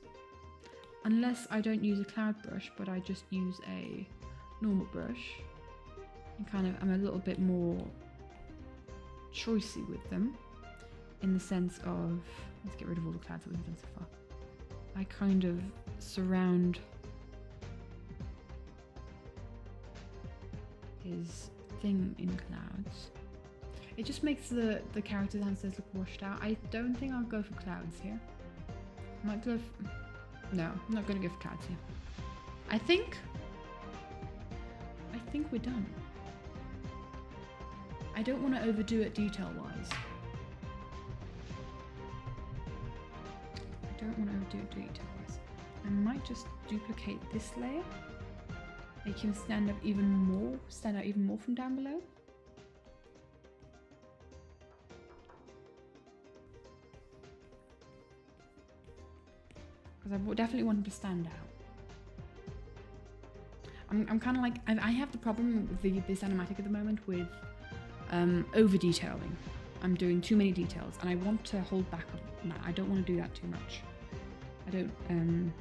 Unless I don't use a cloud brush, but I just use a normal brush. And kind of, I'm a little bit more choicey with them. in the sense of, let's get rid of all the clouds that we've done so far. I kind of surround his thing in clouds. It just makes the character downstairs look washed out. I don't think I'll go for clouds here. I might go no, I'm not going to go for clouds here. I think we're done. I don't want to overdo it detail-wise. I don't want to overdo it detail-wise. I might just duplicate this layer. Make him stand out even more from down below. Because I definitely want him to stand out. I'm kind of like, I have the problem with this animatic at the moment with over detailing. I'm doing too many details and I want to hold back on that. I don't want to do that too much. I'm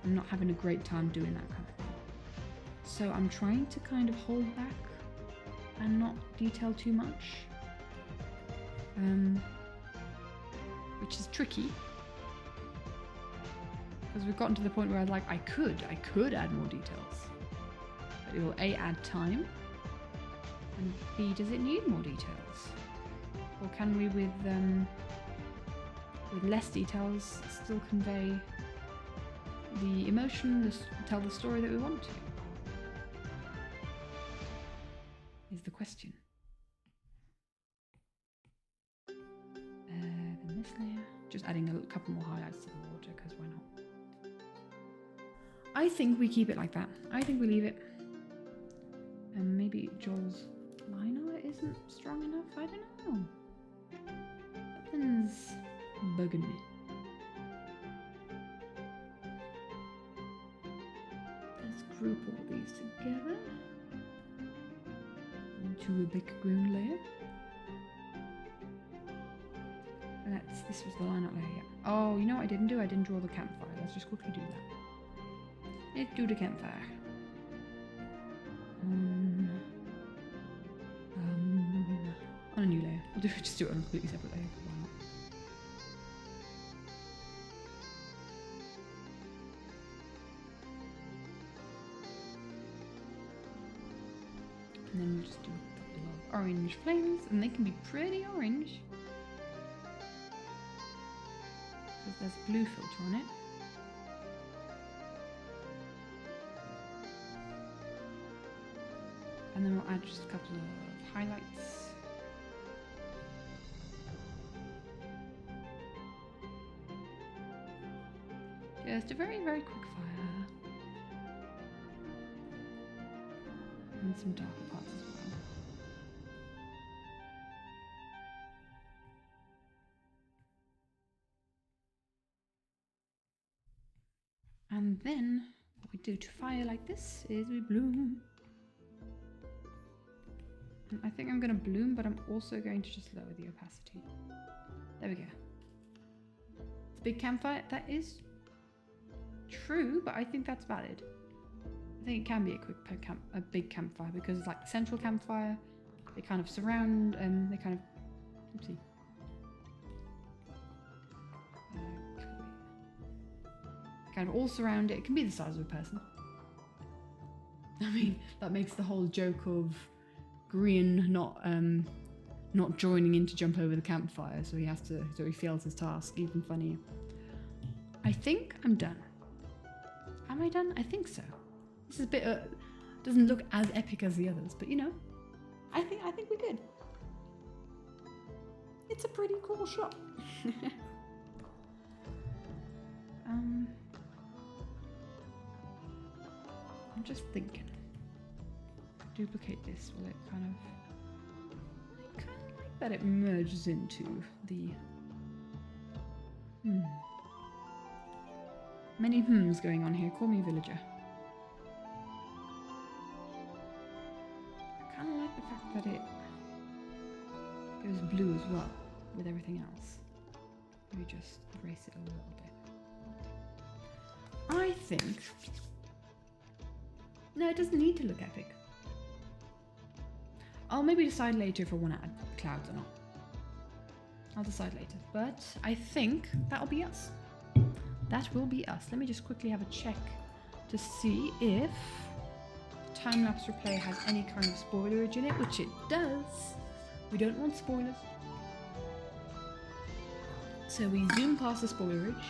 not having a great time doing that kind of thing. So I'm trying to kind of hold back and not detail too much. Which is tricky. Because we've gotten to the point where I could add more details. But it will A, add time, and B, does it need more details? Or can we, with less details, still convey the emotion, tell the story that we want to? Is the question. Then this layer, just adding a couple more highlights to the water, because why not? I think we keep it like that. I think we leave it. And maybe Joel's liner isn't strong enough. I don't know. Something's bugging me. Let's group all these together into a big green layer. This was the line-out layer, yeah. Oh, you know what I didn't do? I didn't draw the campfire. Let's just quickly do that. Let's do the campfire. On a new layer. We'll just do it on a completely separate layer. Why not? And then we'll just do a couple of orange flames, and they can be pretty orange. Because there's a blue filter on it. And then we'll add just a couple of highlights. Just a very, very quick fire. And some darker parts as well. And then what we do to fire like this is we bloom. And I think I'm going to bloom, but I'm also going to just lower the opacity. There we go. It's a big campfire. That is true, but I think that's valid. I think it can be a big campfire because it's like the central campfire. They kind of surround and they kind of, oopsie. Kind of all surround it. It can be the size of a person. I mean, that makes the whole joke of Green not joining in to jump over the campfire, so he fails his task even funnier. I think I'm done. Am I done? I think so. This is a bit doesn't look as epic as the others, but you know, I think we're good. It's a pretty cool shot. I'm just thinking. Duplicate this, will it kind of... I kind of like that it merges into the... Many hmms going on here, call me villager. I kind of like the fact that it goes blue as well with everything else. Maybe just erase it a little bit. I think... No, it doesn't need to look epic. I'll maybe decide later if I want to add clouds or not. I'll decide later. But I think that'll be us. That will be us. Let me just quickly have a check to see if time-lapse replay has any kind of spoilerage in it, which it does. We don't want spoilers. So we zoom past the spoilerage.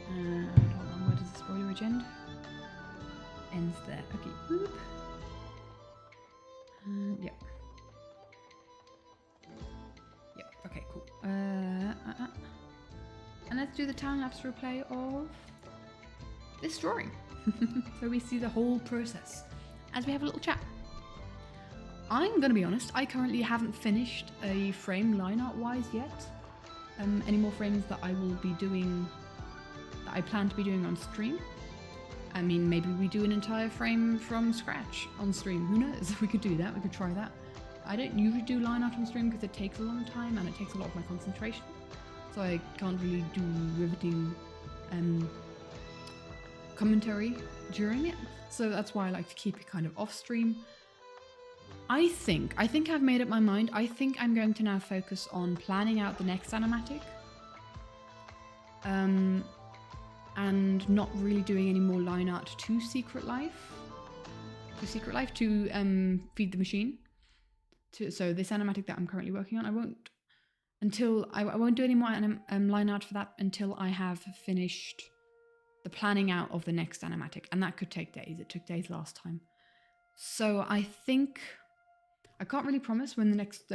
And hold on, where does the spoilerage end? Ends there. Okay, boop. Yep. Yep, okay, cool. And let's do the time-lapse replay of this drawing. So we see the whole process as we have a little chat. I'm gonna be honest, I currently haven't finished a frame line art wise yet. Any more frames that I will be doing, that I plan to be doing on stream. I mean, maybe we do an entire frame from scratch on stream. Who knows? We could do that. We could try that. I don't usually do line art on stream because it takes a long time and it takes a lot of my concentration. So I can't really do riveting commentary during it. So that's why I like to keep it kind of off stream. I think I've made up my mind. I think I'm going to now focus on planning out the next animatic. And not really doing any more line art to Secret Life. To Feed the Machine. So this animatic that I'm currently working on, I won't do any more line art for that until I have finished the planning out of the next animatic, and that could take days. It took days last time. So I think I can't really promise when the next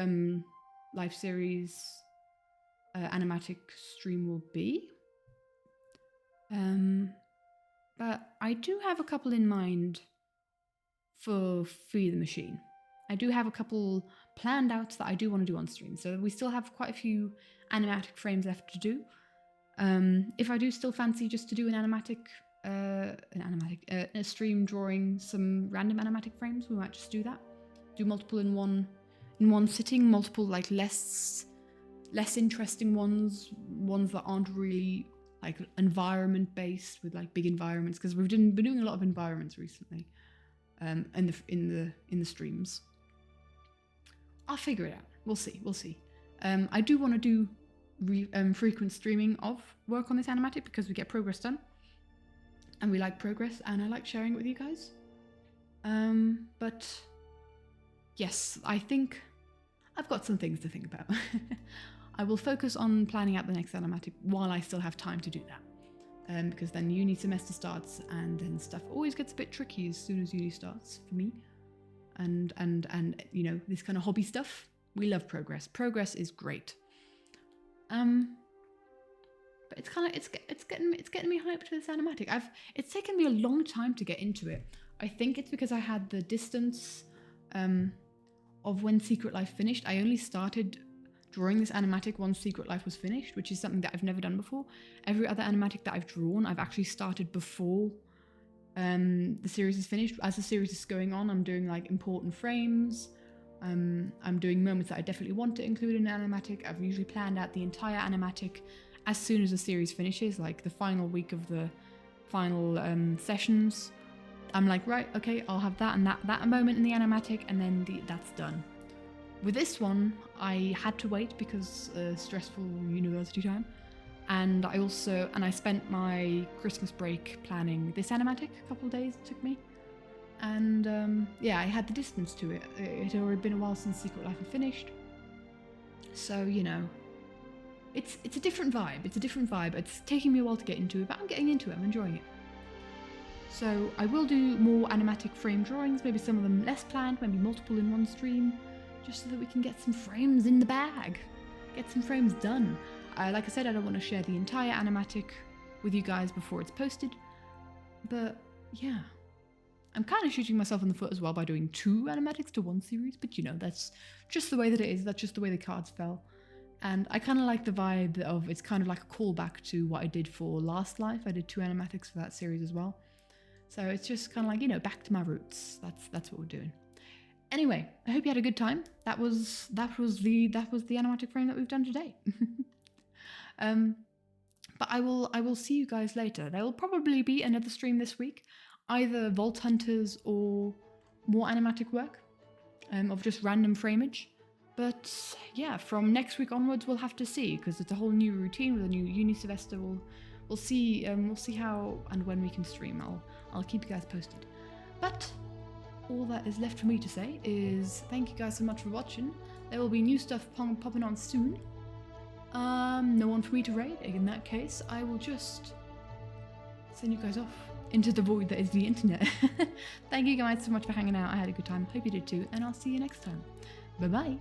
life series animatic stream will be. But I do have a couple in mind for Feed the Machine. I do have a couple planned out that I do want to do on stream. So we still have quite a few animatic frames left to do. If I do still fancy just to do a stream drawing some random animatic frames, we might just do that. Do multiple in one sitting, multiple like less interesting ones that aren't really like environment based with like big environments, because we've been doing a lot of environments recently in the streams. I'll figure it out. We'll see. I do want to do frequent streaming of work on this animatic because we get progress done, and we like progress, and I like sharing it with you guys. But yes, I think I've got some things to think about. I will focus on planning out the next animatic while I still have time to do that. Because then uni semester starts, and then stuff always gets a bit tricky as soon as uni starts for me. And you know, this kind of hobby stuff, we love progress. Progress is great. But it's getting me hyped for this animatic. It's taken me a long time to get into it. I think it's because I had the distance of when Secret Life finished. I only started drawing this animatic once Secret Life was finished, which is something that I've never done before. Every other animatic that I've drawn, I've actually started before the series is finished. As the series is going on, I'm doing like important frames. I'm doing moments that I definitely want to include in an animatic. I've usually planned out the entire animatic as soon as the series finishes, like the final week of the final sessions. I'm like, right, okay, I'll have that and that moment in the animatic, and then that's done. With this one, I had to wait because stressful university time, and I spent my Christmas break planning this animatic. A couple of days it took me, and yeah, I had the distance to it. It had already been a while since Secret Life had finished, so you know, it's a different vibe. It's taking me a while to get into it, but I'm getting into it. I'm enjoying it. So I will do more animatic frame drawings, maybe some of them less planned, maybe multiple in one stream, just so that we can get some frames in the bag, get some frames done. Like I said, I don't want to share the entire animatic with you guys before it's posted, but yeah. I'm kind of shooting myself in the foot as well by doing 2 animatics to one series, but you know, that's just the way that it is, that's just the way the cards fell. And I kind of like the vibe of it's kind of like a callback to what I did for Last Life. I did 2 animatics for that series as well. So it's just kind of like, you know, back to my roots. That's what we're doing. Anyway, I hope you had a good time. That was the animatic frame that we've done today. But I will see you guys later. There will probably be another stream this week, either Vault Hunters or more animatic work of just random frameage. But yeah, from next week onwards, we'll have to see, because it's a whole new routine with a new uni semester. We'll see how and when we can stream. I'll keep you guys posted. But all that is left for me to say is thank you guys so much for watching. There will be new stuff popping on soon. No one for me to raid. In that case, I will just send you guys off into the void that is the internet. Thank you guys so much for hanging out. I had a good time. Hope you did too, and I'll see you next time. Bye bye.